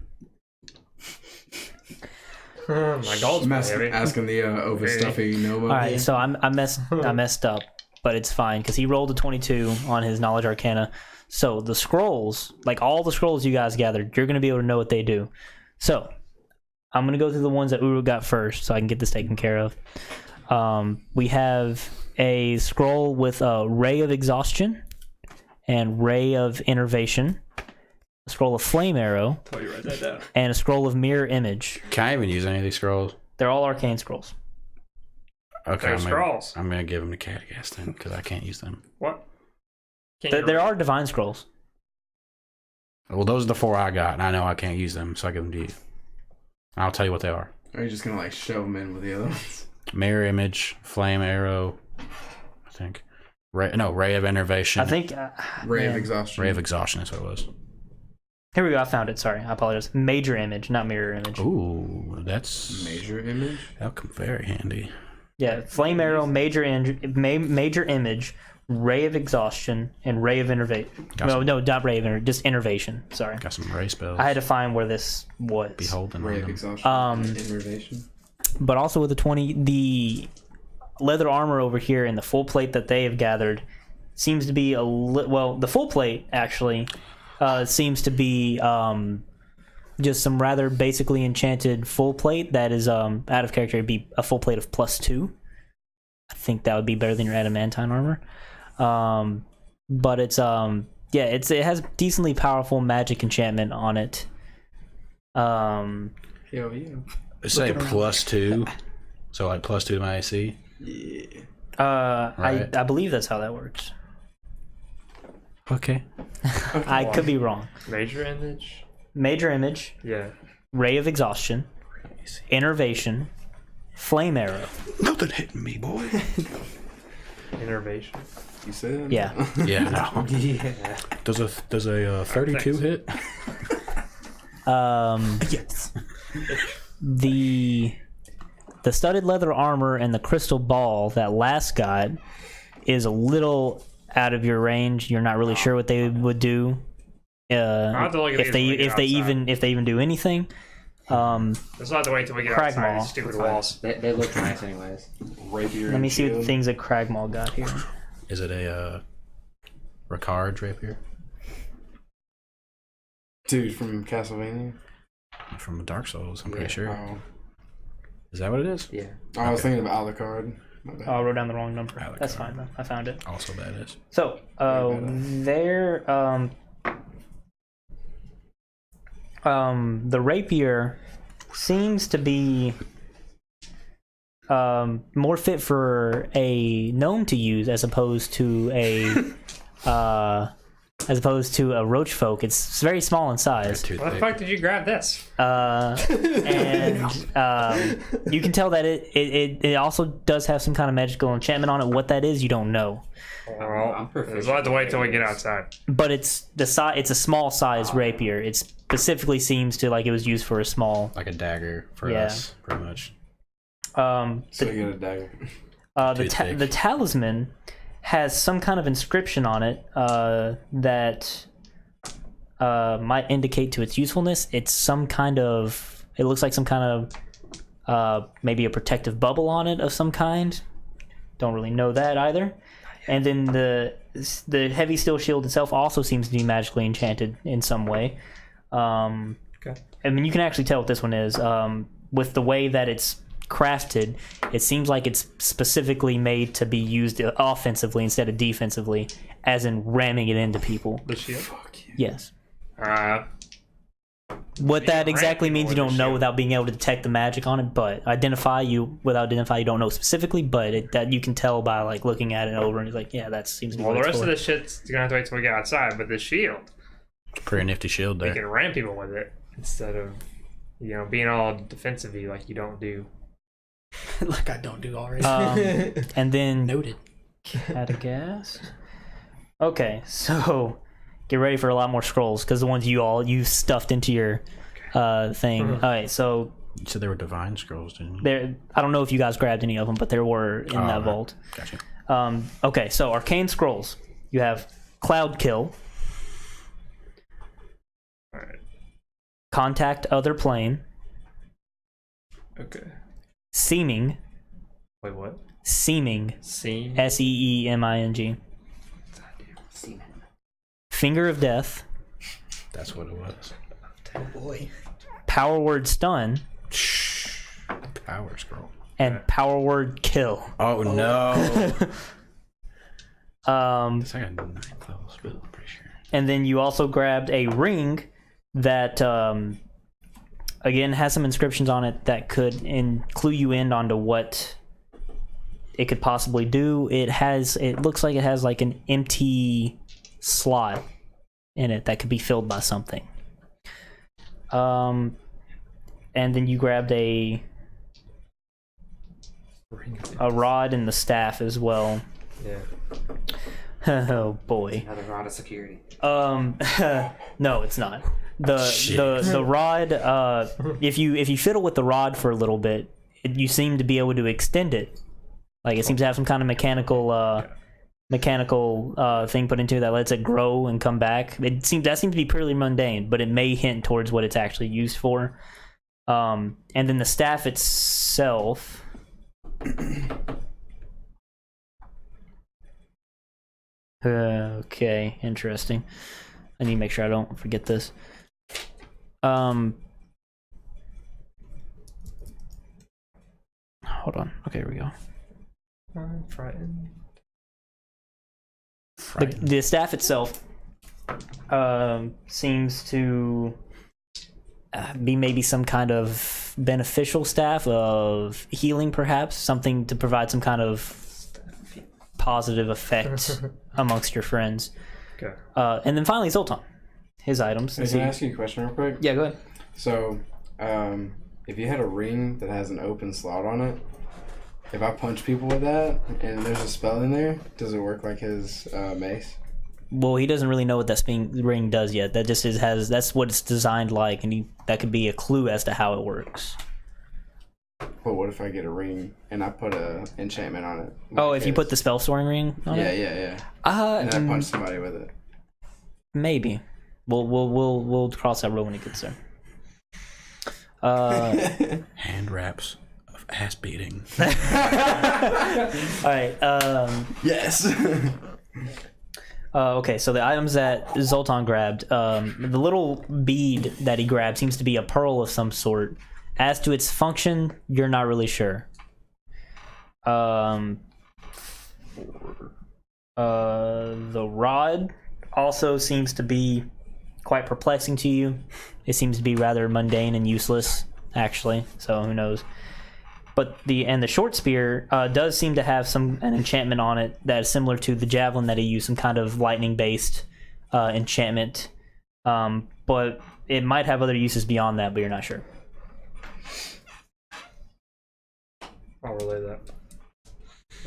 My gold's heavy. Asking the overstuffy Nova. All right, so I messed up, but it's fine because he rolled a 22 on his knowledge arcana. So the scrolls, like all the scrolls you guys gathered, you're going to be able to know what they do. So I'm going to go through the ones that Uru got first so I can get this taken care of. We have a scroll with a Ray of Exhaustion and Ray of Innervation, a scroll of Flame Arrow, You write that down. and a scroll of Mirror Image. Can I even use any of these scrolls? They're all arcane scrolls. Okay, They're scrolls. I'm gonna give them to Cragdaddies then because I can't use them. What? There are divine scrolls. Well, those are the 4 I got, and I know I can't use them, so I give them to you. I'll tell you what they are. Or are you just gonna like show them in with the other ones? Mirror Image, Flame Arrow, I think. Ray of Innervation. I think... Ray of Exhaustion. Ray of Exhaustion is what it was. Here we go. I found it. Sorry. I apologize. Major Image, not Mirror Image. Ooh, that's... Major Image? That'll come very handy. Yeah. Flame Arrow, Major Image, Ray of Exhaustion, and Ray of Innervation. No, not Ray of Innervation. Just Innervation. Sorry. Got some Ray spells. I had to find where this was. Beholden Ray on of them. Exhaustion. Innervation. But also with the 20, the leather armor over here and the full plate that they have gathered seems to be the full plate actually seems to be just some rather basically enchanted full plate that is out of character. It'd be a full plate of +2. I think that would be better than your adamantine armor. But it's it has decently powerful magic enchantment on it. Hell yeah. Say +2. So like +2 to my AC. Yeah. Right. I believe that's how that works. Okay. I could be wrong. Major Image? Major Image, Yeah. Ray of Exhaustion, Innervation, Flame Arrow. Nothing hitting me, boy. Innervation. You said? Yeah. Yeah. No. Yeah. Does a 32 hit? Yes. The studded leather armor and the crystal ball that last got is a little out of your range. You're not really sure what they would do. I'll have to look at If they outside. even do anything. Let's not have to wait till we get outside Cragmaw. these stupid walls. They look nice anyways. Rapier. Let me and see what shield. things that Cragmaw got here. Is it a Ricard rapier Dude from Castlevania. from Dark Souls? I'm Yeah. pretty sure. Oh. Is that what it is? Yeah. I was Okay. thinking of Alucard. My bad. Oh, I wrote down the wrong number. Alucard. That's fine though. I found it. Also, that is. So, there, the rapier seems to be more fit for a gnome to use as opposed to a roach folk. It's very small in size. Too Why the thick. fuck did you grab this? And you can tell that it also does have some kind of magical enchantment on it. What that is, you don't know. Well, we'll have to wait till we get outside. But it's a small size rapier. It specifically seems to like it was used for a small. Like a dagger for Yeah. us, pretty much. So you get a dagger. The talisman has some kind of inscription on it that might indicate to its usefulness. It's some kind of. It looks like some kind of maybe a protective bubble on it of some kind. Don't really know that either. And then the heavy steel shield itself also seems to be magically enchanted in some way. Okay. I mean, you can actually tell what this one is. With the way that it's crafted, it seems like it's specifically made to be used offensively instead of defensively, as in ramming it into people. The shield? Fuck you. Yes. You What that ram exactly people means, you with the don't know shield. without being able to detect the magic on it. But you don't know specifically. But that you can tell by like looking at it over and it's like, yeah, that seems to be. Well, what the it's rest of for. the shit's gonna have to wait till we get outside. But the shield, Pretty nifty shield we there. can ram people with it instead of, being all defensive-y like you don't do. Like I don't do already. And then Noted. Catagast. Okay, so get ready for a lot more scrolls because the ones you stuffed into your thing. All right, so You said there were divine scrolls, didn't you? there. I don't know if you guys grabbed any of them, but there were in that right. vault. Gotcha. Okay, so arcane scrolls. You have Cloud Kill, All right. Contact Other Plane, Okay. Seeming, Wait, what? Seeming, See. Seeming, Finger of Death, That's what it was. Oh boy. Power Word Stun, Power scroll. and Power Word Kill. Oh no! It's like a 9th level spell, I'm pretty sure. And then you also grabbed a ring that, again, has some inscriptions on it that could clue you in onto what it could possibly do. It looks like it has like an empty slot in it that could be filled by something. And then you grabbed a rod and the staff as well. Yeah. Oh boy. Another rod of security. No, it's not. The rod. If you fiddle with the rod for a little bit, you seem to be able to extend it. Like it seems to have some kind of mechanical thing put into it that lets it grow and come back. That seems to be purely mundane, but it may hint towards what it's actually used for. And then the staff itself. Okay, interesting. I need to make sure I don't forget this. Hold on. Okay, here we go. I'm frightened. The staff itself seems to be maybe some kind of beneficial staff of healing, perhaps something to provide some kind of positive effect amongst your friends. Okay. And then finally Zoltan, his items. Can I ask you a question real quick? Yeah, go ahead. So, if you had a ring that has an open slot on it, if I punch people with that and there's a spell in there, does it work like his mace? Well, he doesn't really know what that ring does yet. That just that's what it's designed like, and that could be a clue as to how it works. But what if I get a ring and I put a enchantment on it? Oh, if you put the spell storing ring on it? Yeah. And I punch somebody with it. Maybe. We'll cross that road when it gets there. Hand wraps of ass beating. All right. Yes. Okay, so the items that Zoltan grabbed, the little bead that he grabbed seems to be a pearl of some sort. As to its function, you're not really sure. The rod also seems to be quite perplexing to you. It seems to be rather mundane and useless, actually. So who knows? But the short spear does seem to have an enchantment on it that is similar to the javelin that he used, some kind of lightning-based enchantment. But it might have other uses beyond that, but you're not sure. I'll relay that.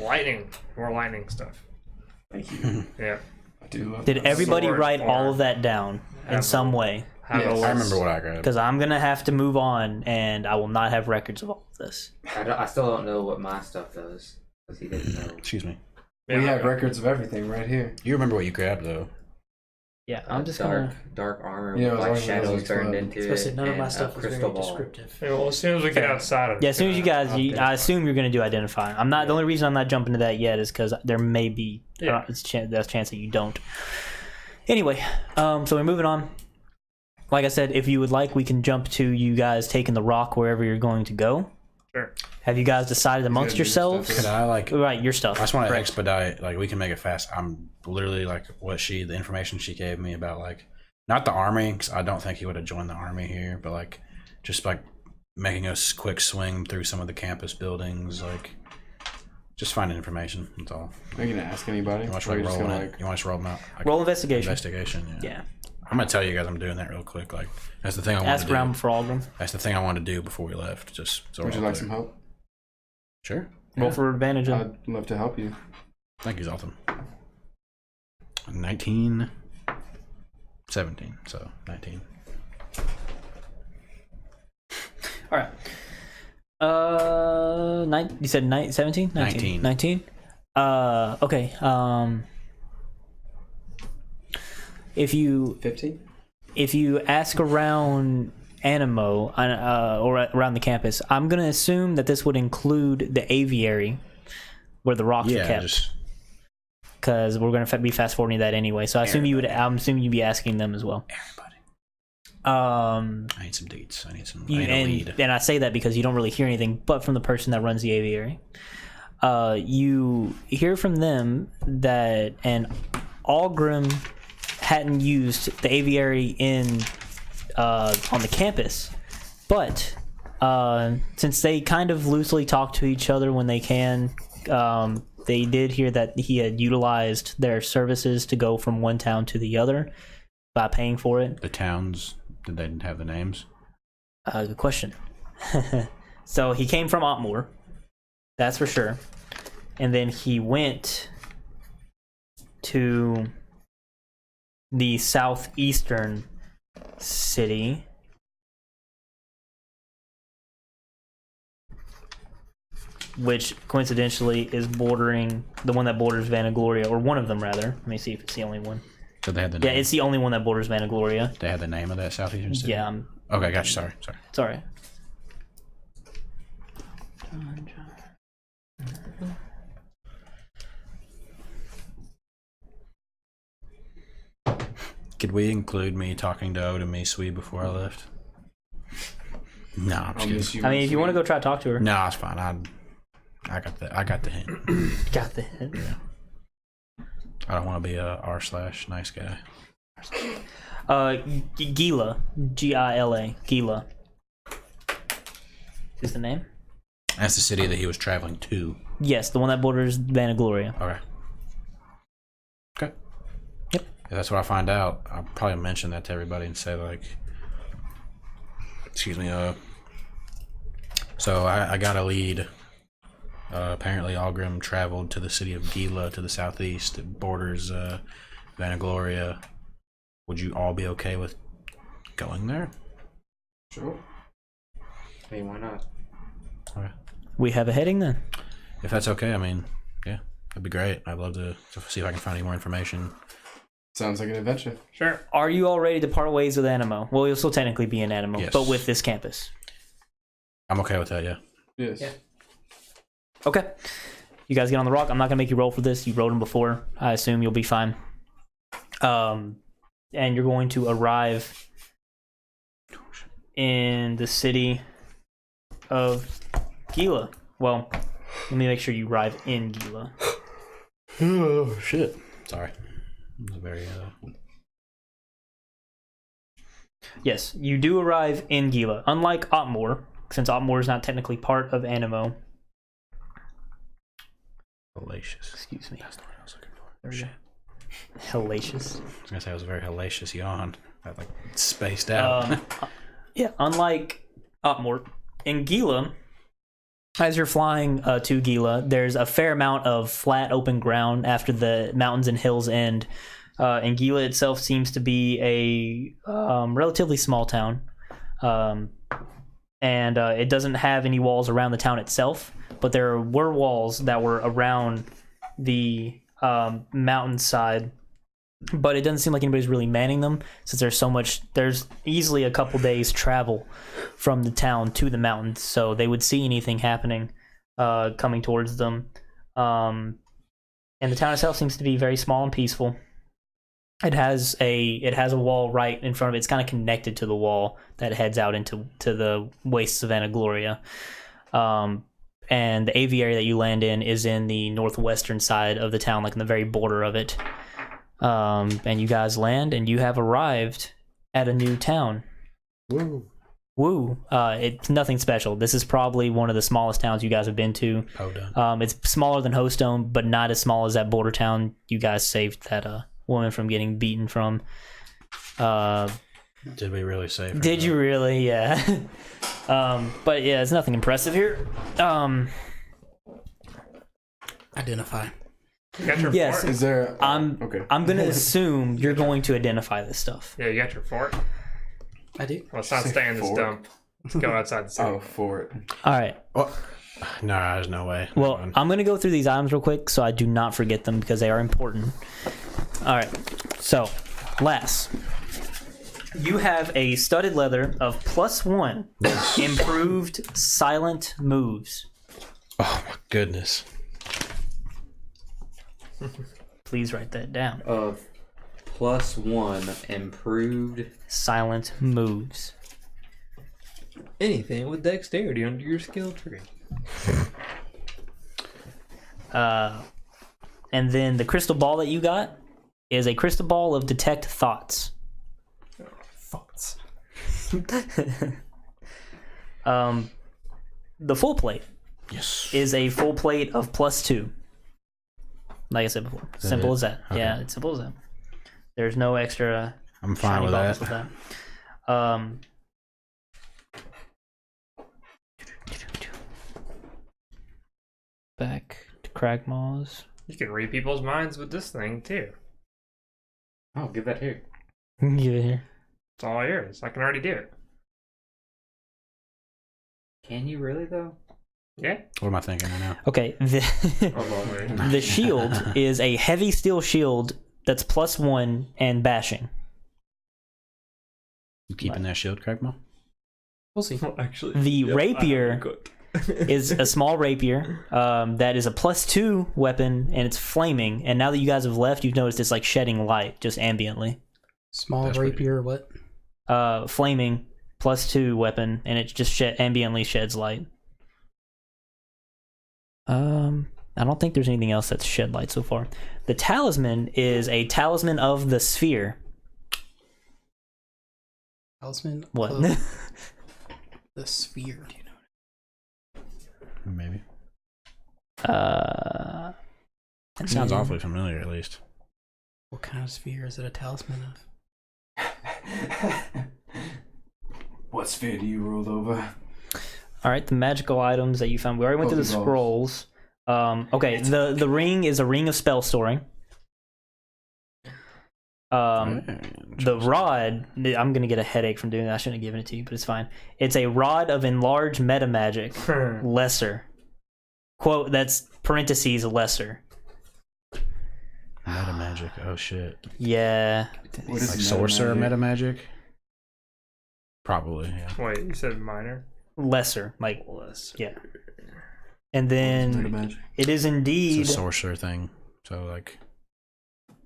Lightning. More lightning stuff. Thank you. Yeah. I do love Did that. everybody Sword write form. all of that down in some way? Yes. I remember what I grabbed. Because I'm going to have to move on, and I will not have records of all of this. I still don't know what my stuff does because he didn't know. Excuse me. We have records of everything right here. You remember what you grabbed though? Yeah, I'm just dark armor Yeah, with as long like as it shadows doesn't burned explode. into Especially it. none of my and stuff a was very crystal ball. descriptive. Yeah, well, as soon as we get outside of Yeah, as soon as you guys, I assume you're going to do identify. I'm not. The only reason I'm not jumping to that yet is because there may be there's a chance that you don't. Anyway, so we're moving on. Like I said, if you would like, we can jump to you guys taking the rock wherever you're going to go. Sure. Have you guys decided amongst do stuff. yourselves? Could I Right, your stuff. I just want to Correct. expedite. Like we can make it fast. I'm literally like the information she gave me about like not the army because I don't think he would have joined the army here, but like just like making a quick swing through some of the campus buildings, like just finding information. That's all. Are you gonna ask anybody? You want to Or are like you just rolling gonna, it? You want to roll them out? Like, Roll investigation. Investigation. Yeah. Yeah. I'm gonna tell you guys I'm doing that real quick. Like that's the thing I want Ask to do. around for all of them. That's the thing I wanted to do before we left. Just so Would we're you all like clear. some help? Sure. Roll for advantage. I'd love to help you. Thank you, Zoltan. 19. 17, so 19. All right. You said 17? 19. 19? Okay. If you 15? if you ask around Animo or around the campus, I'm gonna assume that this would include the aviary where the rocks are kept. Just Because we're gonna be fast forwarding that anyway. So I assume I'm assuming you'd be asking them as well. everybody. I need some deets. I need a lead. and I say that because you don't really hear anything but from the person that runs the aviary. You hear from them that an Algrim hadn't used the aviary on the campus, but since they kind of loosely talk to each other when they can, they did hear that he had utilized their services to go from one town to the other by paying for it. The towns, did they have the names? Good question. So he came from Otmore, that's for sure. And then he went to the southeastern city. Which coincidentally is bordering the one that borders Vanagloria, or one of them rather. Let me see if it's the only one. So they had the Yeah, name. it's the only one that borders Vanagloria. They had the name of that southeastern city? Yeah, Okay, gotcha. Sorry. sorry. Could we include me talking to Oda Misui before I left? No, I'm just kidding. I mean, if you want to go try to talk to her. No, it's fine. I got the hint. Got the hint. Yeah. I don't want to be a r/nice guy. Gila. Gila. Gila. Is the name? That's the city that he was traveling to. Yes, the one that borders Vanagloria. Okay. Okay. Yep. If that's what I find out, I'll probably mention that to everybody and say, like, excuse me, so I got a lead. Apparently Algrim traveled to the city of Gila to the southeast. It borders Vanagloria. Would you all be okay with going there? Sure. I mean, why not? Okay. We have a heading then. If that's okay, I mean, yeah, that'd be great. I'd love to see if I can find any more information. Sounds like an adventure. Sure. Are you all ready to part ways with Animo? Well, you'll still technically be in Animo, Yes. but with this campus. I'm okay with that, yeah. Yes. Yeah. Okay. You guys get on the rock. I'm not going to make you roll for this. You rode them before. I assume you'll be fine. And you're going to arrive in the city of Gila. Well, let me make sure you arrive in Gila. Oh, shit. Sorry. It was very, Yes, you do arrive in Gila. Unlike Otmore, since Otmore is not technically part of Animo. hellacious. Excuse me. That's not what I was looking for. There we go. Shit. Hellacious. I was gonna say it was a very hellacious yawn. I like spaced out. Yeah, unlike Otmore, in Gila, as you're flying to Gila, there's a fair amount of flat open ground after the mountains and hills end. And Gila itself seems to be a relatively small town. And it doesn't have any walls around the town itself, but there were walls that were around the mountainside. But it doesn't seem like anybody's really manning them, since there's easily a couple days travel from the town to the mountains, so they would see anything happening coming towards them. And the town itself seems to be very small and peaceful. It has a wall right in front of it. It's kind of connected to the wall that heads out into the wastes of Vanagloria. And the aviary that you land in is in the northwestern side of the town, like in the very border of it. And you guys land, and you have arrived at a new town. Woo. It's nothing special. This is probably one of the smallest towns you guys have been to. It's smaller than Hostone, but not as small as that border town you guys saved that woman from getting beaten from. Did we really save her? Did you really? Yeah. But yeah, it's nothing impressive here. Identify. You got your Yes. fort? Is there? I'm gonna assume you're going to identify this stuff. Yeah, you got your fort. I do. Well, let's not Say stay in this fort. dump. Let's go outside the city. Oh, fort. All right. Well, no, there's no way. Well, Never mind. I'm going to go through these items real quick so I do not forget them because they are important. All right. So, last. You have a studded leather of +1 improved silent moves. Oh my goodness. Please write that down. Of +1 improved. Silent moves. Anything with dexterity under your skill tree. And then the crystal ball that you got is a crystal ball of detect thoughts. Thoughts. The full plate Yes. is a full plate of +2. Like I said before, that simple it? as that. Okay. Yeah, it's simple as that. There's no extra. I'm fine shiny with bubbles that. with that. Back to Cragmaws. You can read people's minds with this thing too. Oh, give that here. Get it here. It's all yours. I can already do it. Can you really though? Yeah. What am I thinking right now? Okay, the shield is a heavy steel shield that's +1 and bashing. You keeping that shield, Cragmaw? We'll see. Actually, The rapier is a small rapier that is a +2 weapon and it's flaming. And now that you guys have left, you've noticed it's like shedding light just ambiently. Small That's pretty rapier, what? Flaming +2 weapon and it just ambiently sheds light. I don't think there's anything else that's shed light so far. The talisman is a talisman of the sphere. Talisman What? of the sphere. Do you know? Maybe. And It sounds then- awfully familiar, at least. What kind of sphere is it a talisman of? What sphere do you rule over? All right, the magical items that you found. We already went through the Pokeballs. scrolls. Okay, the ring is a ring of spell storing. The rod, I'm gonna get a headache from doing that. I shouldn't have given it to you, but it's fine. It's a rod of enlarged meta magic, lesser. Quote, that's parentheses lesser. Meta magic. Oh shit. Yeah. What is Like meta sorcerer magic? meta magic? Probably, yeah. Wait, you said minor? Lesser. Like, yeah. And Meta then magic. it is indeed It's a sorcerer thing. So, like,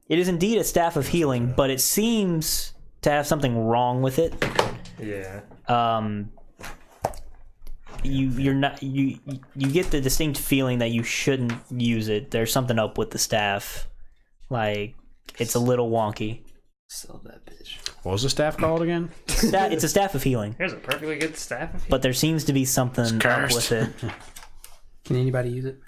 it is indeed a staff of healing, but it seems to have something wrong with it. Yeah. You get the distinct feeling that you shouldn't use it. There's something up with the staff. Like, it's a little wonky. Sell that bitch. what was the staff called again? It's a staff of healing, Here's a perfectly good staff of but there seems to be something up cursed. with it. Can anybody use it?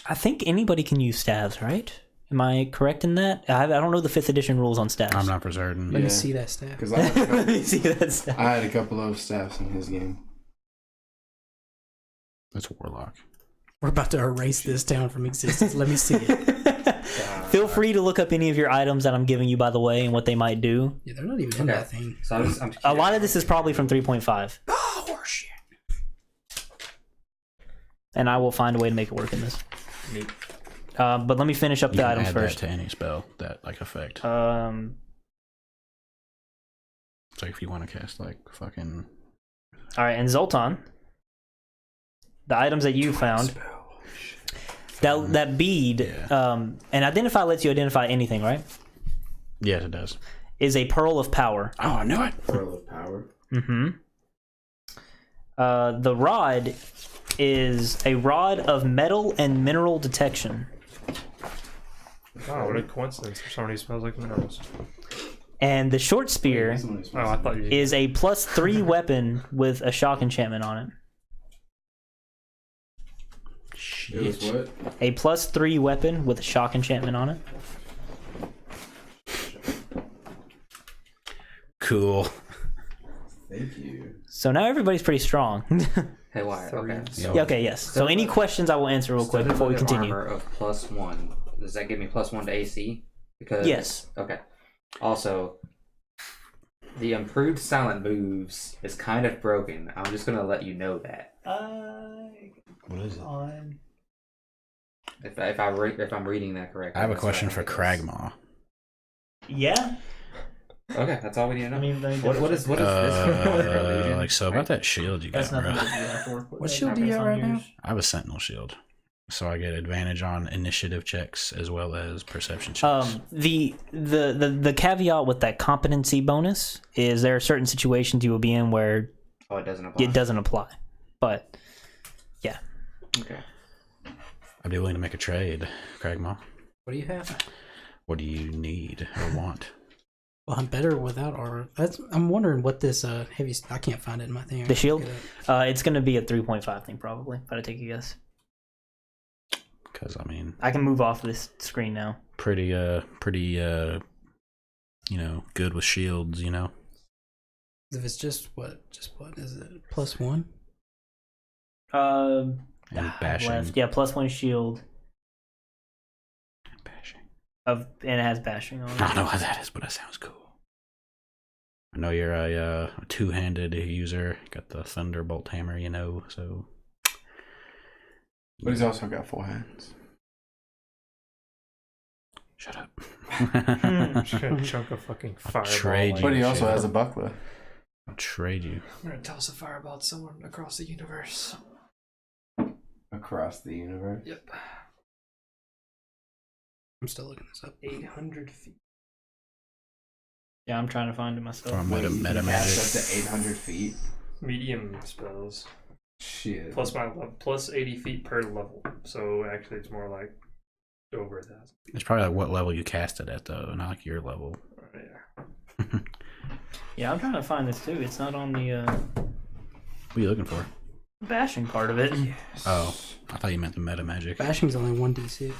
I think anybody can use staves, right? Am I correct in that? I don't know the 5th edition rules on staves. I'm not for certain. Let me Yeah. see that staff. Because I, Let me see that staff. I had a couple of staffs in his game. It's warlock. We're about to erase this town from existence. Let me see it. Feel free to look up any of your items that I'm giving you, by the way, and what they might do. Yeah, they're not even in Okay. that thing. So I'm A lot of this is probably from 3.5, Oh, horseshit. and I will find a way to make it work in this. Neat. But let me finish up You the can items add first. that to any spell that, like, effect. All So if you want to cast, like, fucking... right, and Zoltan, the items that you found, that bead, Yeah. and identify lets you identify anything, right? Yes, it does. Is a pearl of power. Oh, I knew it! Pearl of power. Mm-hmm. The rod is a rod of metal and mineral detection. Oh, what a coincidence for somebody who smells like minerals. And the short spear Oh, I thought you. is a +3 weapon with a shock enchantment on it. It was what? A +3 weapon with a shock enchantment on it. Cool. Thank you. So now everybody's pretty strong. Hey, Wyatt. Okay. So Yeah, okay, yes. So any questions I will answer real quick before we continue. Armor of +1. Does that give me +1 to AC? Because Yes. Okay. Also, the improved silent moves is kind of broken. I'm just gonna let you know that. What is it? If I'm reading that correctly. I have a that's what question for think it is. Cragmaw. Yeah? Okay, that's all we need to know. I mean, what is this? Like, so about that shield you got, That's nothing bro. that you have to work with. What shield do you have right now? I have a Sentinel shield. So I get advantage on initiative checks as well as perception checks. The caveat with that competency bonus is there are certain situations you will be in where Oh, it doesn't apply. it doesn't apply. But yeah. Okay. I'd be willing to make a trade, Cragmaw. What do you have? What do you need or want? Well, I'm better without armor. I'm wondering what this heavy. I can't find it in my thing. The shield? It's going to be a 3.5 thing probably, if I had to take a guess. Because, I mean, I can move off this screen now. pretty, you know, good with shields, you know? If it's just what is it? +1? And bashing. Left. Yeah, +1 shield. Bashing. And it has bashing on it. I don't know what that is, but that sounds cool. I know you're a two-handed user. Got the Thunderbolt hammer, you know, so... But he's also got 4 hands. Shut up. Just gonna chunk a fucking fireball. trade you. But he also shit. has a buckler. I'll trade you. I'm gonna toss a fireball at someone across the universe. Across the universe. Yep. I'm still looking this up. 800 feet. Yeah, I'm trying to find it myself. Or meta you can magic. cast up to 800 feet. Medium spells. Shit. Plus my level. Plus 80 feet per level. So actually it's more like over 1,000 feet. It's probably like what level you cast it at, though, not like your level. Yeah. Yeah, I'm trying to find this too. It's not on the What are you looking for? bashing part of it. Oh, I thought you meant the meta magic. Bashing's only 1d6.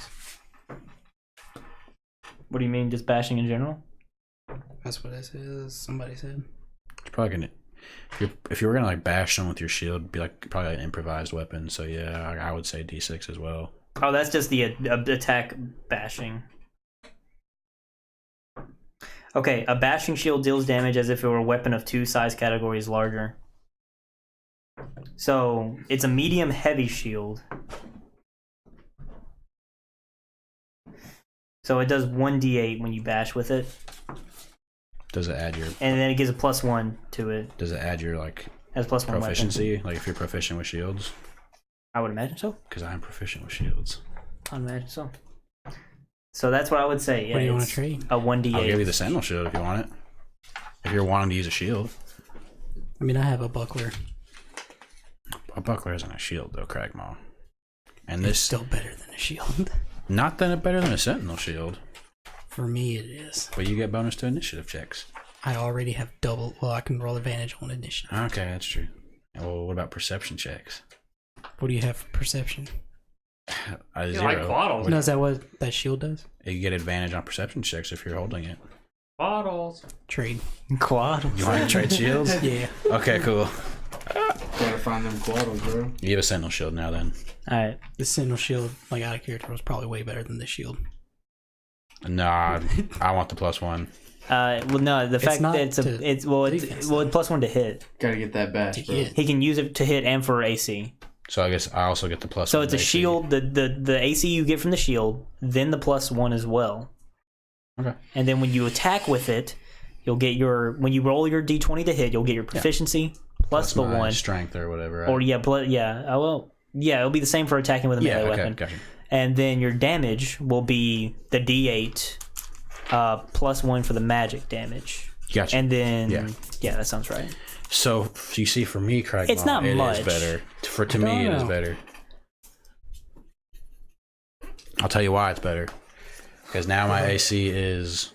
What do you mean, just bashing in general? That's what it says. Somebody said. It's probably gonna. If you were gonna like bash someone with your shield, it'd be like probably an improvised weapon. So yeah, I would say D6 as well. Oh, that's just the attack bashing. Okay, a bashing shield deals damage as if it were a weapon of 2 size categories larger. So it's a medium heavy shield. So it does 1d8 when you bash with it, Does it add your? and then it gives a +1 to it Does it add your like as +1 weapon. proficiency? Like if you're proficient with shields? I would imagine so. Because I'm proficient with shields. I would imagine so. So that's what I would say. Yeah, What do you want to it's trade? a 1d8. I'll give you the Sentinel shield if you want it. If you're wanting to use a shield. I mean, I have a buckler. A buckler isn't a shield though, Cragmaw. And It's this still better than a shield. not that better than a Sentinel shield, For me, it is. but you get bonus to initiative checks. I already have double. Well, I can roll advantage on initiative. Okay, that's true. Well, what about perception checks? What do you have for perception? A You 0. like bottles. No, is that what that shield does? You get advantage on perception checks if you're holding it. Bottles. Trade. Quad. You want to trade shields? Yeah. Okay, cool. Gotta find them quaddles, bro. You have a Sentinel shield now then. Alright. The Sentinel shield, like out of character, was probably way better than the shield. Nah, I want the +1. Well, no, the fact not that it's to it's defense, +1 to hit. Gotta get that bash, To bro. hit. He can use it to hit and for AC. So I guess I also get the +1. So it's a AC. shield. The AC you get from the shield, then the +1 as well. Okay. And then when you attack with it, you'll get your when you roll your d20 to hit, you'll get your proficiency plus the my 1. strength or whatever. Right? Or it'll be the same for attacking with a melee okay, weapon. gotcha. And then your damage will be the d8 +1 for the magic damage. Gotcha. And then Yeah. that sounds right. So you see, for me, Craig, It's not it much. is better. To me, it is know. better. I'll tell you why it's better. Because now my AC is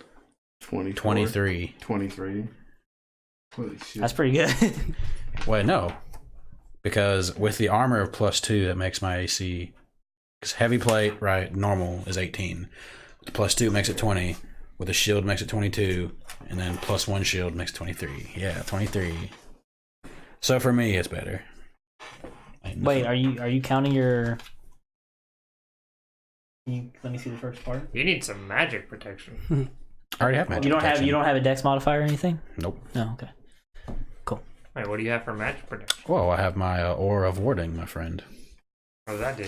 23. 23. Holy shit. That's pretty good. Wait, no. Because with the armor of +2, that makes my AC. Because heavy plate, right, normal is 18. The +2 makes it 20. With a shield makes it 22. And then +1 shield makes 23. Yeah, 23. So for me, it's better. Wait, are you counting your? Let me see the first part. You need some magic protection. I already have magic. You don't protection. have a dex modifier or anything? Nope. No. Okay. Wait, what do you have for magic protection? Well, I have my aura of warding, my friend. What does that do?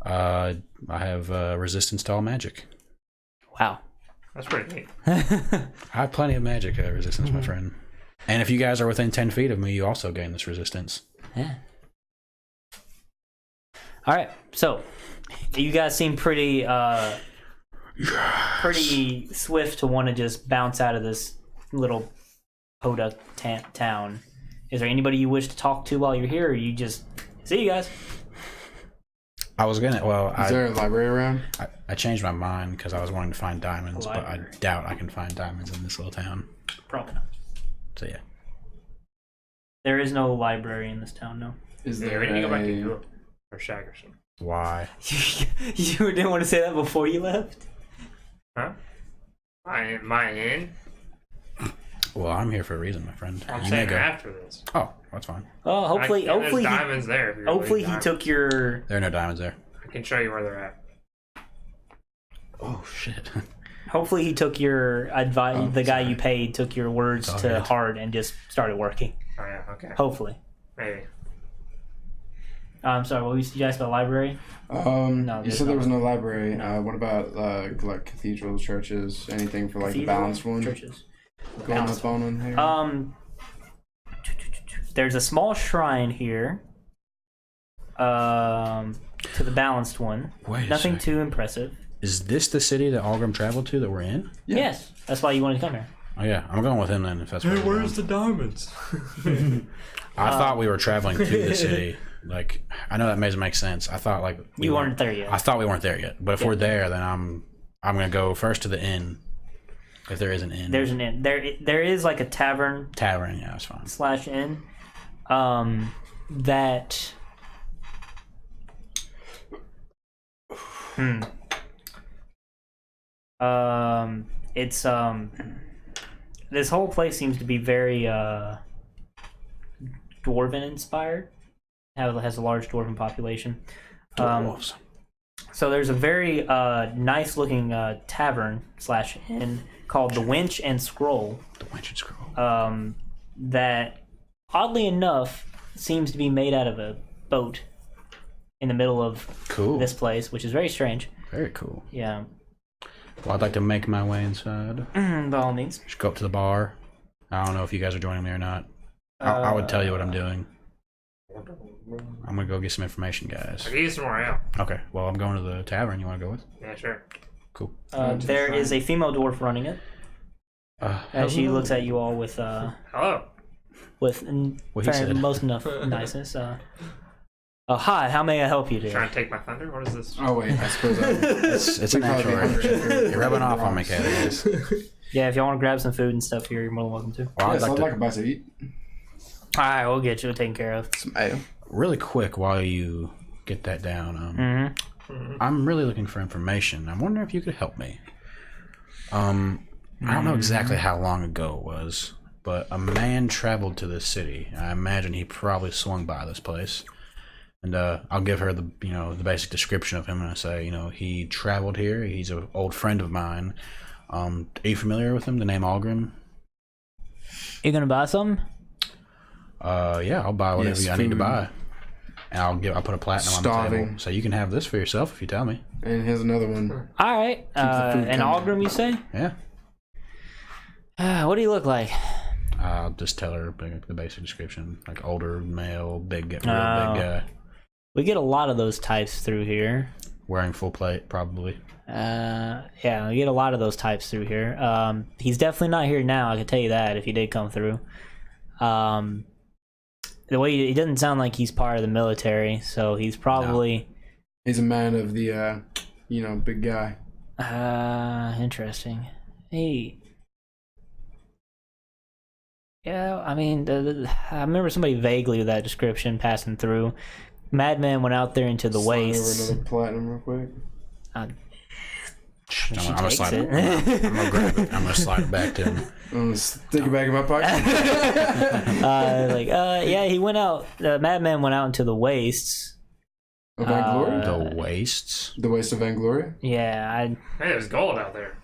I have resistance to all magic. Wow. That's pretty neat. I have plenty of magic resistance, my friend. And if you guys are within 10 feet of me, you also gain this resistance. Yeah. All right. So, you guys seem pretty swift to want to just bounce out of this little Hoda town. Is there anybody you wish to talk to while you're here, or you just see you guys? I was gonna. Well, Is there a library around? I changed my mind because I was wanting to find diamonds, but I Library. doubt I can find diamonds in this little town. Probably not. So yeah. There is no library in this town. No. Is Yeah, there we need to go back to a... Europe or Shagerson. Why? You didn't want to say that before you left. Huh? Am I in? Well, I'm here for a reason, my friend. I'm You may saying go. after this. Oh, that's fine. Oh, hopefully, There's diamonds there. If you're hopefully really he took your. There are no diamonds there. I can show you where they're at. Oh shit. Hopefully he took your advice. Oh, the guy sorry. you paid took your words Go to ahead. heart and just started working. Oh yeah, okay. Hopefully. Maybe. I'm sorry. What did you ask about library? No, you there's said there not. was no library. No. What about like cathedrals, churches, anything for like the Cathedral, balanced one? Churches. Going Balanced up on one here. There's a small shrine here. To the balanced one. Wait a Nothing sec. too impressive. Is this the city that Algrim traveled to that we're in? Yeah. Yes, that's why you wanted to come here. Oh yeah, I'm going with him then. If that's where we're going. the diamonds? I thought we were traveling to the city. Like, I know that doesn't make sense. I thought like You weren't there yet. I thought we weren't there yet. But if Yeah. we're there, then I'm gonna go first to the inn. If there is an inn. There's an inn. There is like a tavern tavern. Yeah, that's fine. / inn. That. It's this whole place seems to be very dwarven inspired. Has a large dwarven population. Dwarves. So there's a very nice looking tavern / inn called the Winch and Scroll. The Winch and Scroll. That oddly enough seems to be made out of a boat in the middle of Cool. this place, which is very strange. Very cool. Yeah. Well, I'd like to make my way inside. By all means. Just go up to the bar. I don't know if you guys are joining me or not. I would tell you what I'm doing. I'm gonna go get some information, guys. I'll give you some more ale. Okay. Well, I'm going to the tavern. You want to go with? Yeah, sure. Cool. There is a female dwarf running it. As she looks at you all with Hello. with What he said. most enough niceness. Hi, how may I help you Trying today? to take my thunder? What is this? Oh wait, I suppose It's a natural. You're rubbing off on me, Caddies. Yeah, if y'all want to grab some food and stuff here, you're more than welcome to. Well, Yes, I'd like to a bite to eat. All right, we'll get you taken care of. Some ale. really quick while you get that down. Mm-hmm. I'm really looking for information. I'm wondering if you could help me. I don't know exactly how long ago it was, but a man traveled to this city. I imagine he probably swung by this place. And I'll give her the basic description of him, and I say, he traveled here. He's an old friend of mine. Are you familiar with him? The name Algrim? You gonna buy something? Yeah, I'll buy whatever Yes, I need to food. buy. And I'll put a platinum on the Starving. table. So you can have this for yourself if you tell me. And here's another one. All right. the food An coming. Algrim, you say? Yeah. What do you look like? I'll just tell her the basic description. Like older, male, big guy. We get a lot of those types through here. Wearing full plate, probably. Yeah, we get a lot of those types through here. He's definitely not here now. I can tell you that if he did come through. The way it doesn't sound like he's part of the military, so he's probably He's a man of the, big guy. interesting. Hey, yeah, I mean, I remember somebody vaguely with that description passing through. Madman went out there into the Slide over wastes. another platinum real quick. She I'm gonna takes slide it. I'm gonna grab it. I'm gonna slide it back to him. I'm gonna stick it back in my pocket. Yeah, he went out. The madman went out into the wastes. Of Vainglory? The wastes. The waste of Vainglory? Yeah, Hey, there's gold out there.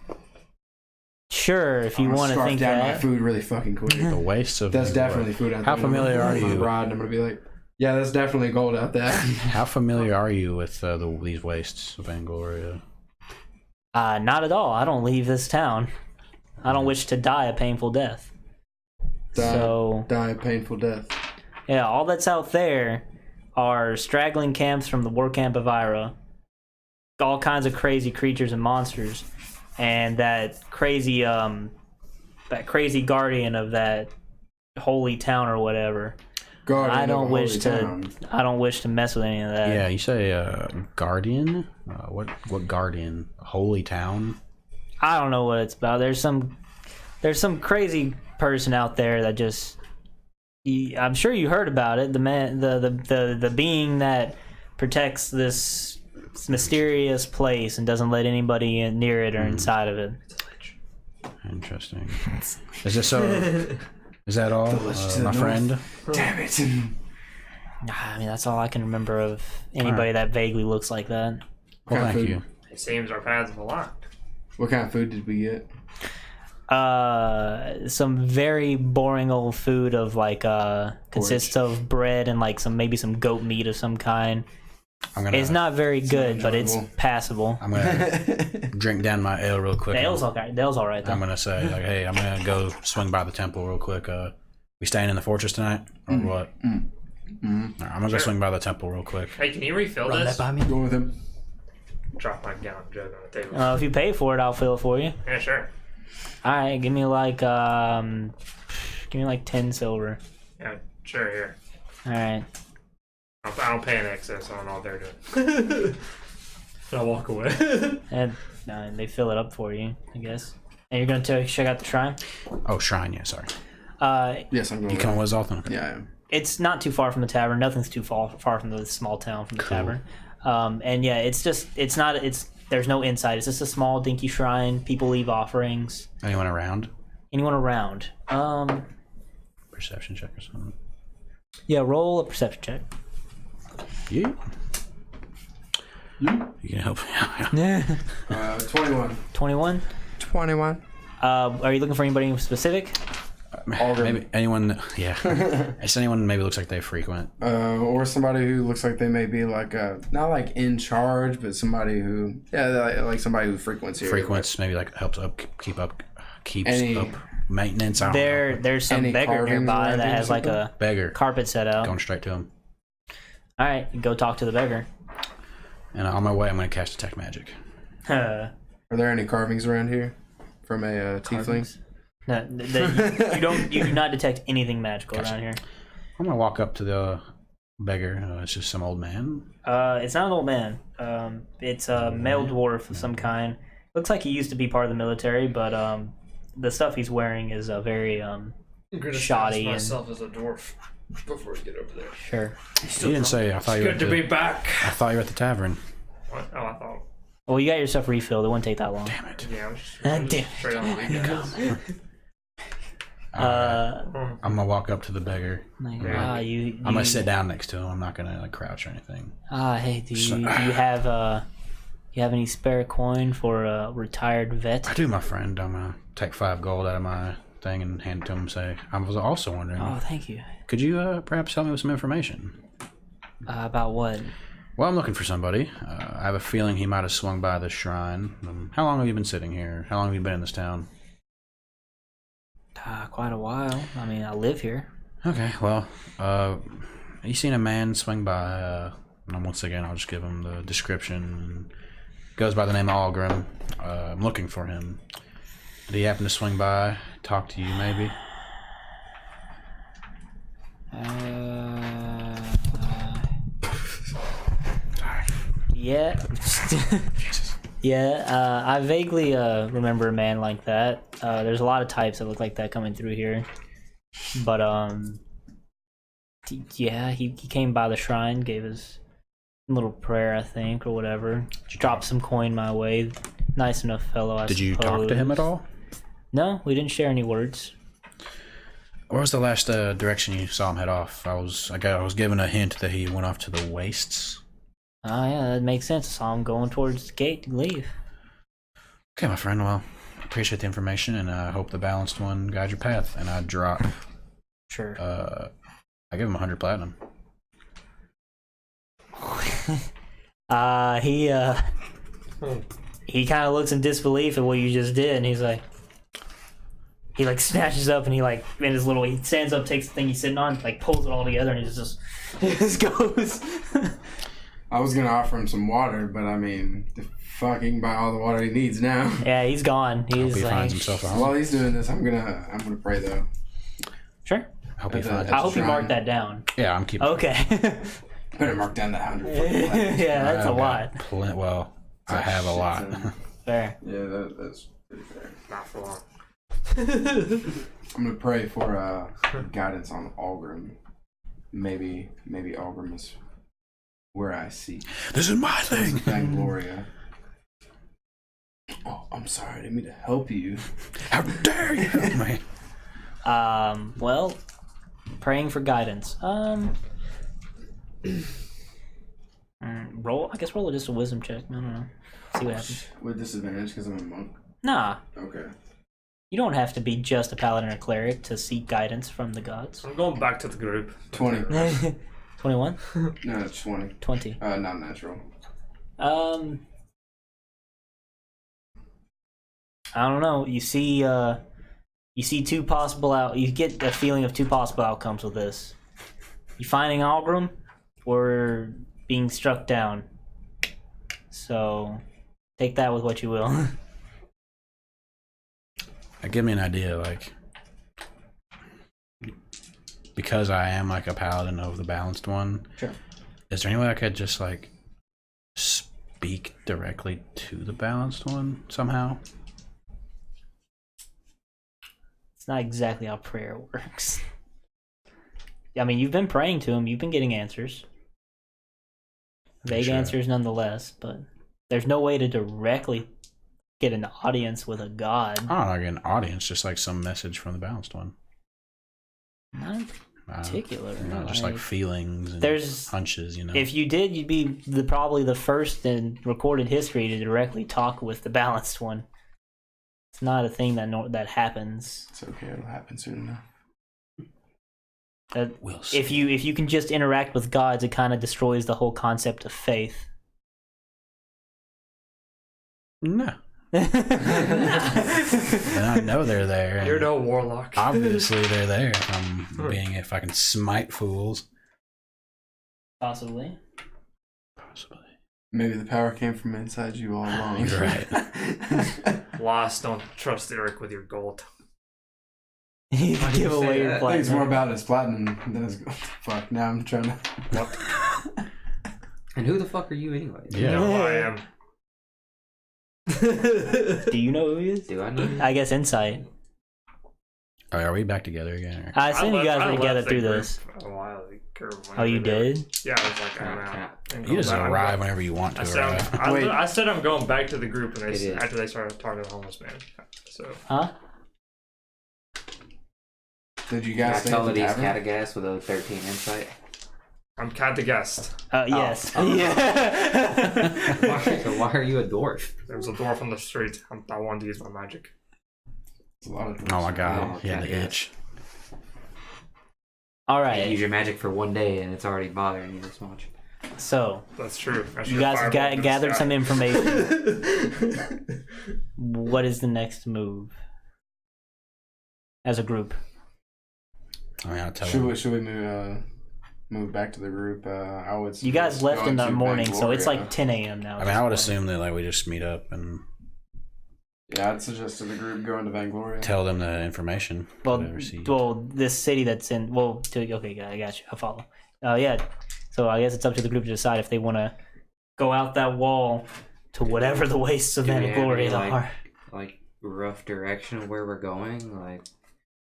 sure if you I'm gonna want to scarf think down my that. food really fucking quick. The wastes of. That's Vainglory. definitely food out there. How familiar are I'm gonna you? ride and I'm gonna be like, yeah, that's definitely gold out there. How familiar are you with these wastes of Vainglory? Not at all. I don't leave this town. I don't wish to die a painful death. Die a painful death. Yeah, all that's out there are straggling camps from the war camp of Ira, all kinds of crazy creatures and monsters, and that crazy guardian of that holy town or whatever. Guardian I of don't a wish holy to. town. I don't wish to mess with any of that. Yeah, you say guardian. What guardian? Holy town. I don't know what it's about. There's some crazy person out there that just. I'm sure you heard about it. The man, the being that protects this mysterious place and doesn't let anybody in near it or inside of it. Interesting. Is this so? Is that all, Delicious my enough. friend? Damn it. I mean, that's all I can remember of anybody that vaguely looks like that. Well, What kind of thank food? you. It seems our paths have aligned. What kind of food did we get? Some very boring old food of like consists of bread and like maybe some goat meat of some kind. It's not very good, but it's enjoyable. passable. I'm gonna drink down my ale real quick. The ale's okay. The ale's all right though. I'm gonna say like, hey, I'm gonna go swing by the temple real quick. We staying in the fortress tonight or what? All right, I'm gonna go swing by the temple real quick. Hey, can you refill Run this? that by me. Go with him. Drop my gallon jug on the table. If you pay for it, I'll fill it for you. Yeah, sure. All right, give me like 10 silver. Yeah, sure. Here. All right. I don't pay an excess on all they're doing. I'll walk away. And they fill it up for you, I guess. And you're gonna check out the shrine. Oh, shrine. Yeah, sorry. Yes, I'm going You with coming him. with us, Alton? Yeah, I am. It's not too far from the tavern. Nothing's too far from the small town from the tavern. And yeah, there's no inside. It's just a small dinky shrine. People leave offerings. Anyone around? Anyone around? Perception check or something. Yeah, roll a perception check. You? You can help me out. 21. 21. 21. Are you looking for anybody specific? Maybe anyone. Yeah. It's anyone maybe looks like they frequent. Or somebody who looks like they may be like not like in charge, but somebody who like somebody who frequents here. Frequents maybe like helps keeps up maintenance. I don't know. There's some Any beggar carvings nearby around that here or has like a Beggar. carpet set out. Going straight to him. All right, go talk to the beggar. And on my way, I'm gonna cast detect magic. Are there any carvings around here from a tiefling? No, you do not detect anything magical around here. I'm gonna walk up to the beggar. It's just some old man. It's not an old man. It's a male dwarf of some kind. Looks like he used to be part of the military, but the stuff he's wearing is very I'm gonna shoddy and myself as a dwarf before we get over there. sure. You didn't say. I thought you were. Good to be back. I thought you were at the tavern. What? Oh, I thought. Well, you got your stuff refilled. It wouldn't take that long. Damn it. Yeah, Damn it. straight on the weekend. I'm gonna walk up to the beggar. Like, Yeah. I'm gonna sit down next to him. I'm not gonna like crouch or anything. Hey, do you have any spare coin for a retired vet? I do, my friend. I'm gonna take 5 gold out of my thing and hand it to him and say, I was also wondering, Oh, thank you. could you perhaps help me with some information? About what? Well, I'm looking for somebody. I have a feeling he might have swung by the shrine. How long have you been sitting here? How long have you been in this town? Quite a while. I mean, I live here. Okay, well, you seen a man swing by, and once again, I'll just give him the description. Goes by the name of Algrim. I'm looking for him. Did he happen to swing by, talk to you maybe? Yeah. Yeah, I vaguely remember a man like that. There's a lot of types that look like that coming through here. But, yeah, he came by the shrine, gave his little prayer, I think, or whatever. Dropped some coin my way. Nice enough fellow, Did you talk to him at all? No, we didn't share any words. Where was the last direction you saw him head off? I was given a hint that he went off to the wastes. Oh, yeah, that makes sense. I saw him going towards the gate to leave. Okay, my friend. Well, appreciate the information, and I hope the balanced one guides your path. And I drop. Sure. I give him 100 platinum. He kind of looks in disbelief at what you just did, and he's like, he like snatches up and he like in his little, he stands up, takes the thing he's sitting on, like pulls it all together, and he just goes. I was gonna offer him some water, but I mean, the fuck, he can buy all the water he needs now. Yeah, he's gone. He's Hope he like, finds himself a home. While he's doing this, I'm gonna pray though. Sure. I hope he finds. I hope you Shrine. mark that down. Yeah, I'm keeping. Okay. Better mark down that 100. Yeah, that's a I've lot. got well, I have a lot. Fair. Yeah, that's pretty fair. Not for long. I'm gonna pray for guidance on Algrim. Maybe Algrim is where I see. This is my thing. Vangloria. Oh, I'm sorry. I didn't mean to help you. How dare you help me? Well, praying for guidance. Roll. I guess roll just a wisdom check. I don't know. See what happens. With disadvantage because I'm a monk. Nah, Okay. you don't have to be just a paladin or cleric to seek guidance from the gods. I'm going back to the group. 20. 21? No, it's 20. 20. Not natural. I don't know. You see two possible you get a feeling of two possible outcomes with this. You finding Algrim or being struck down. So take that with what you will. Give me an idea, like, because I am like a paladin of the balanced one. Sure. Is there any way I could just like speak directly to the balanced one somehow? It's not exactly how prayer works. I mean, you've been praying to him. You've been getting answers. Vague Sure. answers nonetheless, but there's no way to directly get an audience with a god. I don't know, like an audience, just like some message from the balanced one. Not in particular. Just like feelings and there's hunches, you know. If you did, you'd be probably the first in recorded history to directly talk with the balanced one. It's not a thing that happens. It's okay. It'll happen soon enough. We'll see. If you can just interact with gods, it kind of destroys the whole concept of faith. No. And I know they're there. You're no warlock. Obviously, they're there. If I can smite fools. Possibly. Possibly. Maybe the power came from inside you all along. You're right. Lost, don't trust Eric with your gold. You Why do give you away say your that? I think it's more platinum. about his platinum than his gold. Fuck, now I'm trying to... What? And who the fuck are you anyway? You Yeah. know who I am. Do you know who he is? Do I know? I guess insight. Oh, are we back together again? Or? I assume you guys were left together the through group this. A while ago. Oh, you did? Yeah, I was like, I'm out. And You just go back. arrive whenever you want to I said, arrive. Wait. I said I'm going back to the group and It is. after they started talking to the homeless man. So Huh? Did you guys stay at the Catalides tavern? Catagas with a 13 insight. I'm Cat the guest. Yes. Oh. Yeah. So why are you a dwarf? There was a dwarf on the street. I wanted to use my magic. It's a lot of Oh my god, Oh, he had the okay. itch. All You right. use your magic for one day and it's already bothering you this much. So That's true. I you should've guys have fireballed in the gathered sky. some information. What is the next move? As a group. I mean, I'll tell Should him. we move back to the group? I would. You guys suggest left in going the to morning, so it's Vangloria. like 10 a.m. now. I mean, I would assume that like we just meet up and Yeah, I'd suggest to the group going to Vangloria. tell them the information. Well, that I received. this city that's in. Okay, I got you. I follow. Yeah. So I guess it's up to the group to decide if they want to go out that wall to whatever the wastes of Do we have Glory any, are. Like rough direction of where we're going? Like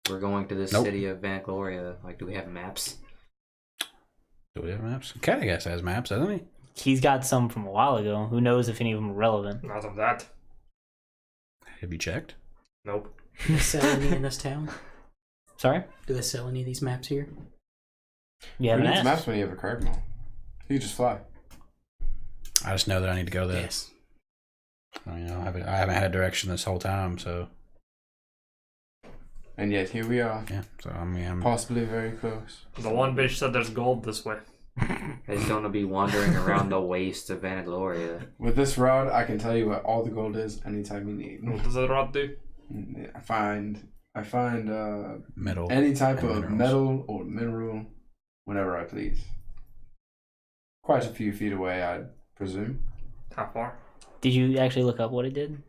we're going to this Nope. city of Vangloria. Like, do we have maps? Do we have maps? Cat, I guess, has maps, doesn't he? He's got some from a while ago. Who knows if any of them are relevant? Not of that. Have you checked? Nope. Do they sell any in this town? Sorry? Do they sell any of these maps here? You Who haven't needs asked? maps when you have a card mall? You can just fly. I just know that I need to go there. Yes. I haven't had a direction this whole time, so And yet here we are. yeah. So I mean, I'm Possibly very close. The one bitch said there's gold this way. I just don't want to be wandering around the waste of Vanagloria. With this rod, I can tell you what all the gold is anytime you need. What does the rod do? I find metal. any type and of minerals. metal or mineral whenever I please. Quite a few feet away, I presume. How far? Did you actually look up what it did?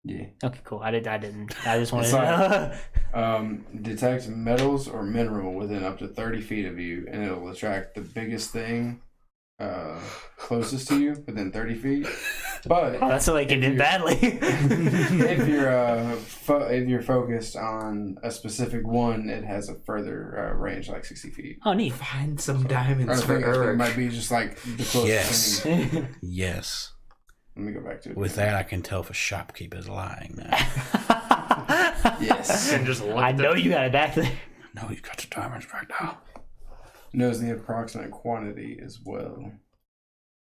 Yeah. Okay, cool. I didn't. I just wanted It's to know. Detect metals or mineral within up to 30 feet of you, and it'll attract the biggest thing closest to you within 30 feet. But Oh, that's like it did badly. if you're focused on a specific one, it has a further range, like 60 feet. Oh, neat. Find some I diamonds for think it Urk. might be just like the closest Yes. thing. Yes. Let me go back to it. With that, I can tell if a shopkeeper's lying now. Yes. And just look I at know you got it back there. No, you've got the diamonds back now. Knows the approximate quantity as well.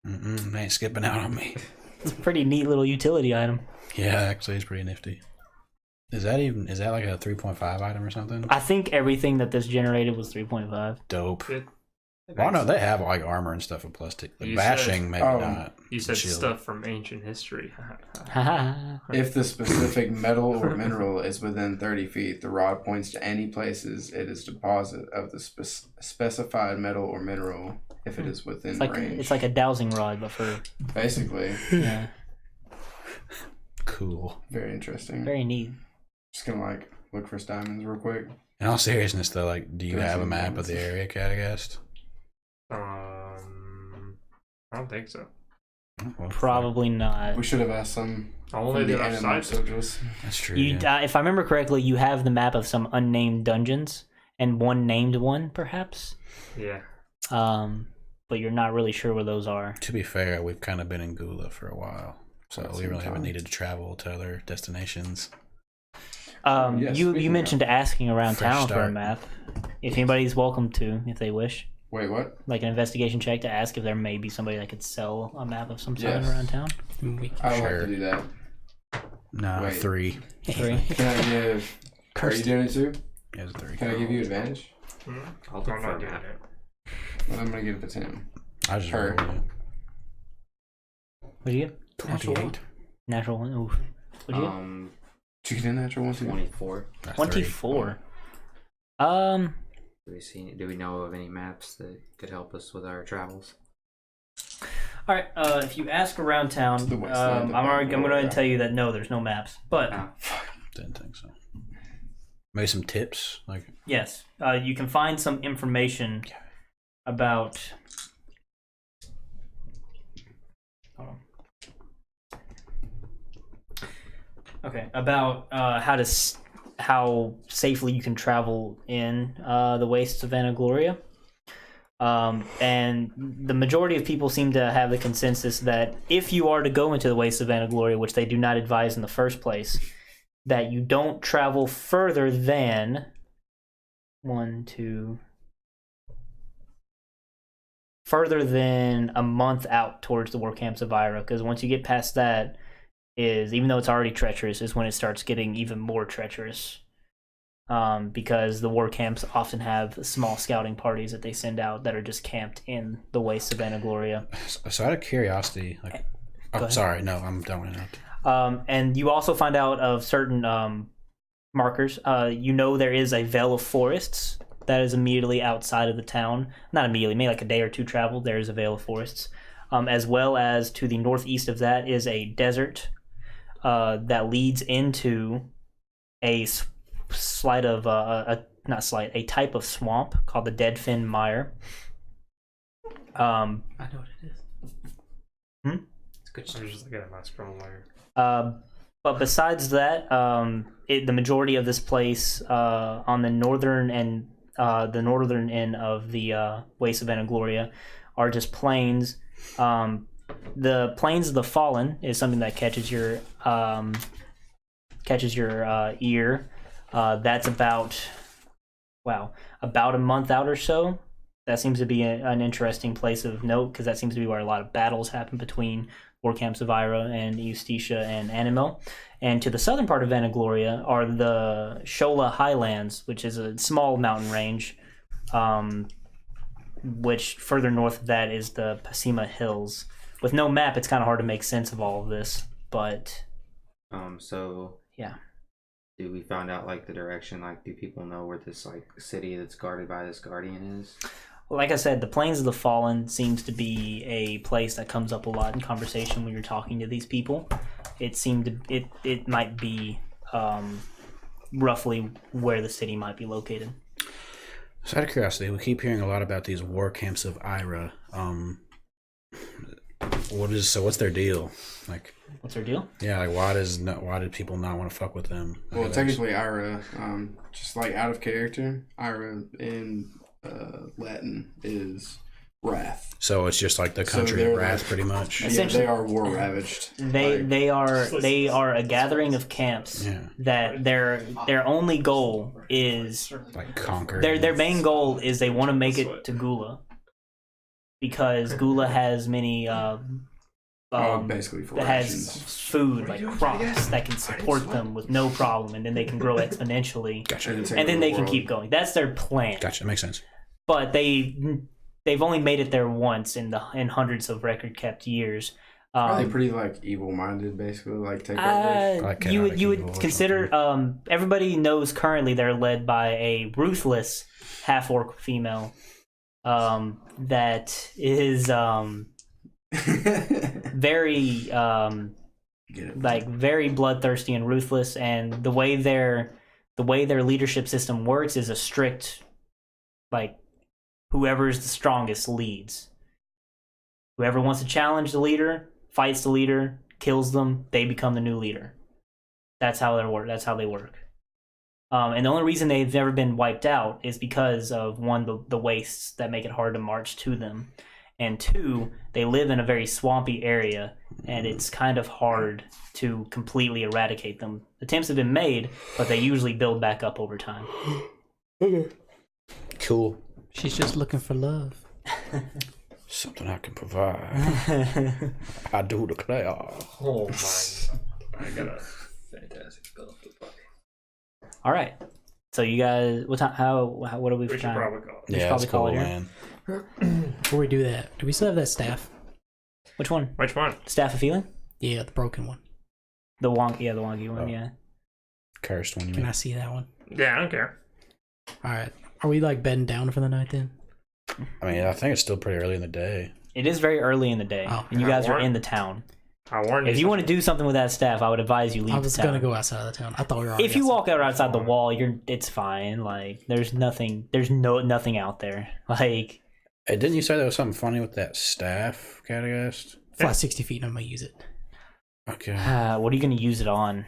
They ain't skipping out on me. It's a pretty neat little utility item. Yeah, actually, it's pretty nifty. Is that like a 3.5 item or something? I think everything that this generated was 3.5. Dope. It. Well, no, they have like armor and stuff with plastic. The You bashing, said- maybe not. You said Shield. stuff from ancient history. If the specific metal or mineral is within 30 feet, the rod points to any places it is deposit of the specified metal or mineral if it is within range. It's like a dowsing rod, but for Basically, yeah, Cool. very interesting. very neat. Just gonna like look for diamonds real quick. In all seriousness, though, like, do you There's have a some map of diamonds. the area, Cragdaddies? I don't think so. Oh, well, Probably not. We should have asked some Only from the the animal outside. soldiers. That's true. You, yeah. if I remember correctly, you have the map of some unnamed dungeons and one named one, perhaps. Yeah. But you're not really sure where those are. To be fair, we've kind of been in Gula for a while, so Quite we some really haven't time. needed to travel to other destinations. Yes, You speaking mentioned asking around Fresh town for a start. map. If anybody's welcome to, if they wish, Wait, what? like an investigation check to ask if there may be somebody that could sell a map of some sort Yes. around town. We can I will have Sure. to do that. Nah, Wait. 3. Three. Can I give? Are you doing it too? Yeah, it's 3. Can I give you advantage? I'll I'm do for not a doing map. it. Well, I'm gonna give it to Tim. I just Her. rolled it. What'd you get? 28. Natural one. Oof. What'd you get? Did you get a natural one too? 24. That's 3. 24. Do we know of any maps that could help us with our travels? All right. If you ask around town, The wasteland I'm of going to Gloria. tell you that no, there's no maps. But Ah. Didn't think so. Maybe some tips, like yes, you can find some information about. Hold on. Okay, about how safely you can travel in the wastes of Vanagloria. And the majority of people seem to have the consensus that if you are to go into the wastes of Vanagloria, which they do not advise in the first place, that you don't travel further than further than a month out towards the war camps of Ira, because once you get past that, even though it's already treacherous, is when it starts getting even more treacherous. Because the war camps often have small scouting parties that they send out that are just camped in the wastes of Vanagloria. so. Out of curiosity, like, oh, ahead. sorry, no, I'm don't interrupt. And you also find out of certain markers. There is a veil of forests that is immediately outside of the town. Not immediately, maybe like a day or two travel. There is a veil of forests. As well as to the northeast of that is a desert that leads into a a type of swamp called the Deadfin Mire. I know what it is. It's good I'm stuff. just looking at my scroll layer. But besides that, the majority of this place on the northern end of the Waste of Vanagloria are just plains. The Plains of the Fallen is something that catches your catches your ear. That's about a month out or so. That seems to be an interesting place of note because that seems to be where a lot of battles happen between war camps of Ira and Eustacia and Animel. And to the southern part of Vanagloria are the Shola Highlands, which is a small mountain range, which further north of that is the Pasima Hills. With no map, it's kind of hard to make sense of all of this, but... So... Yeah. Do we find out, like, the direction? Like, do people know where this, like, city that's guarded by this guardian is? Like I said, the Plains of the Fallen seems to be a place that comes up a lot in conversation when you're talking to these people. It might be roughly where the city might be located. So out of curiosity, we keep hearing a lot about these war camps of Ira. What's their deal? Like, what's their deal? Yeah, like why did people not want to fuck with them? Well, technically, Ira, just like out of character, Ira in Latin is wrath. So it's just like the country of wrath, pretty much. Yeah, they are war ravaged. They are a gathering of camps that their only goal is like conquer. Their main goal is they want to make it to Gula because Gula has many basically for that rations. has food like crops that can support them with no problem, and then they can grow exponentially. Gotcha. And then they can keep going. That's their plan. Gotcha. Makes sense. But they've only made it there once in hundreds of record kept years. Are they pretty like evil minded, basically, like takeovers? Like you would consider everybody knows currently they're led by a ruthless half orc female that is very very bloodthirsty and ruthless, and the way their leadership system works is a strict, like, whoever's the strongest leads. Whoever wants to challenge the leader fights the leader, kills them, they become the new leader. That's how they work. And the only reason they've never been wiped out is because of, one, the wastes that make it hard to march to them, and two, they live in a very swampy area, and it's kind of hard to completely eradicate them. Attempts have been made, but they usually build back up over time. Cool. She's just looking for love. Something I can provide. I do declare. Oh my! I got a fantastic spell for the fuck. All right. So you guys, what time? What are we? We should probably call it. We should probably call it here. Man. Before we do that, do we still have that staff? Which one? Which one? Staff of Healing? Yeah, the broken one. The wonky one. Yeah. Cursed one. You Can mean? I see that one? Yeah, I don't care. All right. Are we like bedding down for the night then? I mean, I think it's still pretty early in the day. It is very early in the day, and you guys are in the town. I warned you. If you want to do something with that staff, I would advise you leave the town. I was gonna go outside of the town. I thought we were. If you walk out outside the wall, it's fine. Like, there's nothing nothing out there. Like, Hey, didn't you say there was something funny with that staff, Catagast? fly 60 feet and I'm gonna use it. Okay. what are you gonna use it on?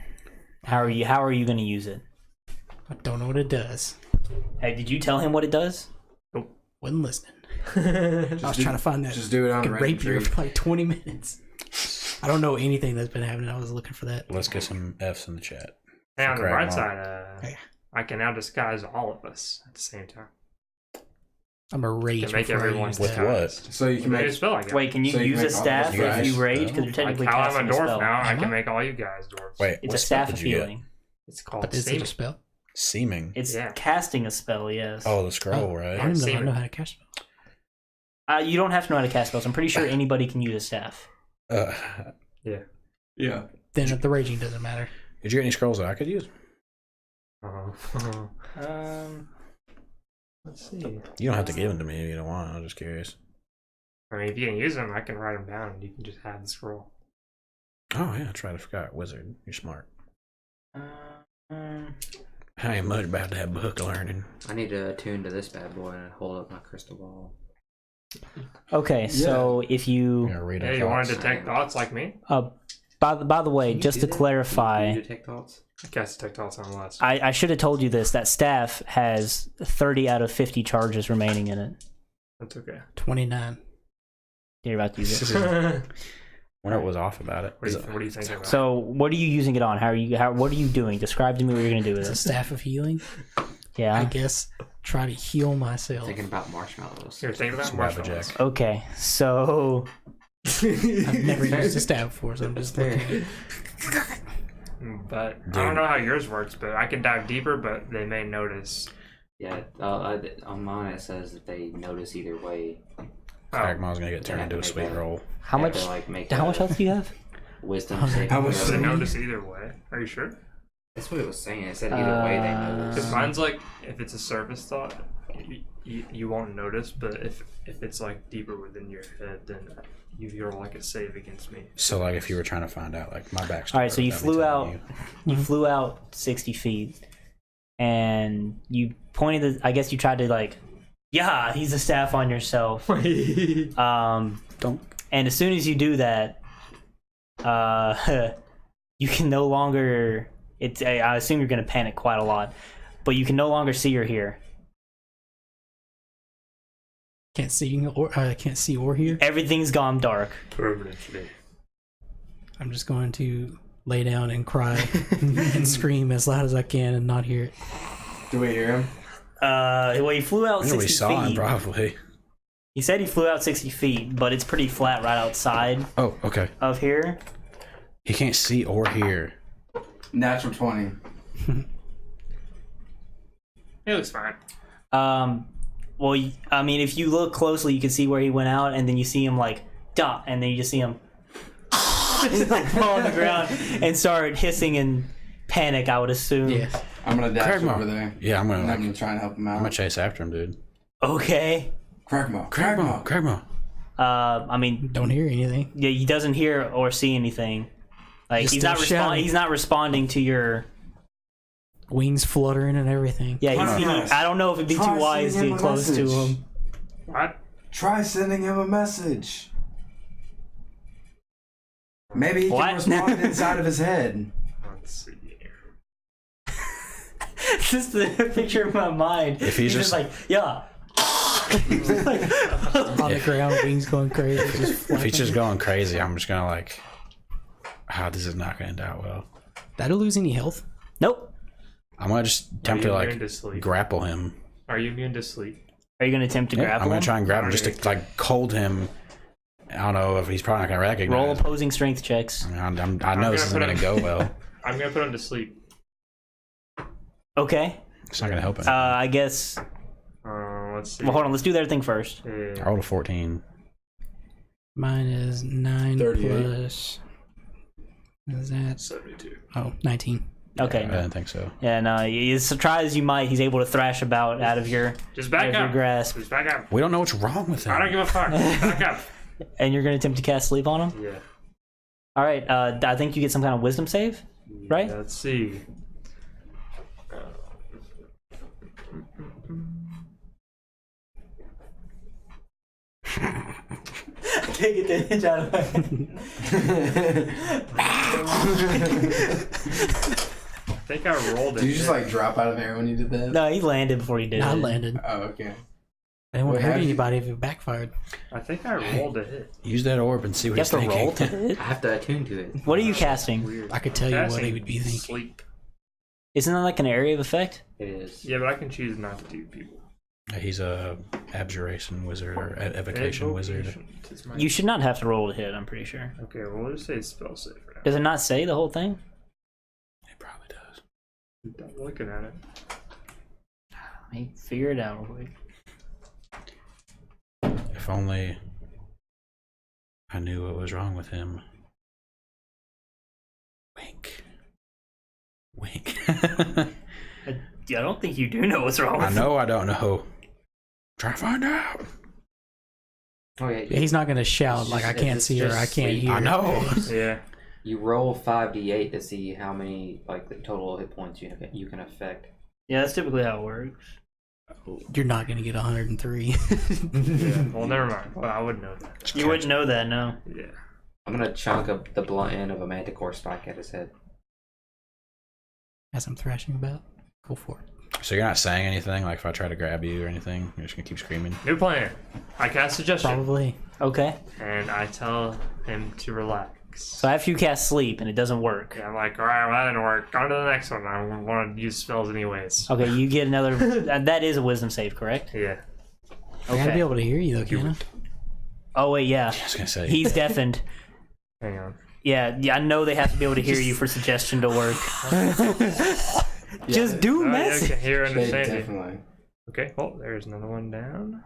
How are you gonna use it? I don't know what it does. Hey, did you tell him what it does? Wasn't listening. I was trying to find that. Just do it on fucking rapier for like 20 minutes. I don't know anything that's been happening. I was looking for that. Let's get some F's in the chat. Hey, on the Crag bright Mall. side, I can now disguise all of us at the same time. I'm a rage. Can make before I everyone use With that. what? So you can Make a make spell, I guess. Wait, can you So you use can a make all staff of us if you guys rage? spell? Because you're technically Like how I'm casting a a dwarf spell. now, I Am can I? make all you guys dwarves. Wait, It's what a staff of did you get? healing. It's called But is it a Seeming. spell? Seeming. It's Yeah. casting a spell, yes. Oh, the scroll, I right? don't even know, Seeming. how to cast spells. You don't have to know how to cast spells. I'm pretty sure anybody can use a staff. yeah. Then the raging doesn't matter. Did you get any scrolls that I could use? Let's see. You don't have to give them to me if you don't want. I'm just curious. I mean, if you can use them, I can write them down, and you can just have the scroll. Oh, yeah, I forgot. Wizard. You're smart. Um, I ain't much about that book learning. I need to attune to this bad boy and hold up my crystal ball. Okay, so if you... Yeah, read Yeah, our you want to thoughts. detect thoughts like me? By the way, Can you just do to that? clarify... Can you detect thoughts? I cast detect thoughts on less. I should have told you this. That staff has 30 out of 50 charges remaining in it. That's okay. 29. You're about to use it. Wonder what was off about it. What do you think about? So, what are you using it on? What are you doing? Describe to me what you're gonna do with It's a it. staff of healing. I Yeah. guess try to heal myself. Thinking about marshmallows. You're thinking about Swabba marshmallows. Jack. Okay. So, I've never used a staff before, so I'm just looking at it. But I don't know how yours works, but I can dive deeper, but they may notice. Yeah, on mine it says that they notice either way. Cragmaw's gonna get turned Yeah, into a make sweet that. roll. how They have much? to, like, make How much a health do you have? wisdom How saving much throw. They Three. notice either way. Are you sure? That's what it was saying. It said either way they Because notice. mine's like, if it's a surface thought, you won't notice, but if it's like deeper within your head, then you roll like a save against me. So like if you were trying to find out like my backstory. All right. So you that'd be flew telling out. You flew out 60 feet, and you pointed. I guess you tried to like, yeah, he's a staff on yourself. Don't. And as soon as you do that, you can no longer. I assume you're going to panic quite a lot, but you can no longer see or hear. Can't see or hear. Everything's gone dark. Permanently. I'm just going to lay down and cry and scream as loud as I can and not hear it. Do we hear him? Well, he flew out I know 60 we saw him feet. probably. He said he flew out 60 feet, but it's pretty flat right outside Oh, okay. of here. He can't see or hear. Natural 20. It looks fine. Well, I mean, if you look closely, you can see where he went out, and then you see him like dot, and then you just see him like fall on the ground and start hissing in panic. I would assume. Yeah. I'm gonna dash Cragmaw. over there. Yeah, I'm And gonna I'm gonna try and help him I'm out. gonna chase after him, dude. Okay. Cragmaw. I mean, Don't hear anything. yeah, he doesn't hear or see anything. Like Just he's not still shouting. He's not responding to your. Wings fluttering and everything. Yeah, Yes. I don't know if it'd be too Try wise to sending him get a close to message. him. What? Try sending him a message. Maybe he What? can respond inside of his head. Let's see here. Just the picture in my mind. If he's just just- like, yeah. On the ground, wings going crazy. Just If he's flapping. just going crazy, I'm just gonna like, this is not gonna end out well. That'll lose any health. Nope. I'm gonna just attempt Are to you like immune to sleep? grapple him. Are you immune to sleep? Are you going to attempt to Yeah, grapple I'm gonna him? try and grab him just to like hold him. I don't know if he's probably not gonna recognize. Roll opposing strength checks. I mean, I know this isn't gonna gonna put go well. I'm gonna put him to sleep. Okay. It's not gonna help him. I guess. Let's see. Well, hold on. Let's do the other thing first. I Yeah. rolled a 14. Mine is 9 38. plus. What is that? 72. Oh, 19. Okay. I didn't think so. Yeah, no. As try as you might, he's able to thrash about out of your Just back your up. grasp, Just back up. We don't know what's wrong with him. I don't give a fuck. Back up. and you're going to attempt to cast sleep on him. Yeah. All right. I think you get some kind of wisdom save. Right? Let's see. I can't get the hinge out of my head. I think I rolled it. Did you just like drop out of air when you did that? No, he landed before he did I it. landed. Oh, okay. I didn't want Wait, to hurt how did you- anybody if it backfired. I think I rolled a hit. Use that orb and see what You have he's to thinking. roll to hit. I have to attune to it. What are you casting? Weird. I could tell you what Casting he would be thinking. Sleep. Isn't that like an area of effect? It is. Yeah, but I can choose not to do people. He's a abjuration wizard or evocation wizard. Evocation is my- You should not have to roll to hit. I'm pretty sure. Okay, well, we'll just say spell save for now. Does it not say the whole thing? He probably does. I'm looking at it. Let me figure it out real quick. If only I knew what was wrong with him. Wink. Wink. I don't think you do know what's wrong with I know I don't know. Try to find out. Oh yeah. Yeah, he's not going to shout It's like just- I can't it's see her, just I can't sleep. hear I her. know. Yeah. You roll 5d8 to see how many like the total hit points you can affect. Yeah, that's typically how it works. You're not going to get 103. Yeah. Well, never mind. Well, I wouldn't know that. You wouldn't know that, no. Yeah. I'm gonna chunk up the blunt end of a manticore spike at his head. As I'm thrashing about, go for it. So you're not saying anything? Like if I try to grab you or anything, you're just gonna keep screaming? New plan. I cast suggestion. Probably. Okay. and I tell him to relax. So after you cast sleep and it doesn't work. Yeah, I'm like, all right, well, that didn't work. On to the next one. I want to use spells anyways. Okay, you get another. That is a wisdom save, correct? Yeah. I gotta be able to hear you though, Kenna. Oh wait, yeah. I was gonna say He's deafened. Hang on. Yeah, I know they have to be able to hear you for suggestion to work. Just do Oh, yeah, message. I can hear and They understand you. definitely. Okay, well, there's another one down.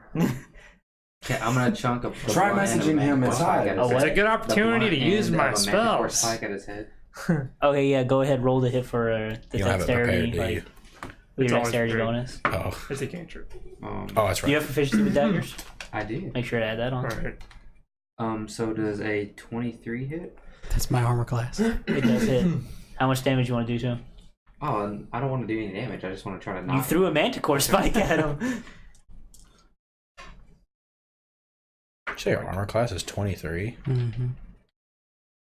Okay, I'm gonna chunk a. Try messaging him inside. Oh, It's what? a good opportunity to use my spells. Spike at his head. Okay, yeah, go ahead, roll the hit for the you don't have it prepared, dexterity. do you? With It's your always dexterity great. bonus. Oh, It's a cantrip. oh, that's Do right. you have proficiency with daggers? I do. Make sure to add that on. Alright. So does a 23 hit? That's my armor class. It does hit. How much damage you want to do to him? Oh, and I don't want to do any damage. I just want to try to knock. You threw a manticore spike at him. Say your armor class is 23. Mm-hmm.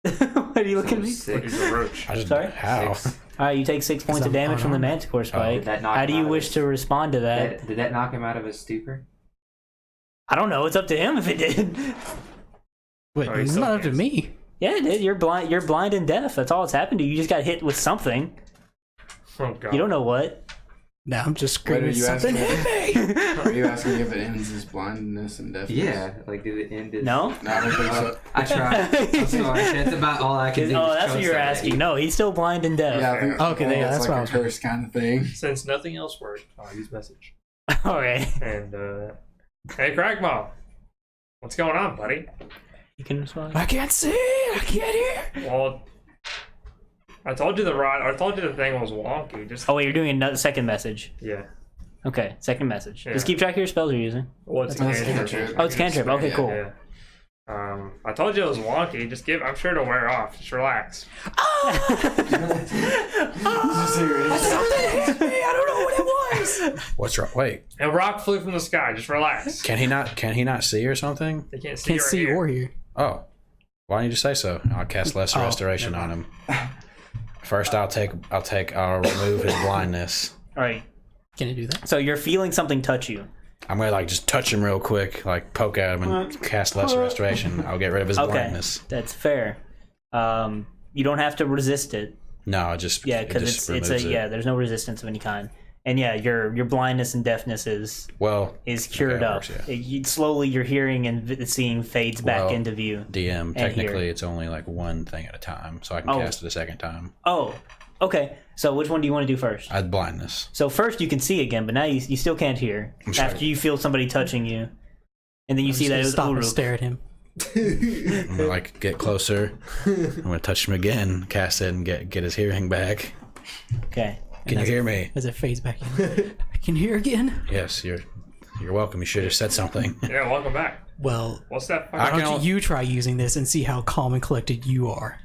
What are you looking at me? He's Six. a roach. I just Sorry? how? Six. Alright, you take 6 points of I'm damage from the unarmed. manticore spike. Did that knock How him do out you of wish his- to respond to that? Did that knock him out of his stupor? I don't know. It's up to him if it did. Wait, Oh, he it's still not up to can't. me. Yeah, it did. You're blind. You're blind and deaf. That's all that's happened to you. You just got hit with something. Oh, God. You don't know what. Now I'm just Wait, are screaming you something asking? hit me. Are you asking if it ends his blindness and deafness? Yeah, like did it end his... No. No, I don't think so. I tried. I'm sorry. That's about all I can do. Oh, is that's what choke you're somebody. asking. No, he's still blind and deaf. Yeah, I think. Okay, yeah, it's that's like what I a was- curse kind of thing. Since nothing else worked, I'll use message. All right. And, hey, Cragmaw. What's going on, buddy? You can respond. I can't see. I can't hear. Well, I told you the thing was wonky. Just Oh wait, you're doing another second message. yeah. Okay, second message. Yeah. Just keep track of your spells you're using. Well, it's a That's cantrip. cantrip. Oh, it's cantrip. Okay, Yeah. cool. Yeah. I told you it was wonky. Just I'm sure it'll wear off. Just relax. Something hit me. I don't know what it was. What's wrong? Wait, A rock flew from the sky. Just relax. can he not see or something? They can't see, Can't see hear. or hear. Oh, why don't you just say so? I'll cast lesser restoration on him. First, I'll remove his blindness. All right. Can I do that? So you're feeling something touch you. I'm gonna like just touch him real quick, like poke at him and cast lesser restoration. I'll get rid of his Okay, blindness. that's fair. You don't have to resist it. No, it just Yeah, it because just it's removes a it. yeah. There's no resistance of any kind. And yeah, your blindness and deafness is Well, cured it up. works, yeah. Slowly, your hearing and seeing fades back Well, into view. DM, here. technically it's only like one thing at a time, so I can Oh. cast it a second time. Oh, okay. So which one do you want to do first? I had blindness. So first you can see again, but now you still can't hear. I'm sorry. After you feel somebody touching you, and then you see that it was stop and Uruk. stare at him. I'm gonna like get closer. I'm gonna touch him again, cast it, and get his hearing back. Okay. Can you hear me? As it fades back in. I can hear again. Yes, you're welcome. You should have said something. Yeah, welcome back. Well, What's that? I why Fucking... can don't al- you try using this and see how calm and collected you are?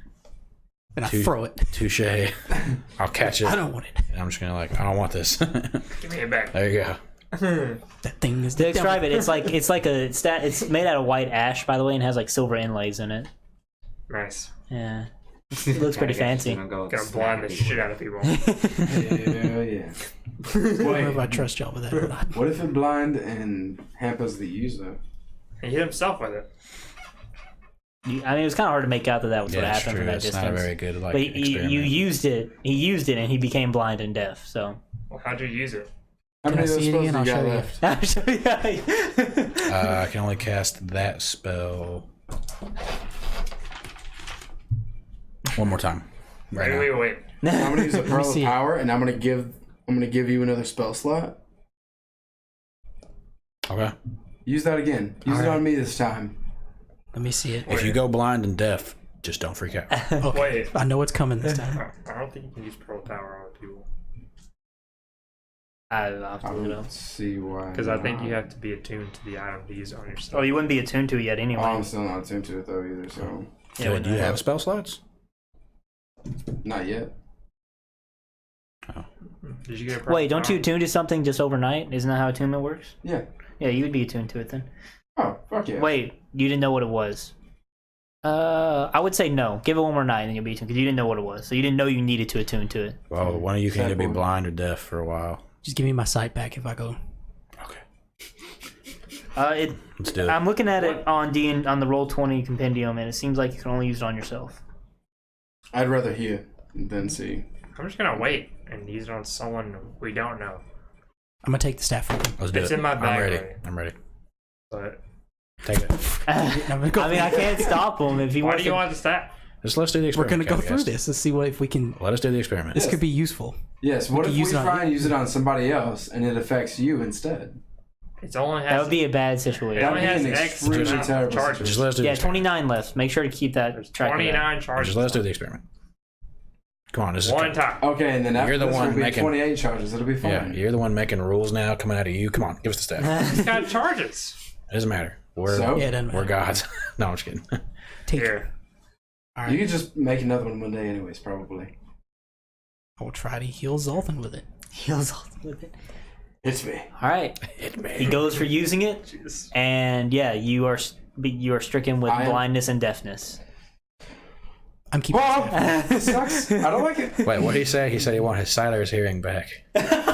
And I throw it. Touche. I'll catch it. I don't want it. And I'm just gonna like, I don't want this. there Give me it back. you go. That thing is To the describe devil. it, it's like a stat. It's made out of white ash, by the way, and has like silver inlays in it. Nice. Yeah, it looks pretty fancy. Gonna blind the shit out of people. Hell yeah. I don't know if I Wait, trust y'all with that or not. what if it blind and hampers the user? He hit himself with it. I mean, it was kind of hard to make out that was what Yeah, it's happened true. from that It's distance. not a very good like but experiment. you used it. He used it, and he became blind and deaf. So Well, how'd you use it? How Can I many of those see it spells again? do I'll you got show you. left? I'll show you. I can only cast that spell one more time. Right now. Wait. I'm gonna use a pearl of see it. power, and I'm gonna give you another spell slot. Okay. Use that again. Use it Alright. on me this time. Let me see it. If you go blind and deaf, just don't freak out. Okay. Wait. I know what's coming this time. I don't think you can use pearl power on other people. I'll have I to look it up. don't see why. Because I think you not. have to be attuned to the item to use it on Oh, yourself. you wouldn't be attuned to it yet anyway. Oh, I'm still not attuned to it though either. So Yeah, Do you have spell slots? not yet. Did you get a pearl Wait, don't power? you attune to something just overnight? Isn't that how attunement works? Yeah. Yeah, you would be attuned to it then. Oh, fuck yeah. Wait, you didn't know what it was. I would say no. Give it one more night and you'll be attuned because you didn't know what it was. So you didn't know you needed to attune to it. Well, one of you can either be Sad boy. blind or deaf for a while. Just give me my sight back if I go. Okay. Let's do it. I'm looking at it on on the Roll20 compendium, and it seems like you can only use it on yourself. I'd rather hear than see. I'm just gonna wait and use it on someone we don't know. I'm gonna take the staff from him. Let's do It's it. in my bag I'm ready. already. I'm ready. But Take it. I'm gonna go I mean, I can't stop him if he why wants do you to. want the stat? Let's do the We're experiment. gonna go through guys. this. Let's see if we can. Let us do the experiment. This Yes. could be useful. Yes, what could if we use it on try and you. use it on somebody else and it affects you instead? It's only has That would be a bad it situation. only has That'd be an X extremely amount of terrible charges. Just let us do the Yeah, experiment. 29 left. Make sure to keep that There's track of that. 29 charges. Just let us do the experiment. Come on, this is One time. Okay, and then after You're the this one will be making- 28 charges. It'll be Yeah, fine. you're the one making rules now, coming out of you. Come on, give us the stat. It's got charges. It doesn't matter. We're So? Yeah, it doesn't we're matter. gods. No, I'm just kidding. Take it. Here. All You right. could just make another one day anyways, probably. I will try to heal Zoltan with it. Heals all with it. It's me. All right. He goes for using it, Jeez. and yeah, you are stricken with I am- blindness and deafness. I'm keeping. Well, this sucks. I don't like it. Wait, what did he say? He said he wanted his Siler's hearing back.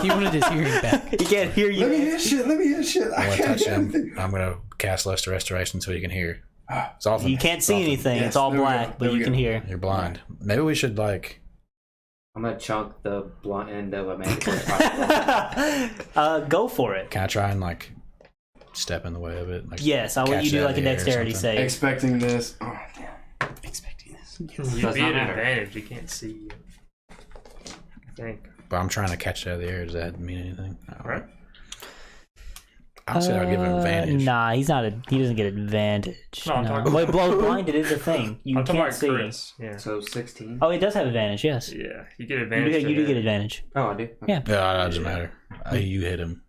He wanted his hearing back. He can't hear you. Let me hear shit. Let me hear shit. I'm I gonna can't touch hear him. anything. I'm gonna cast Lesser Restoration so he can hear. It's awful. You can't see anything. Yes, It's all there we go. black, but There we you can go. hear. You're blind. Maybe we should like. I'm gonna chunk the blunt end of a mandatory. Go for it. Can I try and like step in the way of it? Like, Yes, I want catch you to it do out like a of the air or dexterity something? save. Expecting this. Oh, damn. Expecting this. You'd Does be not at matter. advantage. You can't see. I think. But I'm trying to catch it out of the air. Does that mean anything? No. Right? I'll say I'll give him advantage. Nah, he doesn't get advantage. No, I'm talking- Wait, blow blinded is a thing. You I'm talking can't about see. Chris. Yeah. So 16. Oh, it does have advantage. Yes, Yeah. You get you advantage. do, to you do hit. get advantage. Oh, I do. Yeah. Yeah, it doesn't matter. You hit him.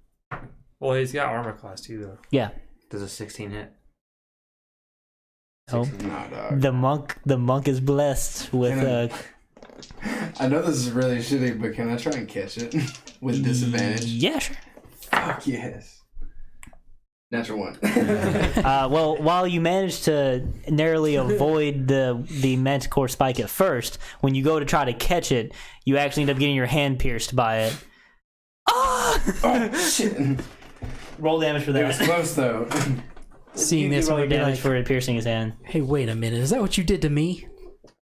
Well, he's got armor class too, though. Yeah. Does a 16 hit? Oh. 16. Nah, dog. The monk is blessed with Can I know this is really shitty, but can I try and catch it with disadvantage? Yeah, sure. Fuck yes. Natural one. Well, while you manage to narrowly avoid the manticore spike at first, when you go to try to catch it, you actually end up getting your hand pierced by it. Ah! Oh, shit. Roll damage for It was that. close, though. Seeing You this, roll I'm gonna be damage like, for it piercing his hand. hey, wait a minute. Is that what you did to me?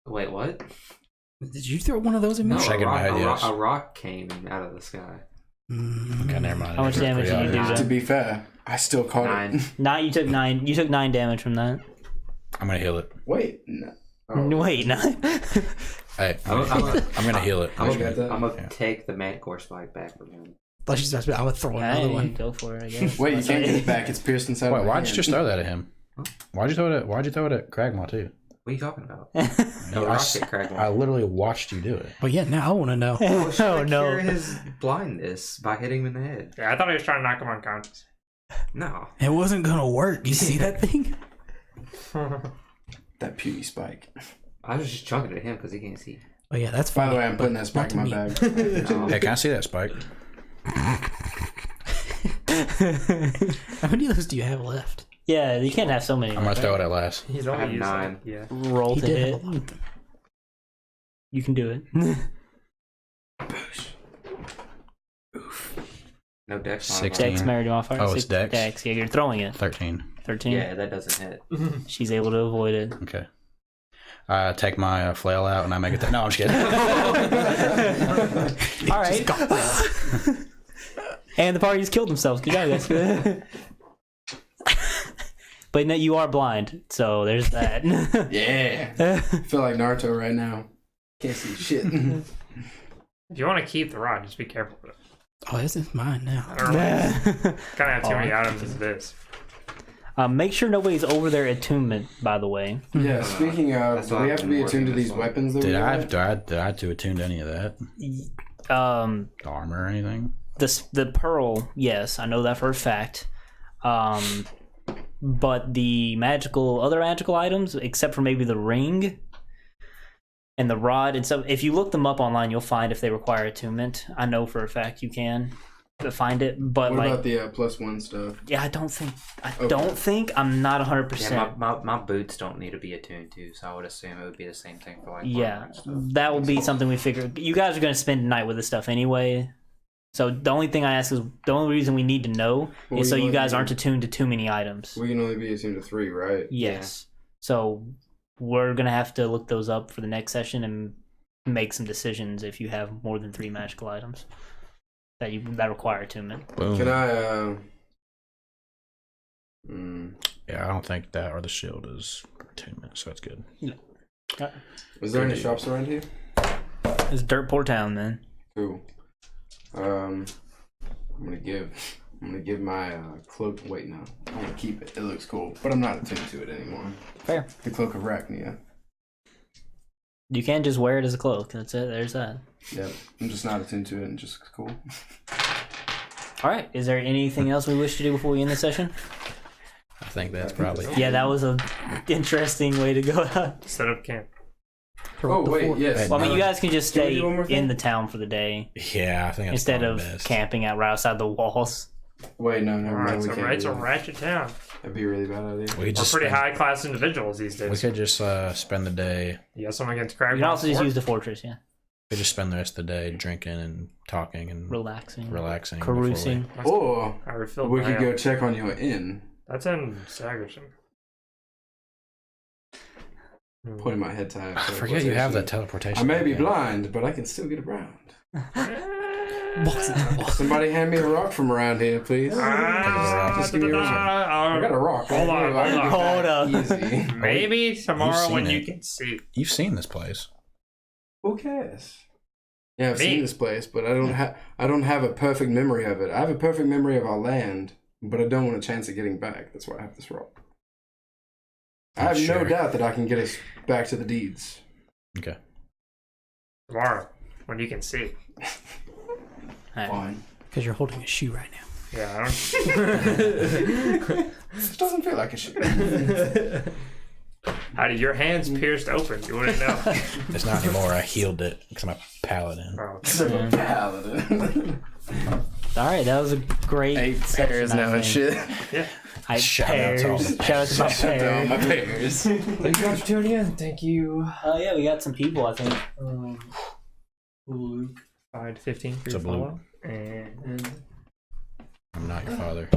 Wait, what? Did you throw one of those at me? No, shaking my head, yes. a rock came out of the sky. Okay, never mind. How much damage did you do To to be fair, I still caught 9. it. Nine. You took 9. You took 9 damage from that. I'm gonna heal it. Wait. No. Oh. Wait, 9. Hey, I'm gonna heal it. I got that. gonna Yeah. take the manticore spike back from him. Thought you supposed to be, I would throw another one. Go for it, I guess. Wait, you can't get it back. It's pierced inside. Wait, my why'd you hand. just throw that at him? Why'd you throw it at Cragmaw too? What are you talking about? I, The rocket crack I literally watched you do it. But yeah, now I want to know. Oh no. Cure his blindness by hitting him in the head. Yeah, I thought he was trying to knock him unconscious. No. It wasn't going to work. You see that thing? That puny spike. I was just chunking it at him because he can't see. Oh yeah, that's By fine. the way, I'm putting that spike in my bag. Hey, can I see that spike? How many of those do you have left? Yeah, you can't have so many. I'm gonna throw it at last. He's I only have used 9. like, yeah. Roll He to did hit. have a lot of them. You can do it. No dex. 16. Dex married modifier. Oh, it's Dex? Dex. Yeah, you're throwing it. 13. 13. Yeah, that doesn't hit. She's able to avoid it. Okay. I take my flail out and I make it. No, I'm just kidding. All right. And the party's killed themselves. Good job, guys. But no, you are blind, so there's that. Yeah. I feel like Naruto right now. Can't see shit. If you want to keep the rod, just be careful with it. Oh, this is mine now. I don't know. Kind of have too many Aw. items as it is. Make sure nobody's over their attunement, by the way. Yeah, speaking of, That's do why we I've have to been be attuned to working these this one. weapons that Did we I got? have to attune to any of that? Um, The armor or anything? the pearl, yes, I know that for a fact. But the other magical items, except for maybe the ring and the rod, and so if you look them up online, you'll find if they require attunement. I know for a fact you can find it, but What like, about the +1 stuff? yeah, I don't think. Okay. I'm not 100%. Yeah, my boots don't need to be attuned to, so I would assume it would be the same thing for like armor Yeah, and stuff. that will be something we figure. You guys are going to spend the night with this stuff anyway, So the only thing I ask is the only reason we need to know Well, is so you you know, guys you- aren't attuned to too many items. We can only be attuned to 3, right? Yes. So we're gonna have to look those up for the next session and make some decisions if you have more than 3 magical items that require attunement. Boom. Can I? Yeah, I don't think that or the shield is attunement, so that's good. Is there any shops around here? It's dirt poor town, man. Cool. I'm gonna give my cloak. Wait, no, I'm gonna keep it. It looks cool, but I'm not attuned to it anymore. Fair. The cloak of Rachnia. You can't just wear it as a cloak. That's it. There's that. Yep. I'm just not attuned to it, and just cool. All right. Is there anything else we wish to do before we end the session? I think that's probably. Yeah, that was a interesting way to go out. Set up camp. Oh wait, yes. Well, I mean, you guys can just Can we stay do one more thing? in the town for the day Yeah, I think that's instead probably of best. camping out right outside the walls. Wait, no, no, Alright, we so can't. it's do a that. ratchet town. That'd be a really bad idea. We We're just pretty spend- high class individuals these days. We could just spend the day. You got someone against You Cragdaddies? can also just use the fortress, yeah. We just spend the rest of the day drinking and talking and Relaxing. relaxing, before we- Carousing. Or I refilled we my could ale. go check on your inn. That's in Sagerson. Putting my head tied. I forget you have that teleportation. I may be thing. blind, but I can still get around. Walks into the wall. Somebody hand me a rock from around here, please. Just give me a rock. I got a rock. Hold on, I can hold do on. that Easy. Maybe tomorrow seen when you it. can see. You've seen this place. Who cares? Yeah, I've Me. seen this place, but I don't have a perfect memory of it. I have a perfect memory of our land, but I don't want a chance at getting back. That's why I have this rock. I have Sure. no doubt that I can get us back to the deeds. Okay. Tomorrow when you can see. Alright. Fine. Because you're holding a shoe right now. Yeah, I don't. This doesn't feel like a shoe. How did your hands pierced open? You wouldn't know. It's not anymore. I healed it because I'm a paladin. Oh, I'm a paladin. All right, that was a great 8 session, pairs I now and think. shit. yeah. Shout out to all the Shout out to my Shut down my pairs. pairs. Thank you guys for tuning in. Thank you. Yeah, we got some people, I think. Luke. 5 to 15 for It's your a blue. follow. And I'm not your father.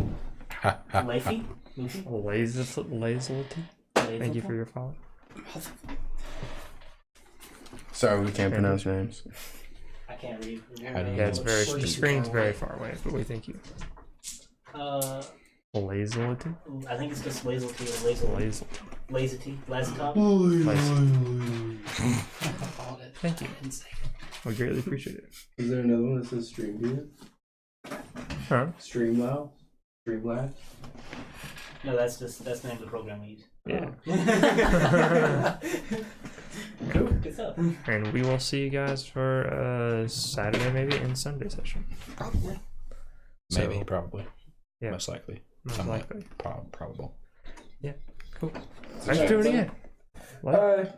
Ha, ha, Leafy? Lazility. Thank you for your follow. Sorry, we can't pronounce names. I can't read. How do you- Yeah, it's very. The screen's very far away, but we thank you. Lazility. I think it's just Lazilty or Lazilty. Lazity. Lazitop. Thank you. We greatly appreciate it. Is there another one that says Stream View? Huh? Streamlabs? Streamlabs? No, that's the name of the program we use. Yeah. Cool. Good stuff. And we will see you guys for Saturday maybe and Sunday session. Probably. Maybe, So- probably. Yeah. Most likely. Most Somewhat likely. probable. Cool. Thanks for tuning in. Bye.